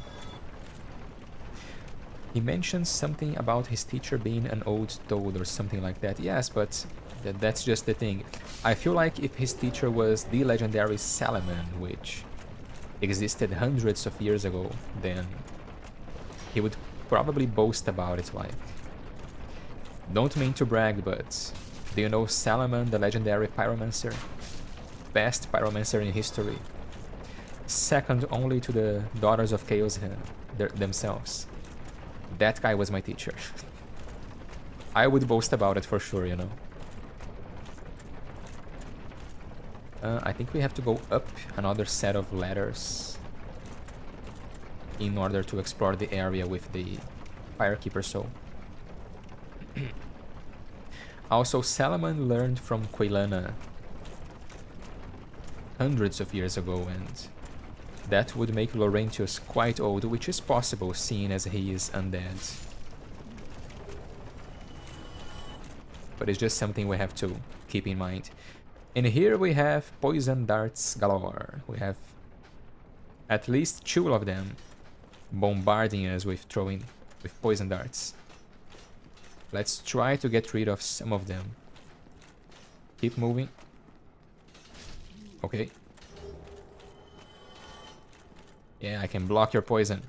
He mentions something about his teacher being an old toad or something like that. Yes, but that's just the thing. I feel like if his teacher was the legendary Salaman, which existed hundreds of years ago, then he would probably boast about it, like. Don't mean to brag, but do you know Salaman, the legendary pyromancer? Best pyromancer in history. Second only to the Daughters of Chaos themselves. That guy was my teacher. I would boast about it for sure, you know. I think we have to go up another set of ladders in order to explore the area with the Firekeeper soul. Also, Salaman learned from Quailana hundreds of years ago, and that would make Laurentius quite old, which is possible seeing as he is undead. But it's just something we have to keep in mind. And here we have poison darts galore. We have at least 2 of them bombarding us with poison darts. Let's try to get rid of some of them. Keep moving. Okay. Yeah, I can block your poison.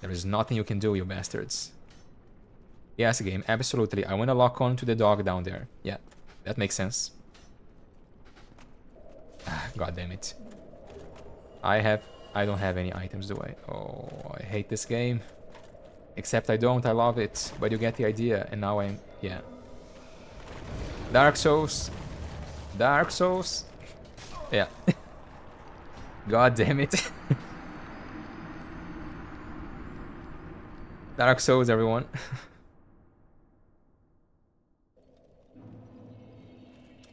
There is nothing you can do, you bastards. Yes, game, absolutely. I want to lock on to the dog down there. Yeah, that makes sense. God damn it. I don't have any items, do I? Oh, I hate this game. Except I don't, I love it. But you get the idea, and now I'm... yeah. Dark Souls. Dark Souls. Yeah. God damn it. Dark Souls, everyone.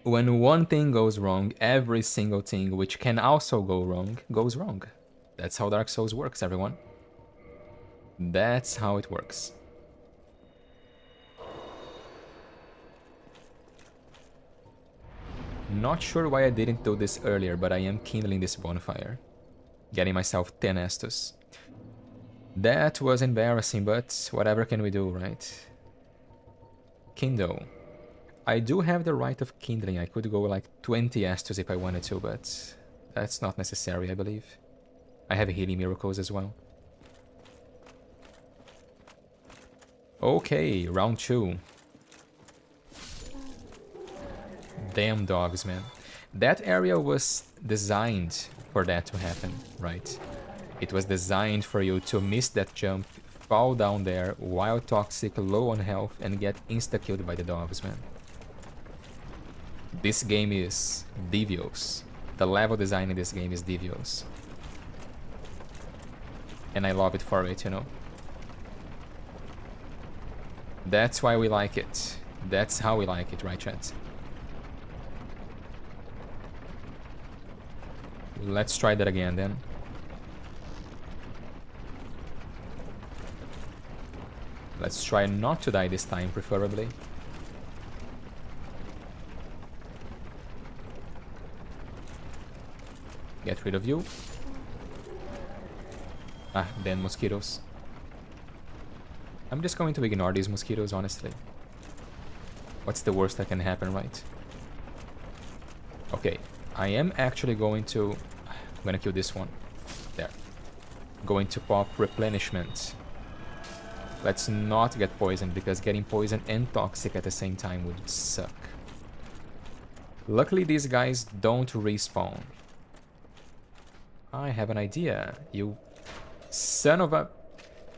When one thing goes wrong, every single thing which can also go wrong goes wrong. That's how Dark Souls works, everyone. That's how it works. Not sure why I didn't do this earlier, but I am kindling this bonfire. Getting myself 10 Estus. That was embarrassing, but whatever can we do, right? Kindle. I do have the right of kindling. I could go like 20 Estus if I wanted to, but that's not necessary, I believe. I have healing miracles as well. Okay, round 2. Damn dogs, man. That area was designed for that to happen, right? It was designed for you to miss that jump, fall down there while toxic, low on health, and get insta-killed by the dogs, man. This game is devious. The level design in this game is devious. And I love it for it, you know? That's why we like it. That's how we like it, right, chat? Let's try that again, then. Let's try not to die this time, preferably. Get rid of you. Ah, then mosquitoes. I'm just going to ignore these mosquitoes, honestly. What's the worst that can happen, right? Okay, I am actually going to... I'm gonna kill this one. There. Going to pop replenishment. Let's not get poisoned, because getting poisoned and toxic at the same time would suck. Luckily, these guys don't respawn. I have an idea. You son of a...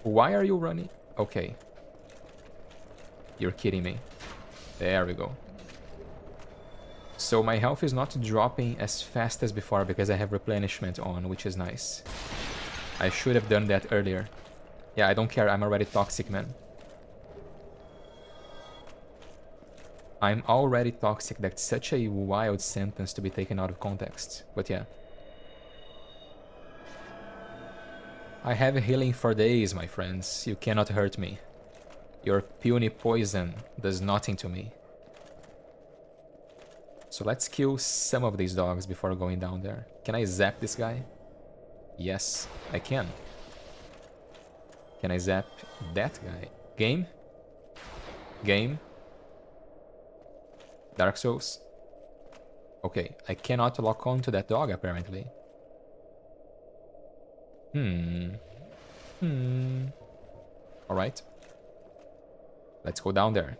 Why are you running? Okay. You're kidding me. There we go. So my health is not dropping as fast as before because I have replenishment on, which is nice. I should have done that earlier. Yeah, I don't care. I'm already toxic, man. I'm already toxic. That's such a wild sentence to be taken out of context. But yeah. I have healing for days, my friends. You cannot hurt me. Your puny poison does nothing to me. So let's kill some of these dogs before going down there. Can I zap this guy? Yes, I can. Can I zap that guy? Game? Game? Dark Souls? Okay, I cannot lock on to that dog apparently. Alright. Let's go down there.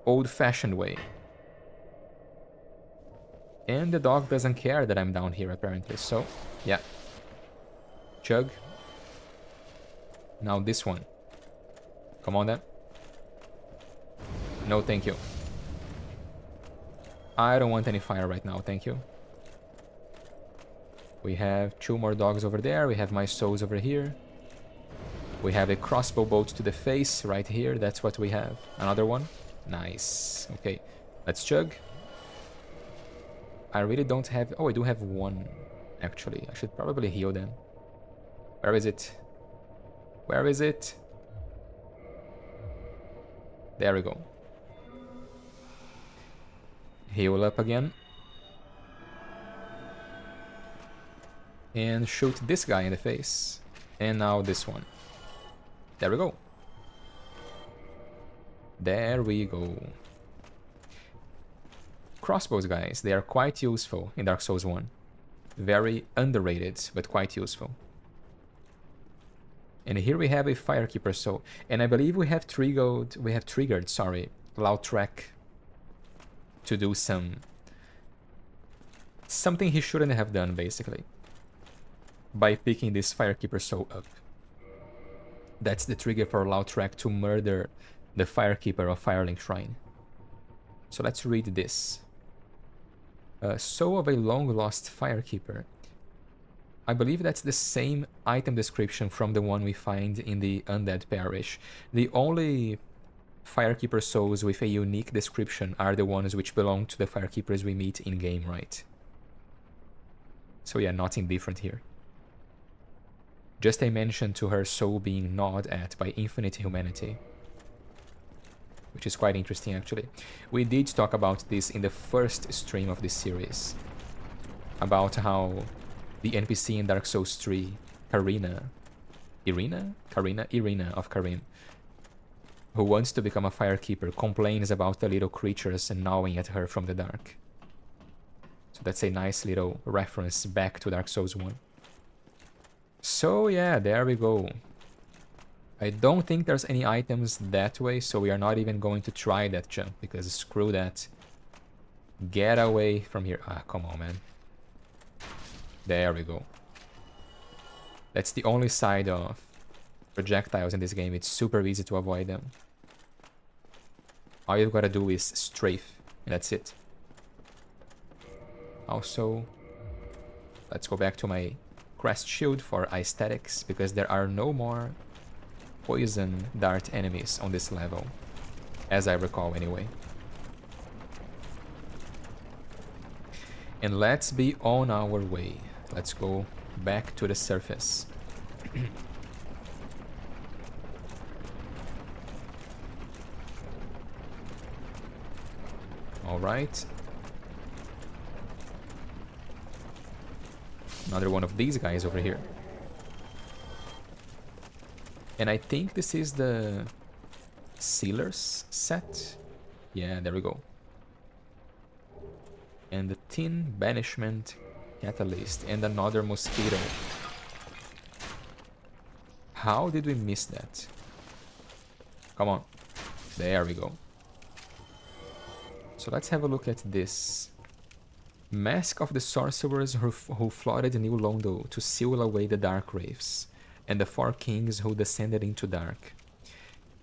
Old-fashioned way. And the dog doesn't care that I'm down here, apparently. So, yeah. Chug. Now this one. Come on, then. No, thank you. I don't want any fire right now, thank you. We have 2 more dogs over there. We have my souls over here. We have a crossbow bolt to the face right here. That's what we have. Another one. Nice. Okay, let's chug. I really don't have... Oh, I do have 1, actually. I should probably heal then. Where is it? Where is it? There we go. Heal up again. And shoot this guy in the face. And now this one. There we go. There we go. Crossbows, guys, they are quite useful in Dark Souls 1. Very underrated, but quite useful. And here we have a Firekeeper, so... And I believe we have triggered, Lorethrough to do something he shouldn't have done, basically. By picking this Firekeeper soul up. That's the trigger for Lorethrough to murder the Firekeeper of Firelink Shrine. So let's read this. Soul of a long-lost firekeeper. I believe that's the same item description from the one we find in the Undead Parish. The only firekeeper souls with a unique description are the ones which belong to the firekeepers we meet in-game, right? So yeah, nothing different here. Just a mention to her soul being gnawed at by infinite humanity. Which is quite interesting, actually. We did talk about this in the first stream of this series. About how the NPC in Dark Souls 3, Irina of Karim, who wants to become a firekeeper, complains about the little creatures gnawing at her from the dark. So that's a nice little reference back to Dark Souls 1. So yeah, there we go. I don't think there's any items that way, so we are not even going to try that jump, because screw that. Get away from here. Ah, come on, man. There we go. That's the only side of projectiles in this game. It's super easy to avoid them. All you've got to do is strafe, and that's it. Also, let's go back to my crest shield for aesthetics, because there are no more poison dart enemies on this level, as I recall anyway. And let's be on our way. Let's go back to the surface. All right. Another one of these guys over here. And I think this is the Sealer's set. Yeah, there we go. And the Tin Banishment Catalyst and another mosquito. How did we miss that? Come on. There we go. So let's have a look at this. Mask of the sorcerers who flooded New Londo to seal away the dark wraiths, and the 4 kings who descended into dark.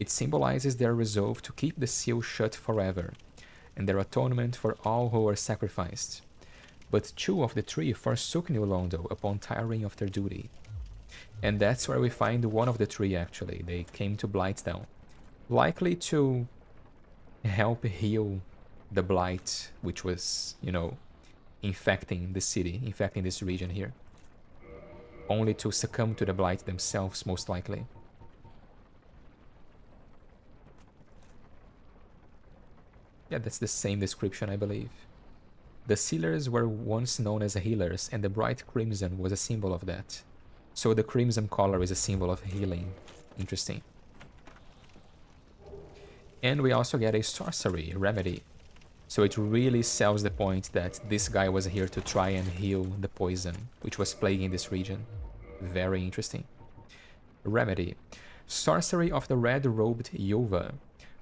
It symbolizes their resolve to keep the seal shut forever, and their atonement for all who were sacrificed. But 2 of the 3 forsook New Londo upon tiring of their duty. And that's where we find one of the 3 actually. They came to Blighttown, likely to help heal the blight which was, you know, infecting the city, infecting this region here. Only to succumb to the blight themselves, most likely. Yeah, that's the same description, I believe. The Sealers were once known as healers, and the bright crimson was a symbol of that. So the crimson color is a symbol of healing. Interesting. And we also get a sorcery remedy. So it really sells the point that this guy was here to try and heal the poison which was plaguing this region. Very interesting. Remedy. Sorcery of the Red-Robed Yova,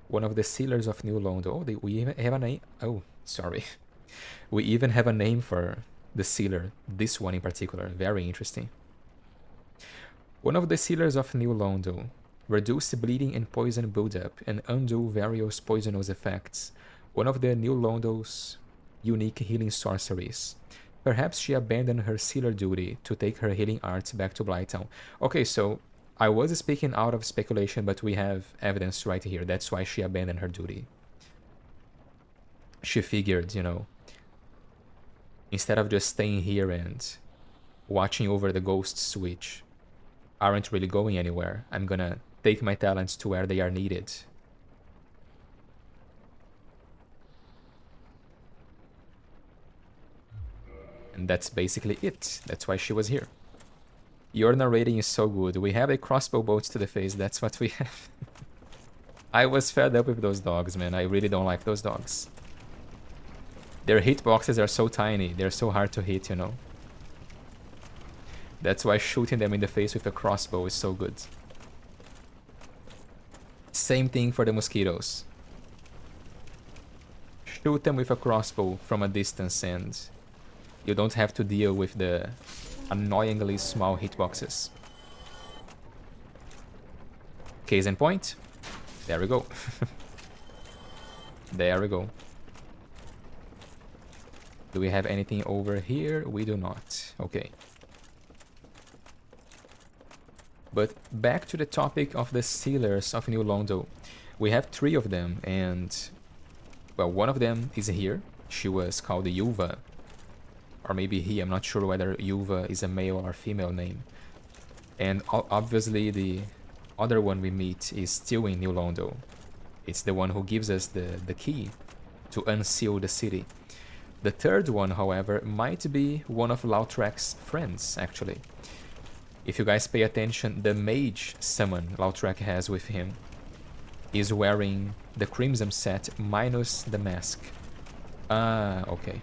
one of the Sealers of New Londo. Oh, we even have a name. Oh, sorry. We even have a name for the Sealer. This one in particular. Very interesting. One of the Sealers of New Londo. Reduce bleeding and poison buildup and undo various poisonous effects. One of the New Londo's unique healing sorceries. Perhaps she abandoned her sealer duty to take her healing arts back to Blighttown. Okay, so I was speaking out of speculation, but we have evidence right here. That's why she abandoned her duty. She figured, you know, instead of just staying here and watching over the ghosts which aren't really going anywhere, I'm gonna take my talents to where they are needed. And that's basically it. That's why she was here. Your narrating is so good. We have a crossbow bolt to the face. That's what we have. I was fed up with those dogs, man. I really don't like those dogs. Their hitboxes are so tiny. They're so hard to hit, you know. That's why shooting them in the face with a crossbow is so good. Same thing for the mosquitoes. Shoot them with a crossbow from a distance and you don't have to deal with the annoyingly small hitboxes. Case in point. There we go. There we go. Do we have anything over here? We do not. Okay. But back to the topic of the sealers of New Londo. We have 3 of them, and well, one of them is here. She was called Yuva. Or maybe he, I'm not sure whether Yuva is a male or female name. And obviously the other one we meet is still in New Londo. It's the one who gives us the key to unseal the city. The third one, however, might be one of Lautrec's friends, actually. If you guys pay attention, the mage summon Lautrec has with him is wearing the Crimson set minus the mask. Ah, okay.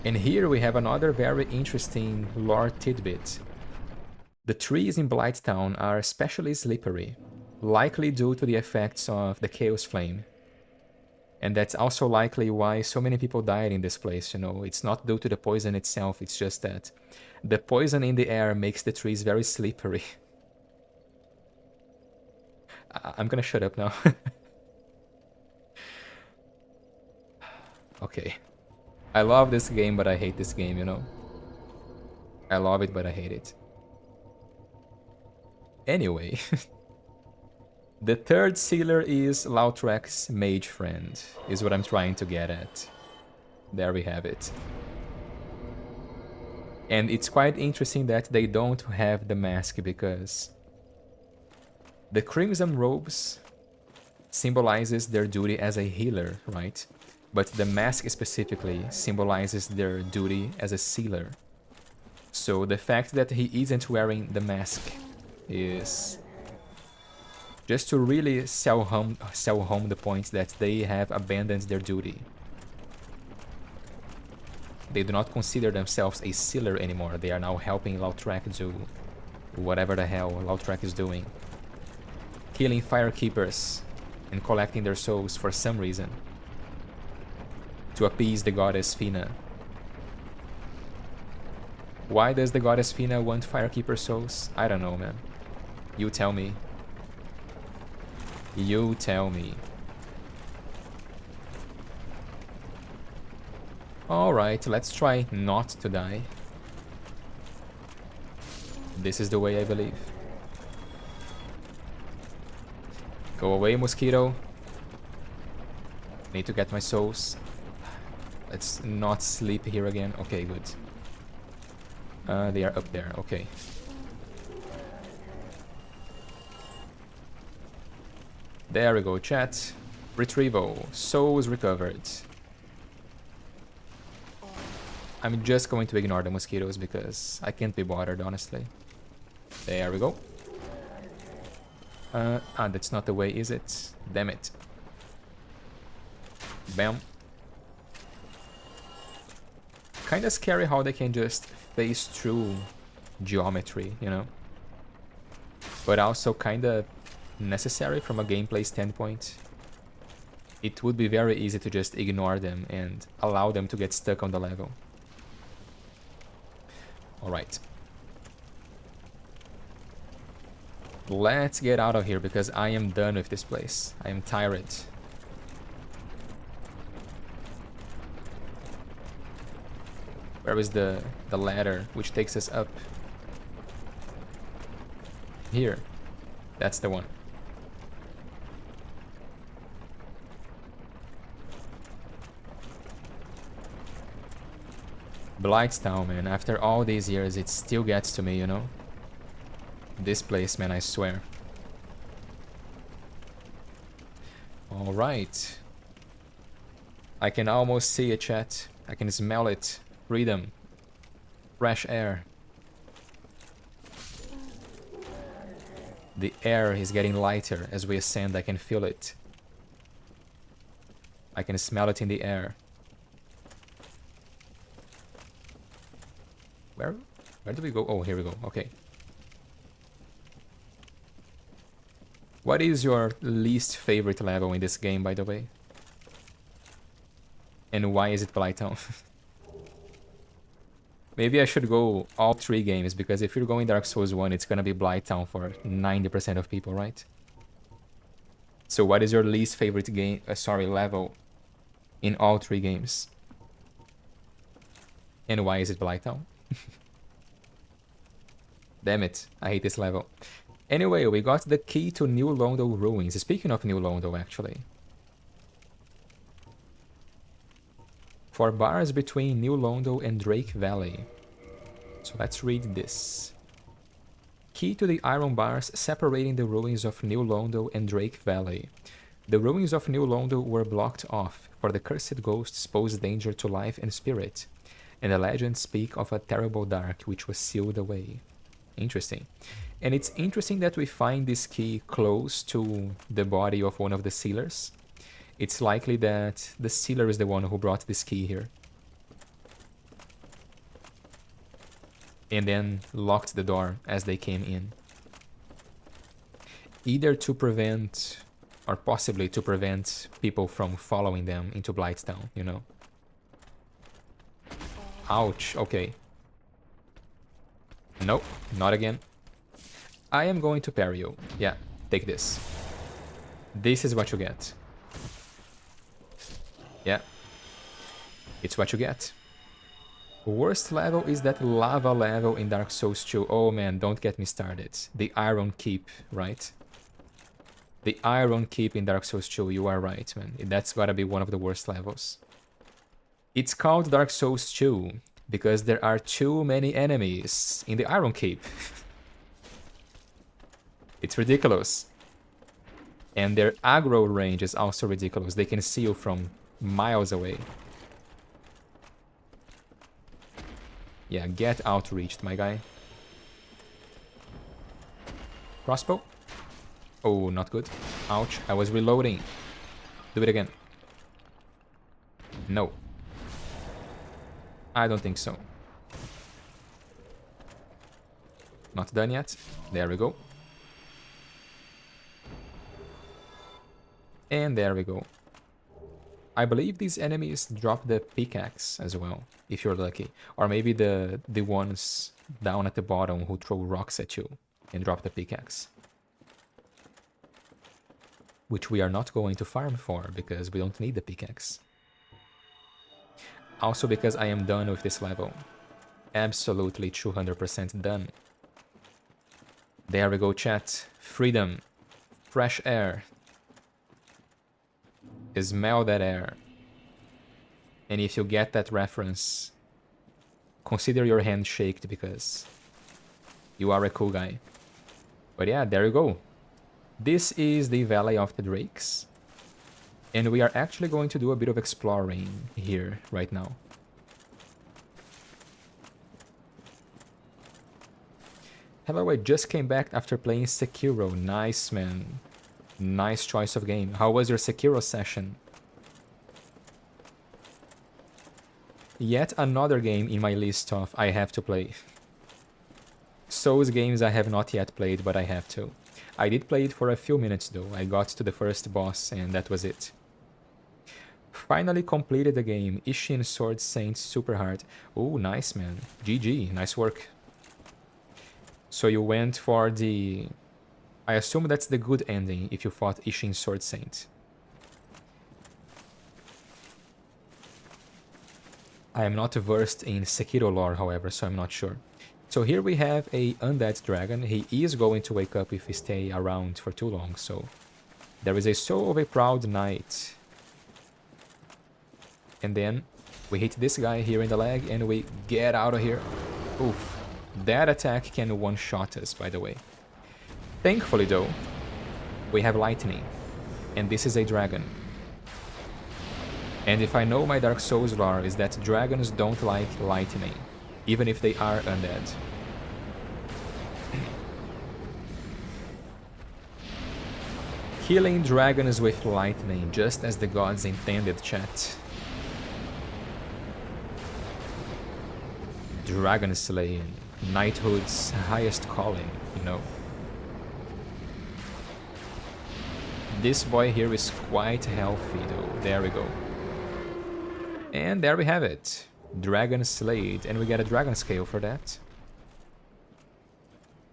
And here we have another very interesting lore tidbit. The trees in Blighttown are especially slippery, likely due to the effects of the Chaos Flame. And that's also likely why so many people died in this place, you know. It's not due to the poison itself, it's just that the poison in the air makes the trees very slippery. I'm gonna shut up now. Okay. I love this game, but I hate this game, you know. I love it, but I hate it. Anyway. The third sealer is Lautrec's mage friend, is what I'm trying to get at. There we have it. And it's quite interesting that they don't have the mask, because the crimson robes symbolizes their duty as a healer, right? But the mask specifically symbolizes their duty as a sealer. So the fact that he isn't wearing the mask is just to really sell home the point that they have abandoned their duty. They do not consider themselves a sealer anymore. They are now helping Lautrec do whatever the hell Lautrec is doing. Killing firekeepers and collecting their souls for some reason. To appease the goddess Fina. Why does the goddess Fina want firekeeper souls? I don't know, man. You tell me. You tell me. Alright, let's try not to die. This is the way, I believe. Go away, mosquito. Need to get my souls. Let's not sleep here again. Okay, good. They are up there, okay. There we go, chat. Retrieval. Souls recovered. I'm just going to ignore the mosquitoes because I can't be bothered, honestly. There we go. That's not the way, is it? Damn it. Bam. Kinda scary how they can just phase through geometry, you know? But also kinda necessary from a gameplay standpoint. It would be very easy to just ignore them and allow them to get stuck on the level. Alright. Let's get out of here because I am done with this place. I am tired. Where is the ladder which takes us up? Here. That's the one. Blighttown, man. After all these years, it still gets to me, you know? This place, man, I swear. Alright. I can almost see it, chat. I can smell it. Freedom. Fresh air. The air is getting lighter as we ascend. I can feel it. I can smell it in the air. Where do we go? Oh, here we go. Okay. What is your least favorite level in this game, by the way? And why is it Blighttown? Maybe I should go all 3 games, because if you're going Dark Souls 1, it's gonna be Blighttown for 90% of people, right? So what is your least favorite game, level? in all 3 games. And why is it Blighttown? Damn it, I hate this level. Anyway, we got the key to New Londo Ruins. Speaking of New Londo, actually. 4 bars between New Londo and Drake Valley. So let's read this. Key to the iron bars separating the ruins of New Londo and Drake Valley. The ruins of New Londo were blocked off, for the cursed ghosts pose danger to life and spirit, and the legends speak of a terrible dark which was sealed away. Interesting. And it's interesting that we find this key close to the body of one of the sealers. It's likely that the sealer is the one who brought this key here. And then locked the door as they came in. Either to prevent, or possibly to prevent people from following them into Blighttown, you know. Ouch, okay. Nope, not again. I am going to parry you. Yeah, take this. This is what you get. Yeah. It's what you get. Worst level is that lava level in Dark Souls 2. Oh man, don't get me started. The Iron Keep, right? The Iron Keep in Dark Souls 2, you are right, man. That's gotta be one of the worst levels. It's called Dark Souls 2 because there are too many enemies in the Iron Keep. It's ridiculous. And their aggro range is also ridiculous. They can see you from miles away. Yeah, get outreached, my guy. Crossbow. Oh, not good. Ouch, I was reloading. Do it again. No. I don't think so. Not done yet. There we go. And there we go. I believe these enemies drop the pickaxe as well, if you're lucky. Or maybe the ones down at the bottom who throw rocks at you and drop the pickaxe. Which we are not going to farm for, because we don't need the pickaxe. Also because I am done with this level. Absolutely 200% done. There we go, chat. Freedom. Fresh air. Smell that air. And if you get that reference, consider your hand shaked because you are a cool guy. But yeah, there you go. This is the Valley of the Drakes. And we are actually going to do a bit of exploring here right now. Hello, I just came back after playing Sekiro. Nice, man. Nice choice of game. How was your Sekiro session? Yet another game in my list of I have to play. Souls games I have not yet played, but I have to. I did play it for a few minutes though. I got to the first boss and that was it. Finally completed the game. Ishin Sword Saint super hard. Oh, nice, man. GG. Nice work. So you went for the... I assume that's the good ending if you fought Ishin Sword Saint. I am not versed in Sekiro lore, however, so I'm not sure. So here we have a undead dragon. He is going to wake up if we stay around for too long, so... There is a soul of a proud knight. And then we hit this guy here in the leg and we get out of here. Oof. That attack can one-shot us, by the way. Thankfully, though, we have lightning. And this is a dragon. And if I know my Dark Souls lore, is that dragons don't like lightning, even if they are undead. Killing dragons with lightning, just as the gods intended, chat. Dragon slaying, knighthood's highest calling, you know. This boy here is quite healthy though. There we go. And there we have it. Dragon slayed, and we get a dragon scale for that.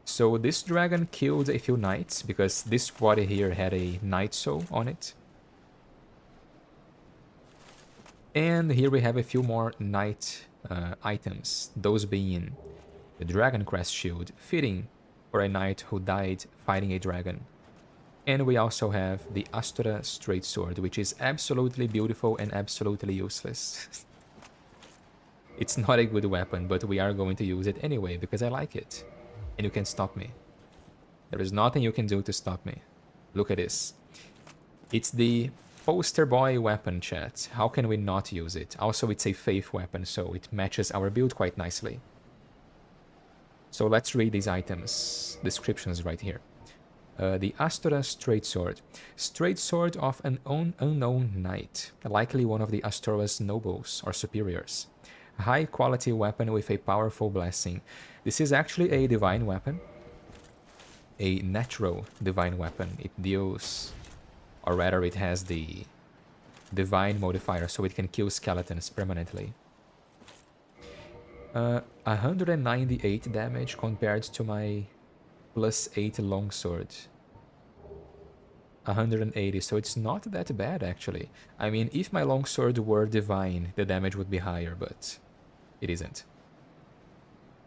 So this dragon killed a few knights, because this body here had a knight soul on it. And here we have a few more knight items, those being the Dragon Crest Shield, fitting for a knight who died fighting a dragon. And we also have the Astura Straight Sword, which is absolutely beautiful and absolutely useless. It's not a good weapon, but we are going to use it anyway because I like it. And you can stop me. There is nothing you can do to stop me. Look at this. It's the poster boy weapon, chat. How can we not use it? Also, it's a faith weapon, so it matches our build quite nicely. So let's read these items, descriptions right here. The Astura Straight Sword. Straight Sword of an unknown knight, likely one of the Astura's nobles or superiors. High quality weapon with a powerful blessing. This is actually a divine weapon. A natural divine weapon. It deals, or rather it has the divine modifier, so it can kill skeletons permanently. 198 damage compared to my +8 longsword. 180, so it's not that bad actually. I mean, if my longsword were divine, the damage would be higher, but it isn't.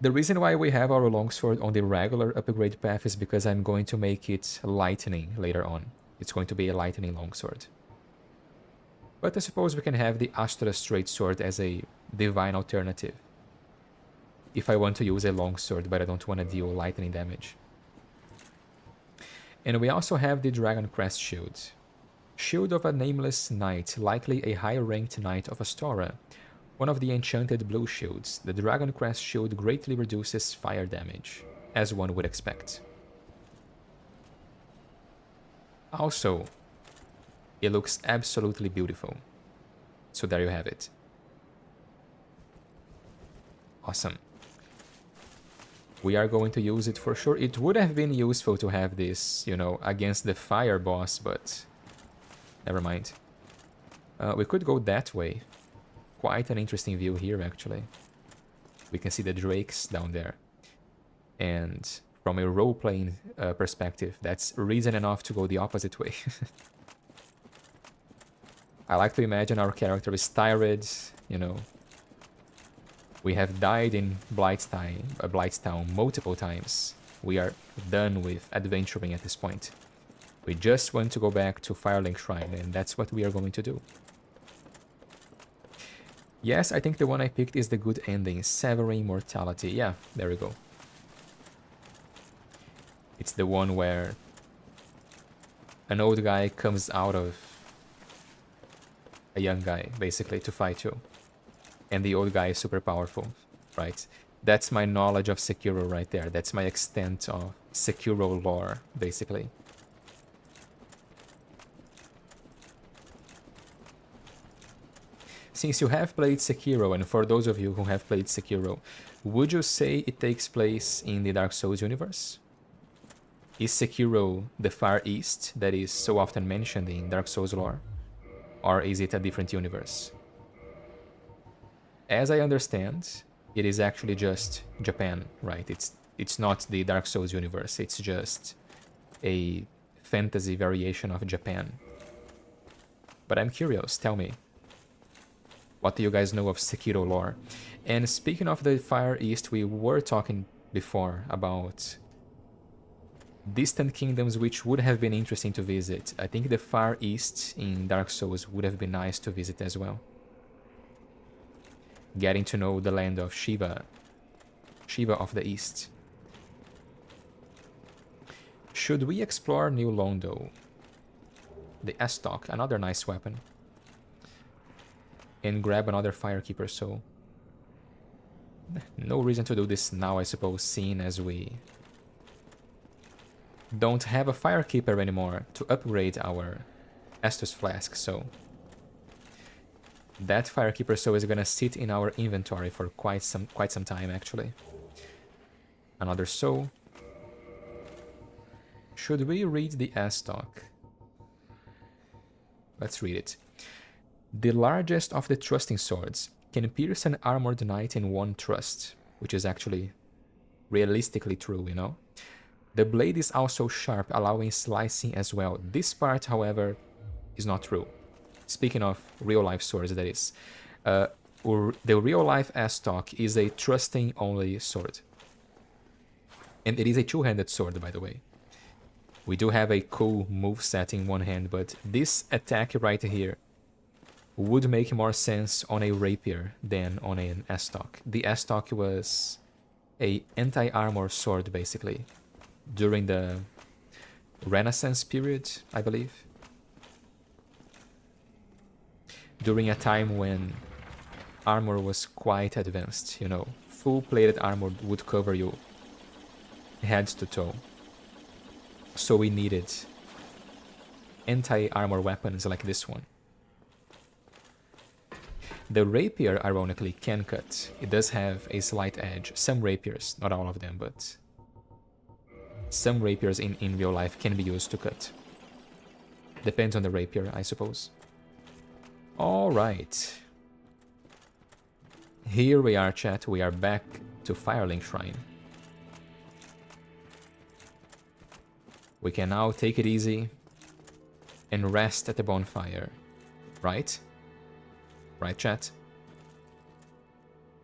The reason why we have our longsword on the regular upgrade path is because I'm going to make it lightning later on. It's going to be a lightning longsword. But I suppose we can have the Astra Straight Sword as a divine alternative. If I want to use a longsword, but I don't want to deal lightning damage. And we also have the Dragon Crest Shield. Shield of a nameless knight, likely a high-ranked knight of Astora. One of the enchanted blue shields. The Dragon Crest Shield greatly reduces fire damage, as one would expect. Also, it looks absolutely beautiful. So there you have it. Awesome. We are going to use it for sure. It would have been useful to have this, you know, against the fire boss, but never mind. We could go that way. Quite an interesting view here, actually. We can see the drakes down there. And from a role-playing perspective, that's reason enough to go the opposite way. I like to imagine our character is tired, you know. We have died in Blightstown multiple times. We are done with adventuring at this point. We just want to go back to Firelink Shrine, and that's what we are going to do. Yes, I think the one I picked is the good ending, Severing Mortality. Yeah, there we go. It's the one where an old guy comes out of a young guy, basically, to fight you. And the old guy is super powerful, right? That's my knowledge of Sekiro right there. That's my extent of Sekiro lore, basically. Since you have played Sekiro, and for those of you who have played Sekiro, would you say it takes place in the Dark Souls universe? Is Sekiro the Far East that is so often mentioned in Dark Souls lore? Or is it a different universe? As I understand, it is actually just Japan, right? It's not the Dark Souls universe, it's just a fantasy variation of Japan. But I'm curious, tell me. What do you guys know of Sekiro lore? And speaking of the Far East, we were talking before about distant kingdoms which would have been interesting to visit. I think the Far East in Dark Souls would have been nice to visit as well. Getting to know the land of Shiva. Shiva of the East. Should we explore New Londo? The Estoc, another nice weapon. And grab another Firekeeper soul. No reason to do this now, I suppose, seeing as we don't have a Firekeeper anymore to upgrade our Estus Flask, so that Firekeeper soul is gonna sit in our inventory for quite some time, actually. Another soul. Should we read the Estoc? Let's read it. The largest of the thrusting swords can pierce an armored knight in one thrust, which is actually realistically true, you know? The blade is also sharp, allowing slicing as well. This part, however, is not true. Speaking of real-life swords, that is. The real-life S-Stock is a thrusting-only sword. And it is a two-handed sword, by the way. We do have a cool moveset in one hand, but this attack right here would make more sense on a rapier than on an S-Stock. The S-Stock was a anti-armor sword, basically, during the Renaissance period, I believe. During a time when armor was quite advanced, you know. Full-plated armor would cover you head to toe. So we needed anti-armor weapons like this one. The rapier, ironically, can cut. It does have a slight edge. Some rapiers, not all of them, but some rapiers in real life can be used to cut. Depends on the rapier, I suppose. Alright. Here we are, chat. We are back to Firelink Shrine. We can now take it easy and rest at the bonfire. Right? Right, chat?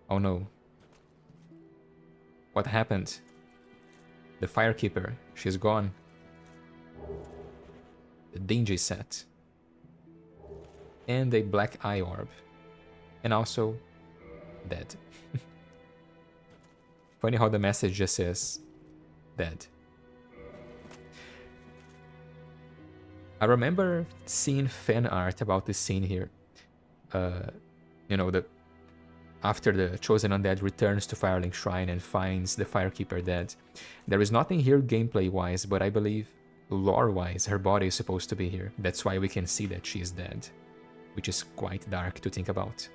Oh no. What happened? The Firekeeper. She's gone. The dingy set. And a black eye orb. And also dead. Funny how the message just says dead. I remember seeing fan art about this scene here. You know, after the Chosen Undead returns to Firelink Shrine and finds the Firekeeper dead. There is nothing here gameplay-wise, but I believe lore-wise her body is supposed to be here. That's why we can see that she is dead. Which is quite dark to think about.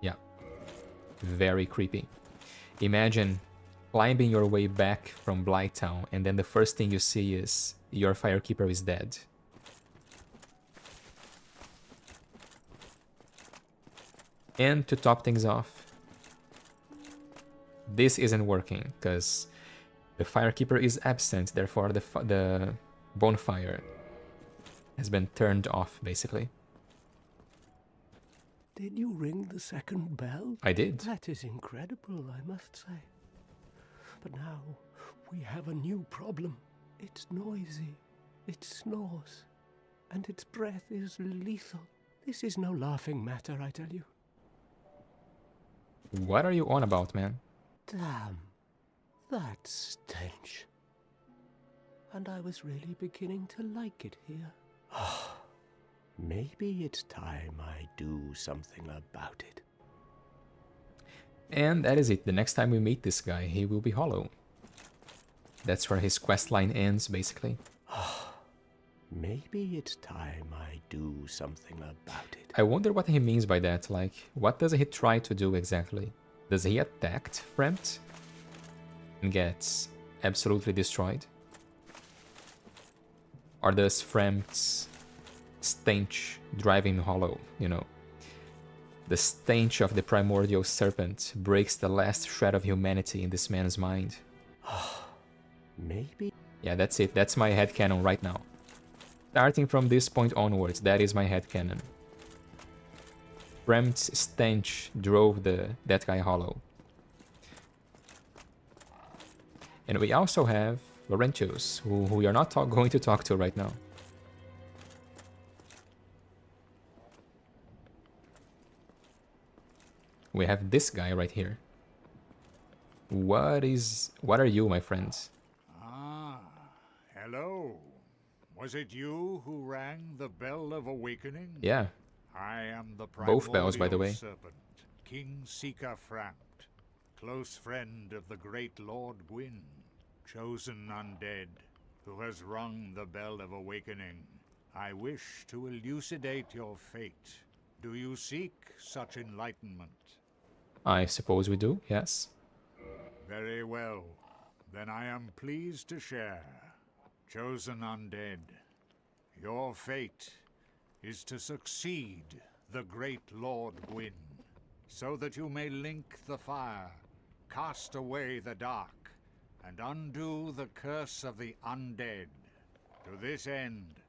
Yeah. Very creepy. Imagine climbing your way back from Blighttown and then the first thing you see is your Firekeeper is dead. And to top things off, this isn't working because the Firekeeper is absent, therefore the bonfire has been turned off, basically. Did you ring the second bell? I did. That is incredible, I must say. But now we have a new problem. It's noisy, it snores, and its breath is lethal. This is no laughing matter, I tell you. What are you on about, man? Damn, that stench. And I was really beginning to like it here. Maybe it's time I do something about it. And that is it. The next time we meet this guy, he will be hollow. That's where his questline ends, basically. Maybe it's time I do something about it. I wonder what he means by that. Like, what does he try to do exactly? Does he attack Frempt and gets absolutely destroyed? Or does Frempt's stench drive him hollow, you know? The stench of the primordial serpent breaks the last shred of humanity in this man's mind. Maybe. Yeah, that's it. That's my headcanon right now. Starting from this point onwards, that is my headcanon. Fremt's stench drove that guy hollow. And we also have Laurentius, who we are not going to talk to right now. We have this guy right here. What are you, my friends? Ah, hello. Was it you who rang the bell of awakening? Yeah. I am the Both bells, by the way. Serpent, King Seeker Frampt, close friend of the great Lord Gwyn, chosen undead, who has rung the bell of awakening. I wish to elucidate your fate. Do you seek such enlightenment? I suppose we do, yes. Very well. Then I am pleased to share. Chosen undead, your fate is to succeed the great Lord Gwyn, so that you may link the fire, cast away the dark, and undo the curse of the undead. To this end,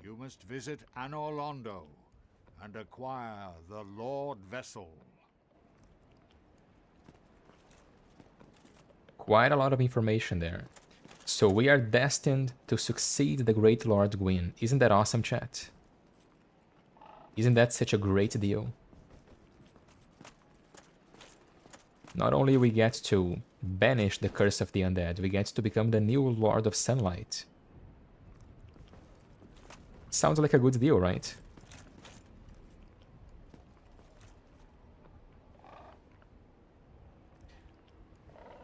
you must visit Anor Londo and acquire the Lord Vessel. Quite a lot of information there. So we are destined to succeed the Great Lord Gwyn. Isn't that awesome, chat? Isn't that such a great deal? Not only we get to banish the curse of the undead, we get to become the new Lord of Sunlight. Sounds like a good deal, right?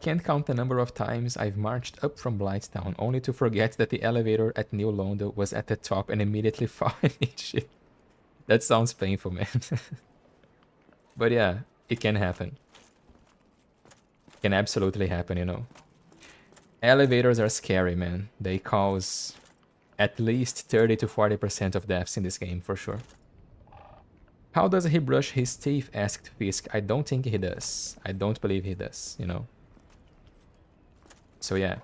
Can't count the number of times I've marched up from Blighttown only to forget that the elevator at New Londo was at the top and immediately falling in shit. That sounds painful, man. But yeah, it can happen. It can absolutely happen, you know. Elevators are scary, man. They cause at least 30 to 40% of deaths in this game, for sure. How does he brush his teeth? Asked Fisk. I don't think he does. I don't believe he does, you know. So yeah.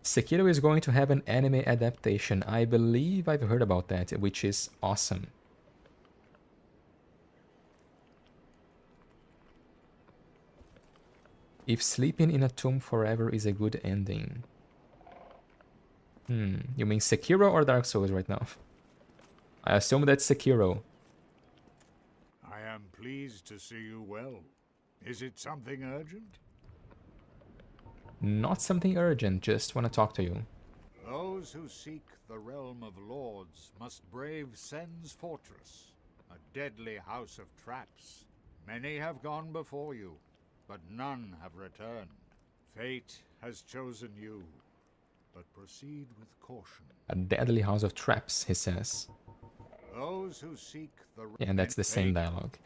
Sekiro is going to have an anime adaptation. I believe I've heard about that, which is awesome. If sleeping in a tomb forever is a good ending. You mean Sekiro or Dark Souls right now? I assume that's Sekiro. I am pleased to see you well. Is it something urgent? Not something urgent, just want to talk to you. Those who seek the realm of lords must brave Sen's fortress, a deadly house of traps. Many have gone before you, but none have returned. Fate has chosen you, but proceed with caution. A deadly house of traps, he says. Those who seek the Yeah, that's the same dialogue.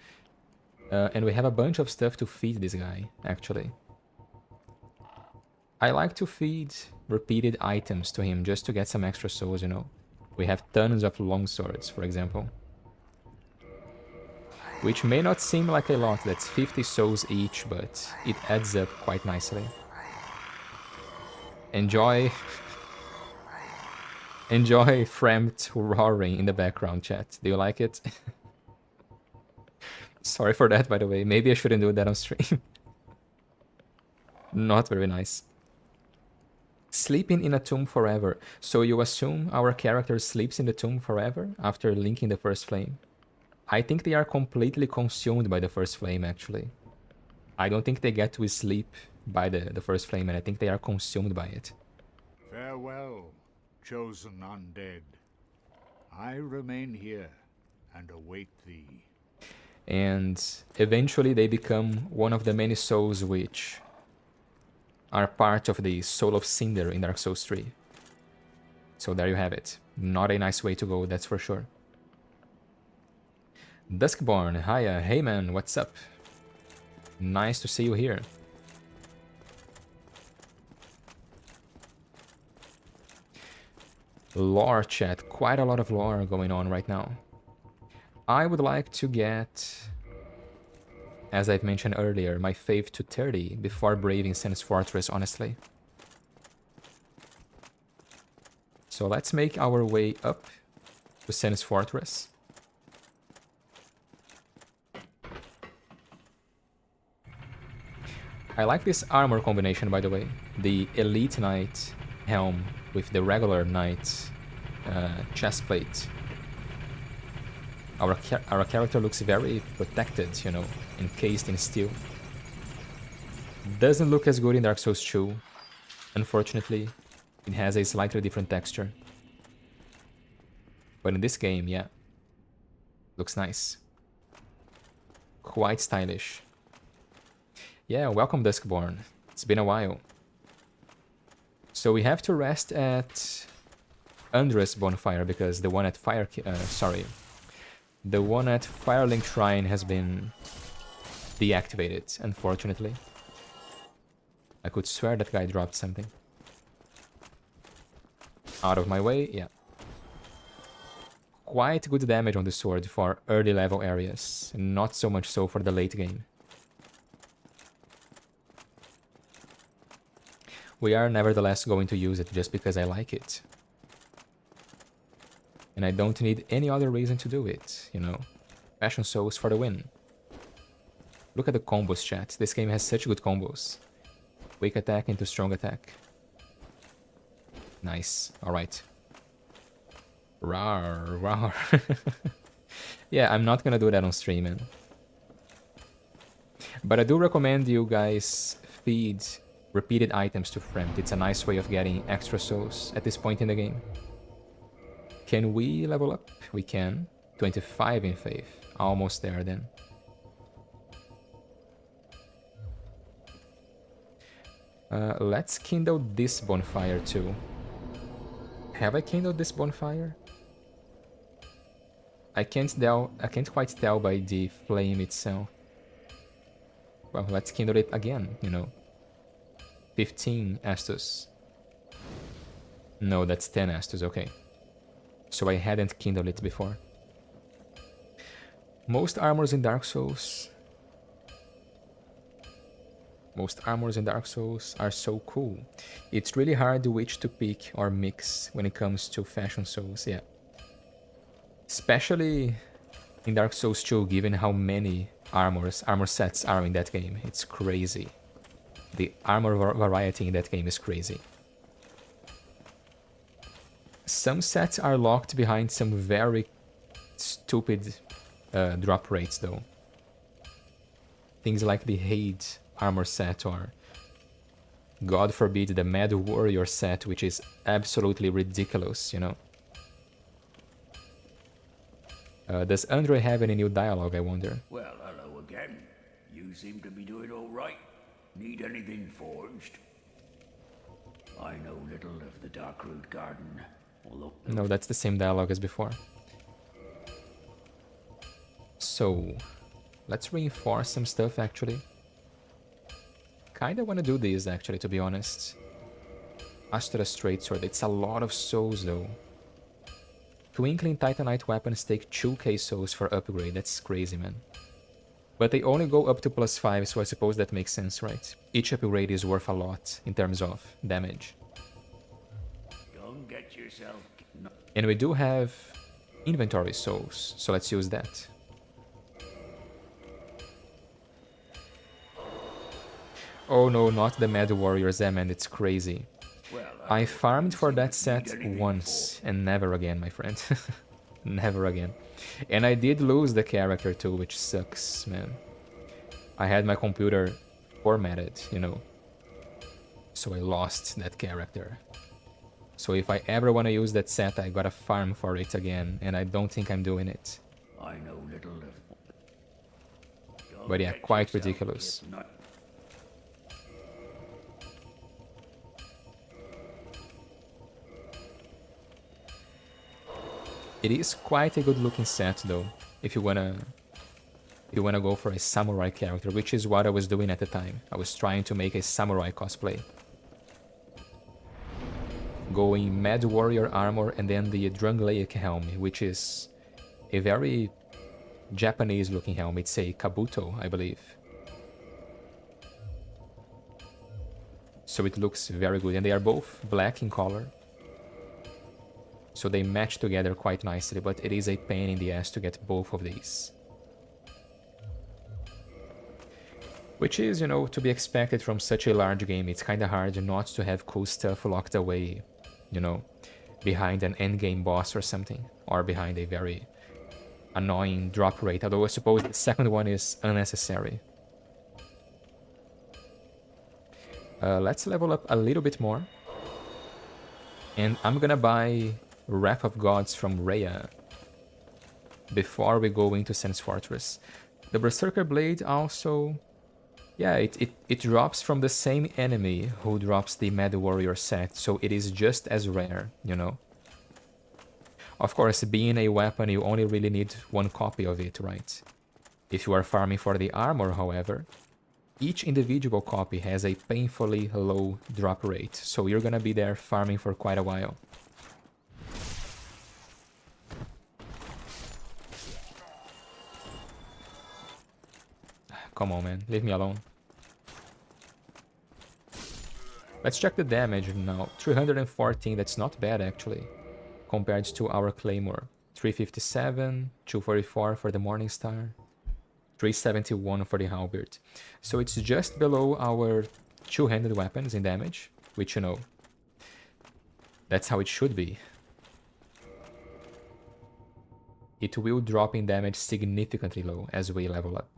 And we have a bunch of stuff to feed this guy, actually. I like to feed repeated items to him just to get some extra souls, you know. We have tons of longswords, for example. Which may not seem like a lot, that's 50 souls each, but it adds up quite nicely. Enjoy... Enjoy Fremd roaring in the background, chat. Do you like it? Sorry for that, by the way. Maybe I shouldn't do that on stream. Not very nice. Sleeping in a tomb forever. So you assume our character sleeps in the tomb forever after linking the first flame? I think they are completely consumed by the first flame, actually. I don't think they get to sleep by the first flame, and I think they are consumed by it. Farewell, chosen undead. I remain here and await thee. And eventually they become one of the many souls which are part of the Soul of Cinder in Dark Souls 3. So there you have it. Not a nice way to go, that's for sure. Duskborn, hiya, hey man, what's up? Nice to see you here. Lore chat, quite a lot of lore going on right now. I would like to get, as I've mentioned earlier, my fave to 30 before braving Sen's Fortress, honestly. So let's make our way up to Sen's Fortress. I like this armor combination, by the way. The Elite Knight helm with the regular Knight chestplate. Our character looks very protected, you know, encased in steel. Doesn't look as good in Dark Souls 2. Unfortunately, it has a slightly different texture. But in this game, yeah, looks nice. Quite stylish. Yeah, welcome Duskborn. It's been a while. So we have to rest at Undra's bonfire because the one at the one at Firelink Shrine has been deactivated, unfortunately. I could swear that guy dropped something. Out of my way, yeah. Quite good damage on the sword for early level areas, not so much so for the late game. we are nevertheless going to use it just because I like it. And I don't need any other reason to do it, you know. Passion Souls for the win. Look at the combos, chat. This game has such good combos. Weak attack into strong attack. Nice. Alright. Rawr, rawr. Yeah, I'm not gonna do that on stream, man. But I do recommend you guys feed repeated items to friend. It's a nice way of getting extra souls at this point in the game. Can we level up? We can. 25 in faith. Almost there then. Let's kindle this bonfire too. Have I kindled this bonfire? I can't quite tell by the flame itself. Well, let's kindle it again, you know. 15 Estus. No, that's 10 Estus, okay. So I hadn't kindled it before. Most armors in Dark Souls are so cool. It's really hard which to pick or mix when it comes to Fashion Souls, yeah. Especially in Dark Souls 2, given how many armor sets are in that game. It's crazy. The armor variety in that game is crazy. Some sets are locked behind some very stupid drop rates though. Things like the Hade armor set, or God forbid the Mad Warrior set, which is absolutely ridiculous, you know. Does Andre have any new dialogue, I wonder? Well, hello again. You seem to be doing all right. Need anything forged? I know little of the Darkroot Garden, although... No, that's the same dialogue as before. So, let's reinforce some stuff, actually. Kinda wanna do this, actually, to be honest. Astra Straight Sword, it's a lot of souls, though. Twinkling Titanite weapons take 2k souls for upgrade, that's crazy, man. But they only go up to +5, so I suppose that makes sense, right? Each upgrade is worth a lot in terms of damage. Don't get yourself... And we do have inventory souls, so let's use that. Oh no, not the Mad Warrior Zeman, it's crazy. Well, I farmed for that set once, and never again, my friend. Never again. And I did lose the character too, which sucks, man. I had my computer formatted, you know. So I lost that character. So if I ever want to use that set, I gotta farm for it again, and I don't think I'm doing it. I know little of... But yeah, quite ridiculous. It is quite a good looking set though, if you wanna go for a samurai character, which is what I was doing at the time. I was trying to make a samurai cosplay. Going Mad Warrior armor and then the Drunglaic helm, which is a very Japanese looking helm. It's a Kabuto, I believe. So it looks very good, and they are both black in color. So they match together quite nicely, but it is a pain in the ass to get both of these. Which is, you know, to be expected from such a large game. It's kinda hard not to have cool stuff locked away, you know, behind an endgame boss or something, or behind a very annoying drop rate, although I suppose the second one is unnecessary. Let's level up a little bit more. And I'm gonna buy Wrath of Gods from Rhea before we go into Sen's Fortress. The Berserker Blade also... yeah, it drops from the same enemy who drops the Mad Warrior set, so it is just as rare, you know. Of course, being a weapon, you only really need one copy of it, right? If you are farming for the armor, however, each individual copy has a painfully low drop rate, so you're gonna be there farming for quite a while. Come on, man. Leave me alone. Let's check the damage now. 314, that's not bad actually, compared to our Claymore. 357, 244 for the Morningstar, 371 for the Halberd. So it's just below our two-handed weapons in damage, which, you know, that's how it should be. It will drop in damage significantly low as we level up.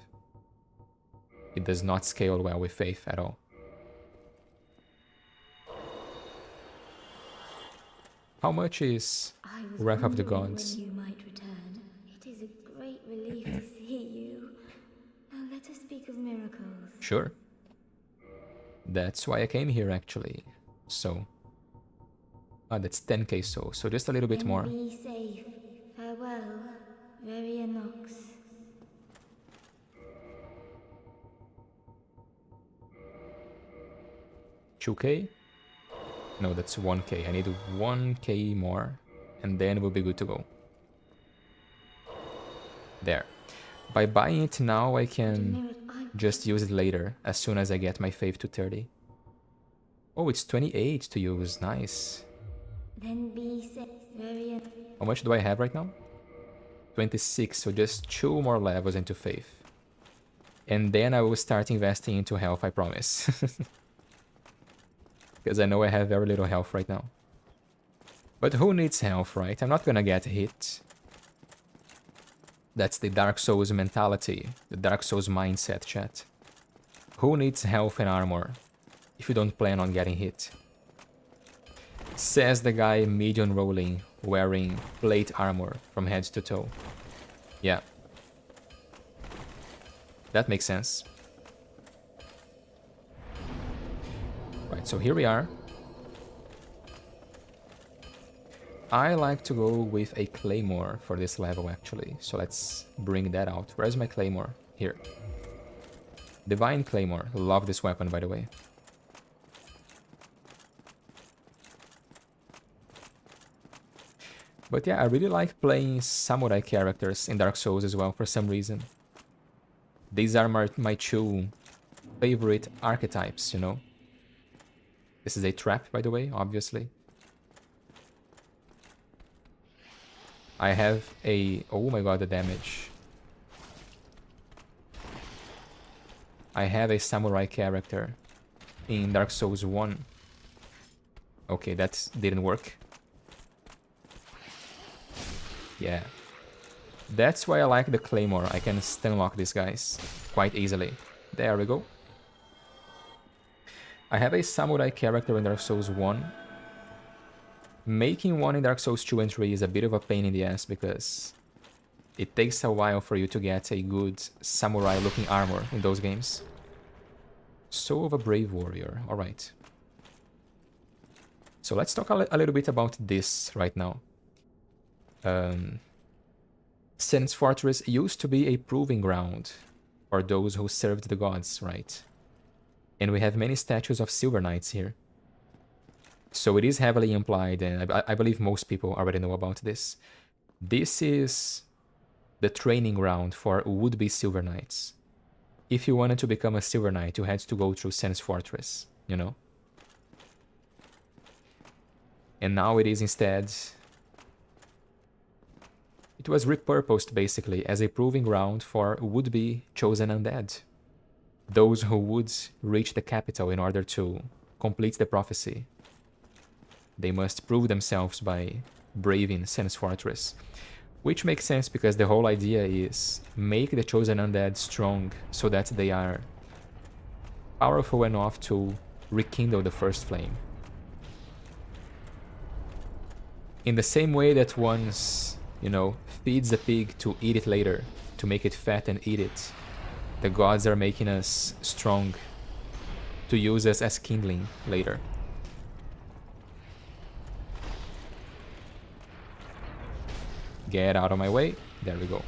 It does not scale well with Faith at all. How much is Wrath of the Gods? When you might return. It is a great relief to see you. Now let us speak of miracles. Sure. That's why I came here actually. So... that's 10k souls, so just a little bit Then more. Be safe. Farewell, Verianox. 2k? No, that's 1k. I need 1k more, and then we'll be good to go. There. By buying it now, I can just use it later, as soon as I get my faith to 30. Oh, it's 28 to use. Nice. Then be safe, Verianox. How much do I have right now? 26, so just 2 more levels into faith. And then I will start investing into health, I promise. Because I know I have very little health right now. But who needs health, right? I'm not gonna get hit. That's the Dark Souls mentality, the Dark Souls mindset, chat. Who needs health and armor if you don't plan on getting hit? Says the guy medium rolling, wearing plate armor from head to toe. Yeah. That makes sense. Right, so here we are. I like to go with a claymore for this level actually, so let's bring that out. Where's my claymore? Here. Divine Claymore. Love this weapon, by the way. But yeah, I really like playing samurai characters in Dark Souls as well for some reason. These are my two favorite archetypes, you know? This is a trap, by the way, obviously. I have a... oh my god, the damage. I have a samurai character in Dark Souls 1. Okay, that didn't work. Yeah. That's why I like the Claymore. I can stunlock these guys quite easily. There we go. I have a samurai character in Dark Souls 1. Making one in Dark Souls 2 and 3 is a bit of a pain in the ass because it takes a while for you to get a good samurai-looking armor in those games. Soul of a Brave Warrior. Alright. So let's talk a little bit about this right now. Sen's Fortress used to be a proving ground for those who served the gods, right? And we have many statues of Silver Knights here. So it is heavily implied, and I believe most people already know about this. This is the training ground for would-be Silver Knights. If you wanted to become a Silver Knight, you had to go through Sen's Fortress, you know? And now it is instead... it was repurposed, basically, as a proving ground for would-be chosen undead. Those who would reach the capital in order to complete the prophecy. They must prove themselves by braving Sen's Fortress. Which makes sense because the whole idea is make the chosen undead strong so that they are powerful enough to rekindle the first flame. In the same way that once, you know, feeds a pig to eat it later, to make it fat and eat it, the gods are making us strong to use us as kindling later. Get out of my way. There we go.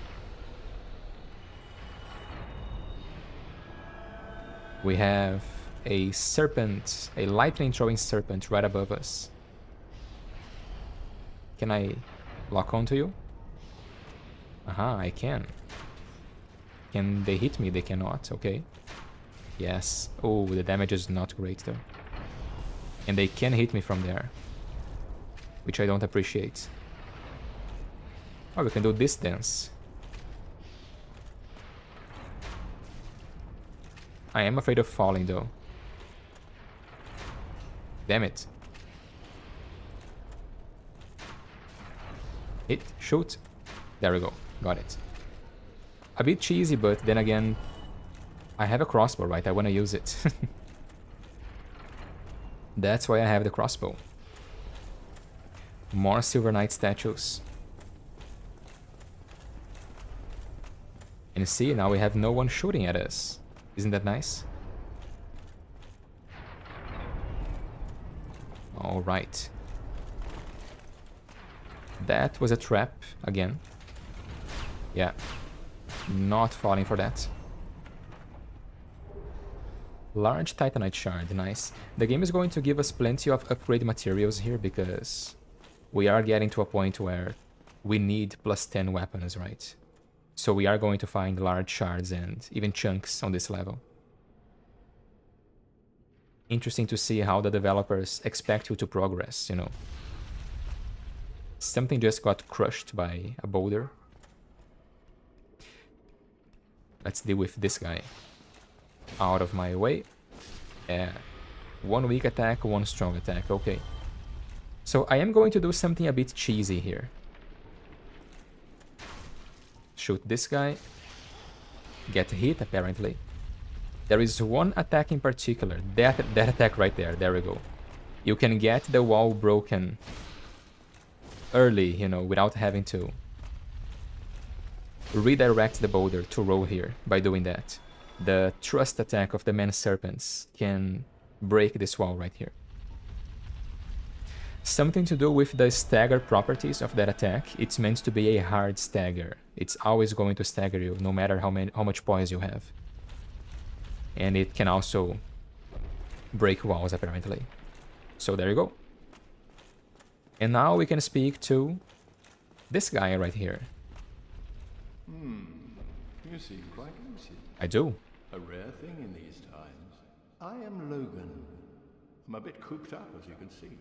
We have a serpent, a lightning-throwing serpent right above us. Can I lock onto you? Aha, I can. Can they hit me? They cannot. Okay. Yes. Oh, the damage is not great though. And they can hit me from there, which I don't appreciate. Oh, we can do this dance. I am afraid of falling, though. Damn it. Hit, shoot. There we go. Got it. A bit cheesy, but then again, I have a crossbow, right? I want to use it. That's why I have the crossbow. More Silver Knight statues. And see, now we have no one shooting at us. Isn't that nice? Alright. That was a trap, again. Yeah. Not falling for that. Large Titanite shard, nice. The game is going to give us plenty of upgrade materials here because we are getting to a point where we need +10 weapons, right? So we are going to find large shards and even chunks on this level. Interesting to see how the developers expect you to progress, you know. Something just got crushed by a boulder. Let's deal with this guy. Out of my way. Yeah. One weak attack, one strong attack. Okay. So I am going to do something a bit cheesy here. Shoot this guy. Get hit, apparently. There is one attack in particular. That attack right there. There we go. You can get the wall broken early, you know, without having to redirect the boulder to roll here by doing that. The thrust attack of the man serpents can break this wall right here. Something to do with the stagger properties of that attack. It's meant to be a hard stagger. It's always going to stagger you, no matter how much poise you have. And it can also break walls, apparently. So there you go. And now we can speak to this guy right here. You seem quite lucid. I do. A rare thing in these times. I am Logan. I'm a bit cooped up, as you can see.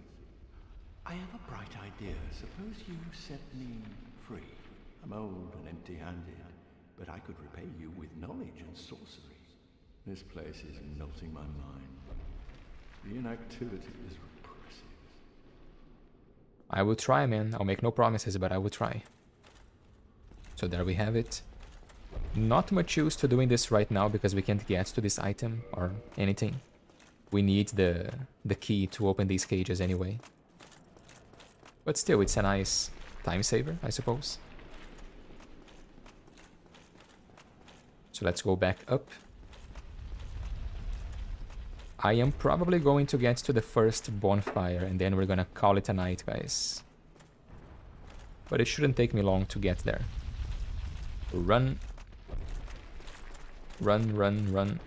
I have a bright idea. Suppose you set me free. I'm old and empty-handed, but I could repay you with knowledge and sorcery. This place is melting my mind. The inactivity is repressive. I will try, man. I'll make no promises, but I will try. So there we have it. Not much use to doing this right now because we can't get to this item or anything. We need the key to open these cages anyway. But still, it's a nice time saver, I suppose. So let's go back up. I am probably going to get to the first bonfire and then we're gonna call it a night, guys. But it shouldn't take me long to get there. Run. Run, run, run.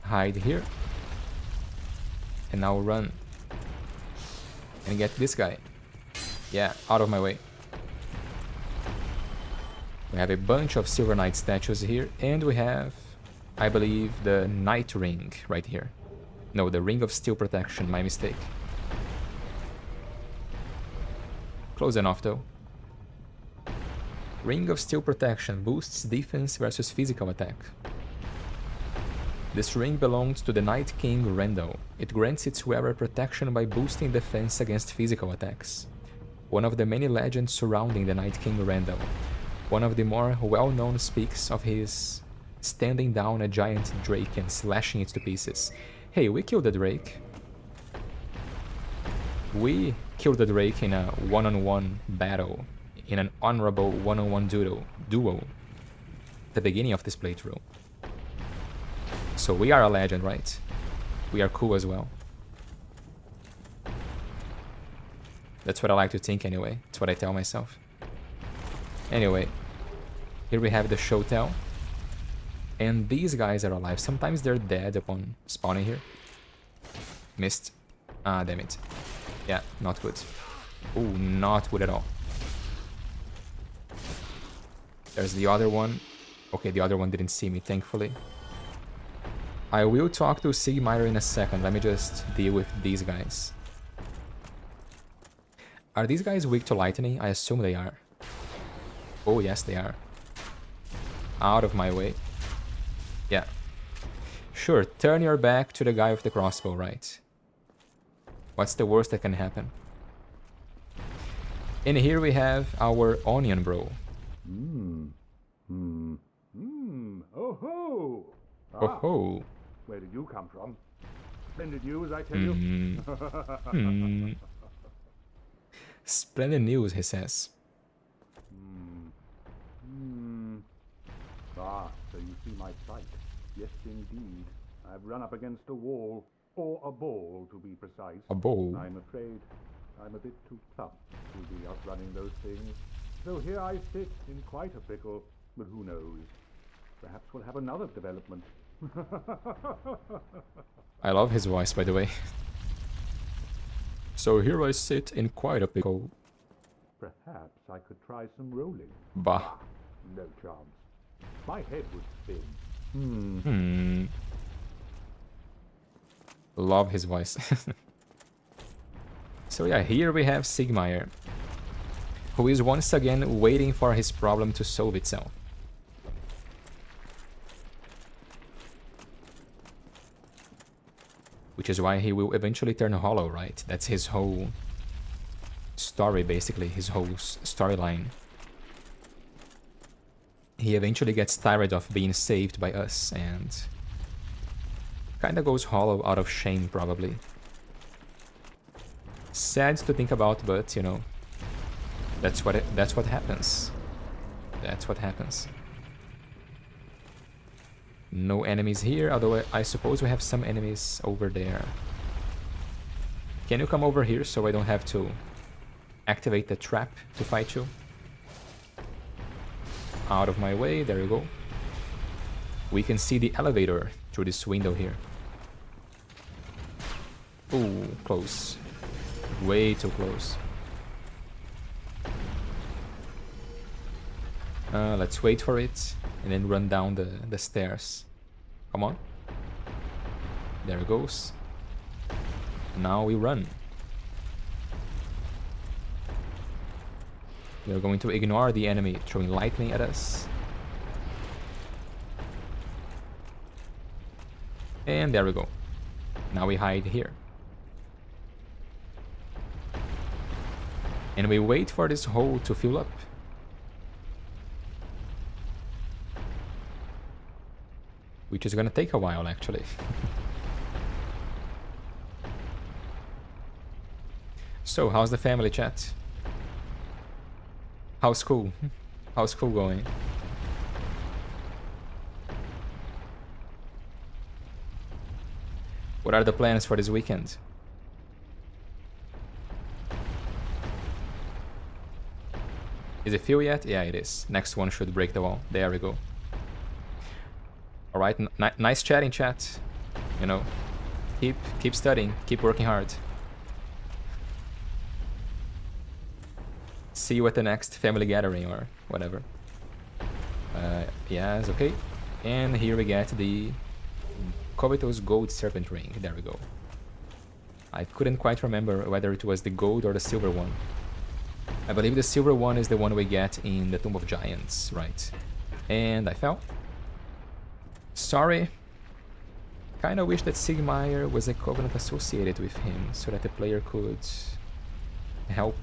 Hide here. And now run. And get this guy. Yeah, out of my way. We have a bunch of Silver Knight statues here. And we have, I believe, the Night Ring right here. No, the Ring of Steel Protection, my mistake. Close enough, though. Ring of Steel Protection boosts defense versus physical attack. This ring belongs to the Night King Randall. It grants its wearer protection by boosting defense against physical attacks. One of the many legends surrounding the Night King Randall. One of the more well-known speaks of his standing down a giant drake and slashing it to pieces. Hey, we killed the drake. We killed the drake in a one-on-one battle. In an honorable one-on-one duo. At the beginning of this playthrough. So we are a legend, right? We are cool as well. That's what I like to think anyway. That's what I tell myself. Anyway, here we have the Shotel. And these guys are alive. Sometimes they're dead upon spawning here. Missed. Ah, damn it. Yeah, not good. Ooh, not good at all. There's the other one. Okay, the other one didn't see me, thankfully. I will talk to Sigmire in a second. Let me just deal with these guys. Are these guys weak to lightning? I assume they are. Oh, yes, they are. Out of my way. Yeah. Sure, turn your back to the guy with the crossbow, right? What's the worst that can happen? And here we have our onion bro. Oh ho! Oh ho! Where did you come from? Splendid news, I tell you. Splendid news, he says. Ah, so you see my plight. Yes, indeed. I've run up against a wall, or a ball, to be precise. A ball? I'm afraid I'm a bit too tough to be outrunning those things. So here I sit in quite a pickle, but who knows? Perhaps we'll have another development. I love his voice, by the way. So here I sit in quite a pickle. Perhaps I could try some rolling. Bah. No chance. My head would spin. Love his voice. So yeah, here we have Sigmire, who is once again waiting for his problem to solve itself. Which is why he will eventually turn hollow, right? That's his whole story, basically, his whole storyline. He eventually gets tired of being saved by us and kinda goes hollow out of shame, probably. Sad to think about, but, you know, that's what happens. That's what happens. No enemies here, although I suppose we have some enemies over there. Can you come over here so I don't have to activate the trap to fight you? Out of my way, there you go. We can see the elevator through this window here. Ooh, close. Way too close. Let's wait for it and then run down the stairs. Come on. There it goes. Now we run. We are going to ignore the enemy throwing lightning at us. And there we go. Now we hide here. And we wait for this hole to fill up. Which is gonna take a while, actually. So, how's the family, chat? How's school? How's school going? What are the plans for this weekend? Is it full yet? Yeah, it is. Next one should break the wall. There we go. Alright, nice chatting, chat. You know, keep studying, keep working hard. See you at the next family gathering or whatever. Yes, okay. And here we get the covetous gold serpent ring. There we go. I couldn't quite remember whether it was the gold or the silver one. I believe the silver one is the one we get in the Tomb of Giants, right? And I fell. Sorry. Kinda wish that Sigmire was a covenant associated with him, so that the player could help.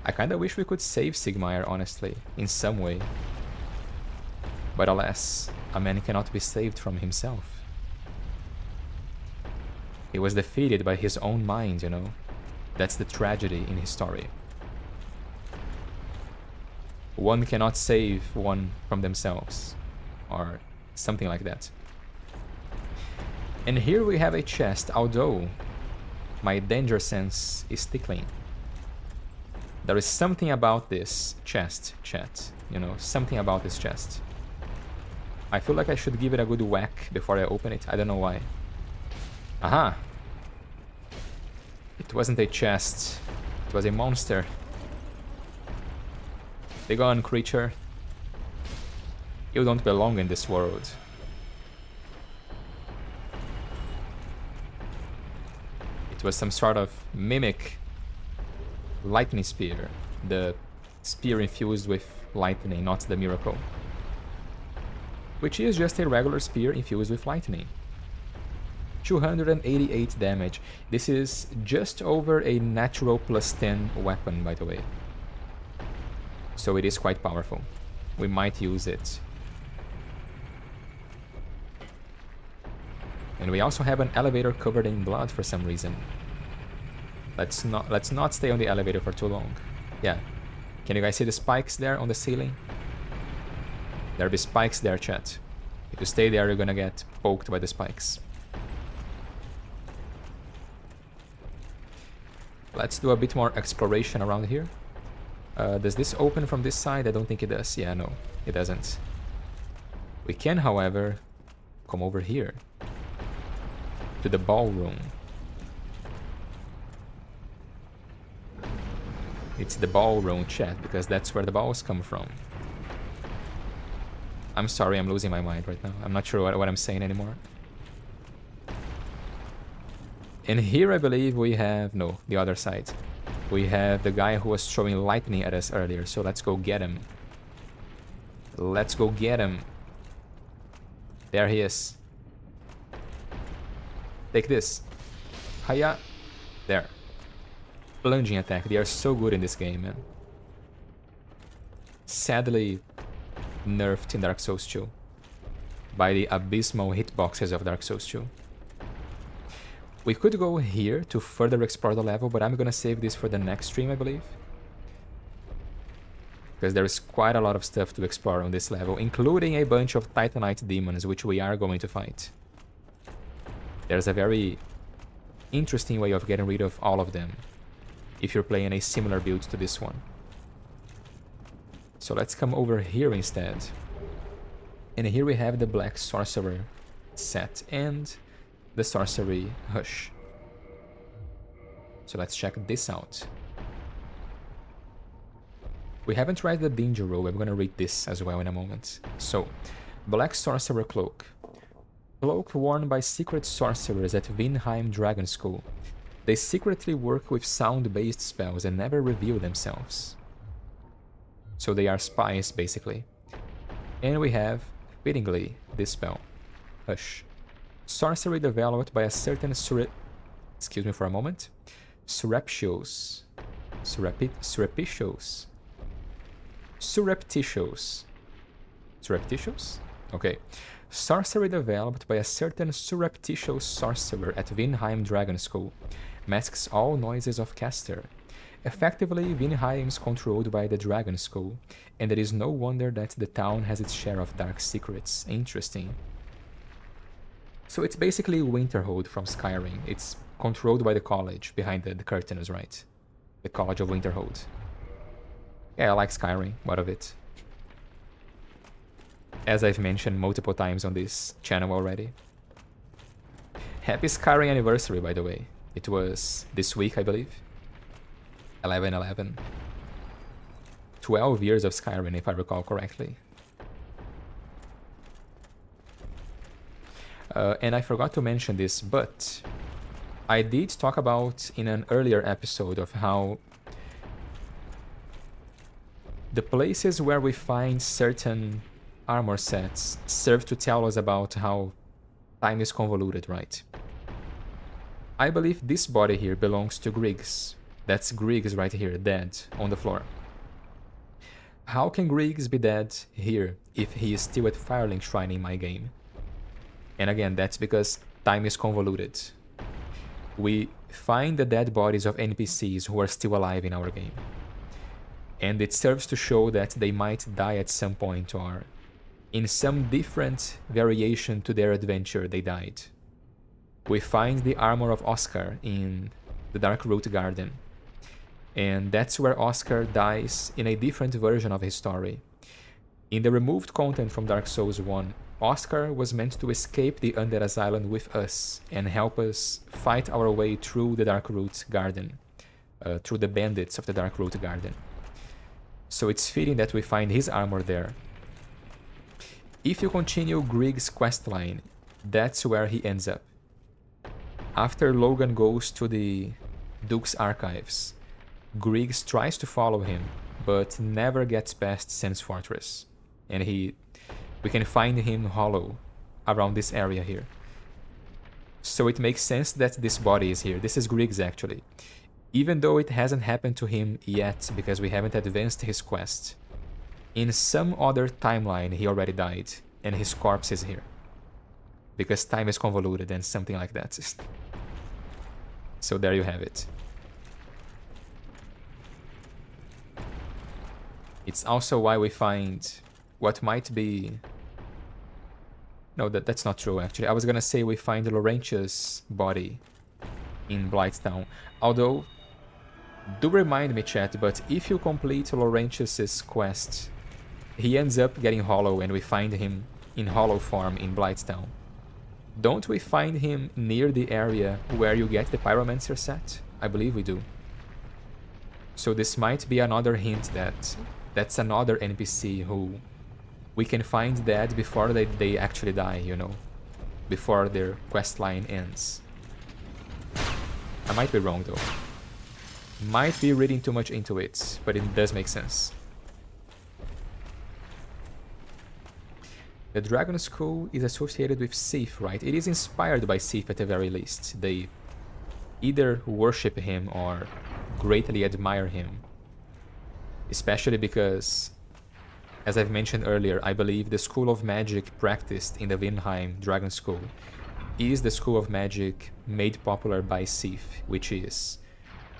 I kinda wish we could save Sigmire, honestly, in some way. But alas, a man cannot be saved from himself. He was defeated by his own mind, you know? That's the tragedy in his story. One cannot save one from themselves, or something like that. And here we have a chest, although my danger sense is tickling. There is something about this chest, chat. You know, something about this chest. I feel like I should give it a good whack before I open it. I don't know why. Aha! It wasn't a chest. It was a monster. Be gone, creature. You don't belong in this world. It was some sort of mimic lightning spear. The spear infused with lightning, not the miracle. Which is just a regular spear infused with lightning. 288 damage. This is just over a natural +10 weapon, by the way. So it is quite powerful. We might use it. And we also have an elevator covered in blood for some reason. Let's not stay on the elevator for too long. Yeah. Can you guys see the spikes there on the ceiling? There'll be spikes there, chat. If you stay there, you're gonna get poked by the spikes. Let's do a bit more exploration around here. Does this open from this side? I don't think it does. Yeah, no, it doesn't. We can, however, come over here to the ballroom. It's the ballroom, chat, because that's where the balls come from. I'm sorry, I'm losing my mind right now. I'm not sure what I'm saying anymore. And here I believe we have... no, the other side. We have the guy who was throwing lightning at us earlier, so let's go get him. Let's go get him. There he is. Take this. Hiya. There. Plunging attack. They are so good in this game, man. Sadly nerfed in Dark Souls 2 by the abysmal hitboxes of Dark Souls 2. We could go here to further explore the level, but I'm gonna save this for the next stream, I believe. Because there is quite a lot of stuff to explore on this level, including a bunch of Titanite demons, which we are going to fight. There's a very interesting way of getting rid of all of them, if you're playing a similar build to this one. So let's come over here instead. And here we have the Black Sorcerer set and the Sorcery Hush. So let's check this out. We haven't read the Danger Robe. I'm gonna read this as well in a moment. So, Black Sorcerer Cloak. Cloak worn by secret sorcerers at Vinheim Dragon School. They secretly work with sound-based spells and never reveal themselves. So they are spies, basically. And we have, fittingly, this spell. Hush. Sorcery developed by a certain excuse me for a moment. Surreptitious. Okay. Sorcery developed by a certain surreptitious sorcerer at Vinheim Dragon School. Masks all noises of caster. Effectively, Vinheim is controlled by the Dragon School, and it is no wonder that the town has its share of dark secrets. Interesting. So it's basically Winterhold from Skyrim. It's controlled by the college behind the curtains, right? The College of Winterhold. Yeah, I like Skyrim. What of it? As I've mentioned multiple times on this channel already. Happy Skyrim anniversary, by the way. It was this week, I believe. 11/11. 12 years of Skyrim, if I recall correctly. And I forgot to mention this, but I did talk about in an earlier episode of how the places where we find certain armor sets serve to tell us about how time is convoluted, right? I believe this body here belongs to Griggs. That's Griggs right here, dead, on the floor. How can Griggs be dead here if he is still at Firelink Shrine in my game? And again, that's because time is convoluted. We find the dead bodies of NPCs who are still alive in our game. And it serves to show that they might die at some point, or in some different variation to their adventure they died. We find the armor of Oscar in the Darkroot Garden. And that's where Oscar dies in a different version of his story. In the removed content from Dark Souls 1, Oscar was meant to escape the Underas Island with us and help us fight our way through the Darkroot Garden, through the bandits of the Darkroot Garden. So it's fitting that we find his armor there. If you continue Griggs' questline, that's where he ends up. After Logan goes to the Duke's archives, Griggs tries to follow him, but never gets past Sam's fortress. And we can find him hollow around this area here. So it makes sense that this body is here. This is Griggs actually. Even though it hasn't happened to him yet because we haven't advanced his quest. In some other timeline he already died and his corpse is here. Because time is convoluted and something like that. So there you have it. It's also why we find what might be... No, that's not true actually. I was gonna say we find Laurentius' body in Blighttown. Although, do remind me chat, but if you complete Laurentius' quest, he ends up getting hollow and we find him in hollow form in Blighttown. Don't we find him near the area where you get the Pyromancer set? I believe we do. So this might be another hint that that's another NPC who we can find dead before they actually die, you know, before their quest line ends. I might be wrong though. Might be reading too much into it, but it does make sense. The Dragon School is associated with Sif, right? It is inspired by Sif at the very least. They either worship him or greatly admire him. Especially because, as I've mentioned earlier, I believe the School of Magic practiced in the Vinheim Dragon School is the School of Magic made popular by Sif, which is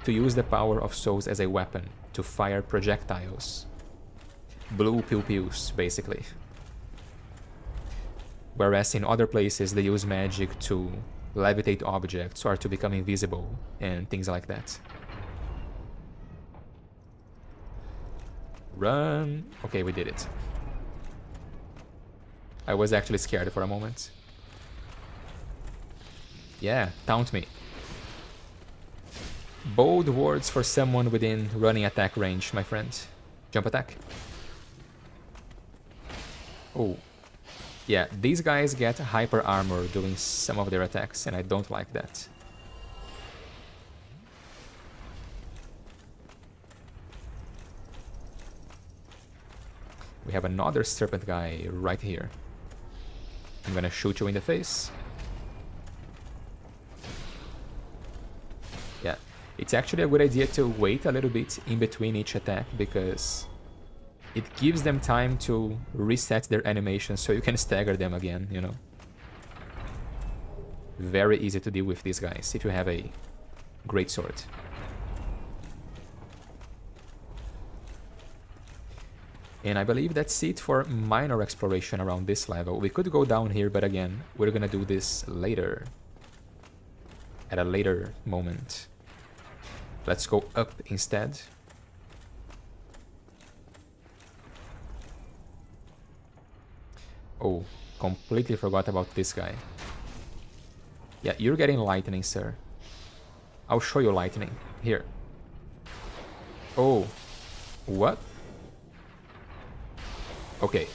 to use the power of souls as a weapon to fire projectiles. Blue pew-pews, basically. Whereas in other places they use magic to levitate objects or to become invisible and things like that. Run! Okay, we did it. I was actually scared for a moment. Yeah, taunt me. Bold words for someone within running attack range, my friend. Jump attack. Oh. Yeah, these guys get hyper armor doing some of their attacks, and I don't like that. We have another serpent guy right here. I'm gonna shoot you in the face. Yeah, it's actually a good idea to wait a little bit in between each attack because it gives them time to reset their animation so you can stagger them again, you know. Very easy to deal with these guys if you have a great sword. And I believe that's it for minor exploration around this level. We could go down here, but again, we're gonna do this later. At a later moment. Let's go up instead. Oh, completely forgot about this guy. Yeah, you're getting lightning, sir. I'll show you lightning. Here. Oh. What? Okay.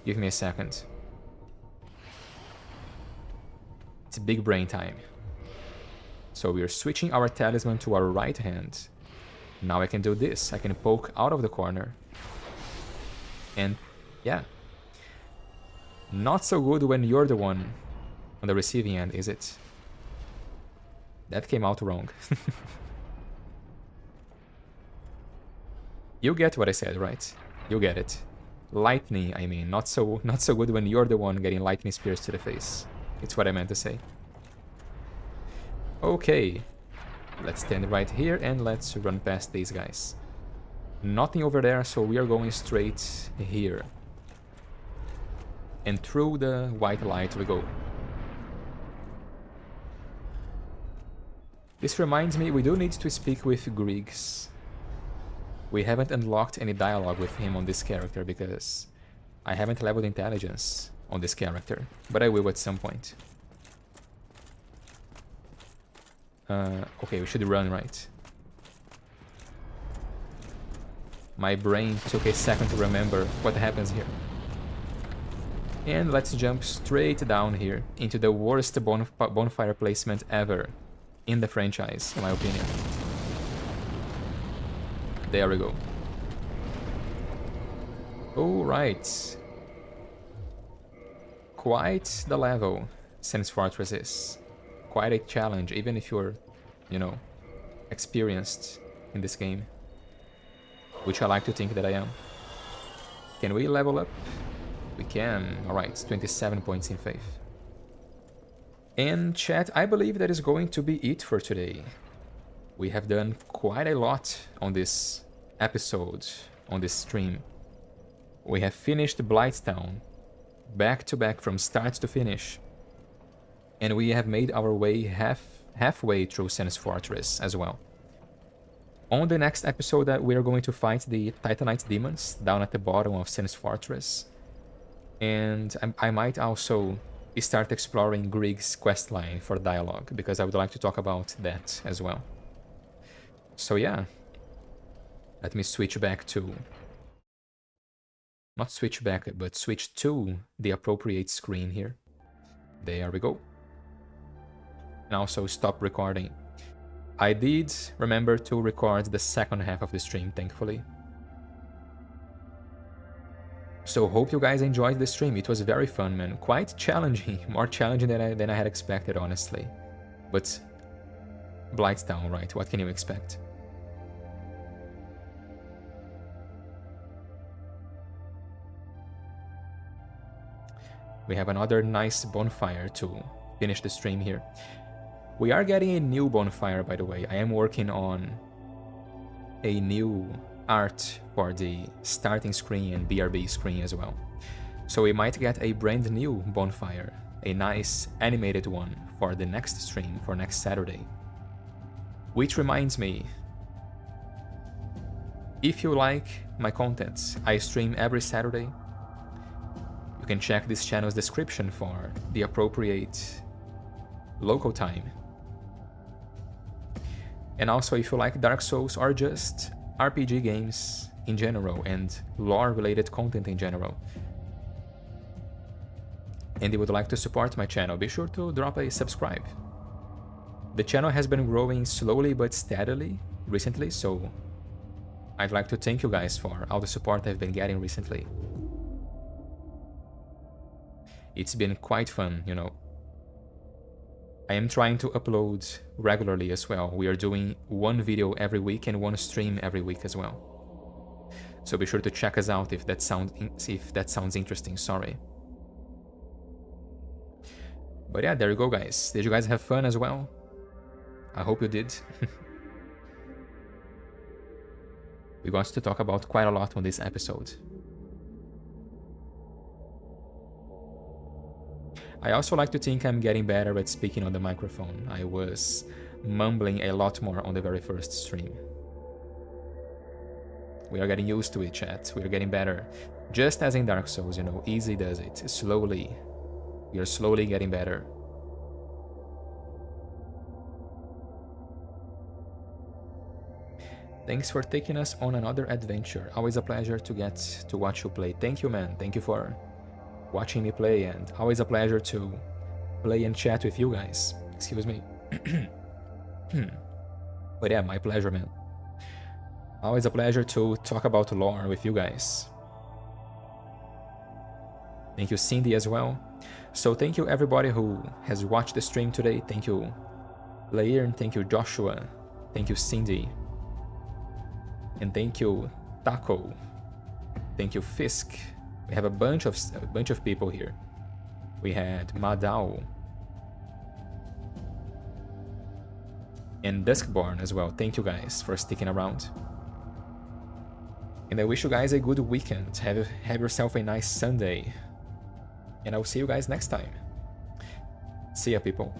Give me a second. It's big brain time. So we're switching our talisman to our right hand. Now I can do this. I can poke out of the corner. And yeah. Not so good when you're the one on the receiving end, is it? That came out wrong. You get what I said, right? You get it. Lightning, I mean, not so good when you're the one getting lightning spears to the face. It's what I meant to say. Okay. Let's stand right here and let's run past these guys. Nothing over there, so we are going straight here. And through the white light we go. This reminds me, we do need to speak with Griggs. We haven't unlocked any dialogue with him on this character because I haven't leveled intelligence on this character, but I will at some point. Okay, we should run, right? My brain took a second to remember what happens here. And let's jump straight down here into the worst bonfire placement ever in the franchise, in my opinion. There we go. Alright. Quite the level Sen's Fortress is. Quite a challenge, even if you're, you know, experienced in this game. Which I like to think that I am. Can we level up? We can. Alright, 27 points in faith. And chat, I believe that is going to be it for today. We have done quite a lot on this episode, on this stream. We have finished Blighttown, back to back from start to finish. And we have made our way halfway through Sen's Fortress as well. On the next episode, we are going to fight the Titanite demons down at the bottom of Sen's Fortress. And I might also start exploring Grieg's questline for dialogue, because I would like to talk about that as well. So yeah, let me switch back to... Not switch back, but switch to the appropriate screen here. There we go. And also stop recording. I did remember to record the second half of the stream, thankfully. So hope you guys enjoyed the stream. It was very fun, man. Quite challenging. More challenging than I had expected, honestly. But Blighttown, right? What can you expect? We have another nice bonfire to finish the stream here. We are getting a new bonfire, by the way. I am working on a new art for the starting screen and BRB screen as well. So we might get a brand new bonfire, a nice animated one for the next stream, for next Saturday. Which reminds me, if you like my content, I stream every Saturday. You can check this channel's description for the appropriate local time. And also, if you like Dark Souls or just RPG games in general and lore-related content in general, and you would like to support my channel, be sure to drop a subscribe. The channel has been growing slowly but steadily recently, so I'd like to thank you guys for all the support I've been getting recently. It's been quite fun, you know. I am trying to upload regularly as well. We are doing one video every week and one stream every week as well. So be sure to check us out if that sounds interesting, sorry. But yeah, there you go, guys. Did you guys have fun as well? I hope you did. We got to talk about quite a lot on this episode. I also like to think I'm getting better at speaking on the microphone. I was mumbling a lot more on the very first stream. We are getting used to it, chat. We are getting better. Just as in Dark Souls, you know, easy does it. Slowly. We are slowly getting better. Thanks for taking us on another adventure. Always a pleasure to get to watch you play. Thank you, man. Thank you for watching me play, and always a pleasure to play and chat with you guys. Excuse me. But yeah, my pleasure, man. Always a pleasure to talk about lore with you guys. Thank you, Cindy, as well. So thank you everybody who has watched the stream today. Thank you, Lair, and thank you, Joshua. Thank you, Cindy. And thank you, Taco. Thank you, Fisk. We have a bunch of people here. We had Madao and Duskborn as well. Thank you guys for sticking around. And I wish you guys a good weekend. Have yourself a nice Sunday. And I'll see you guys next time. See ya, people.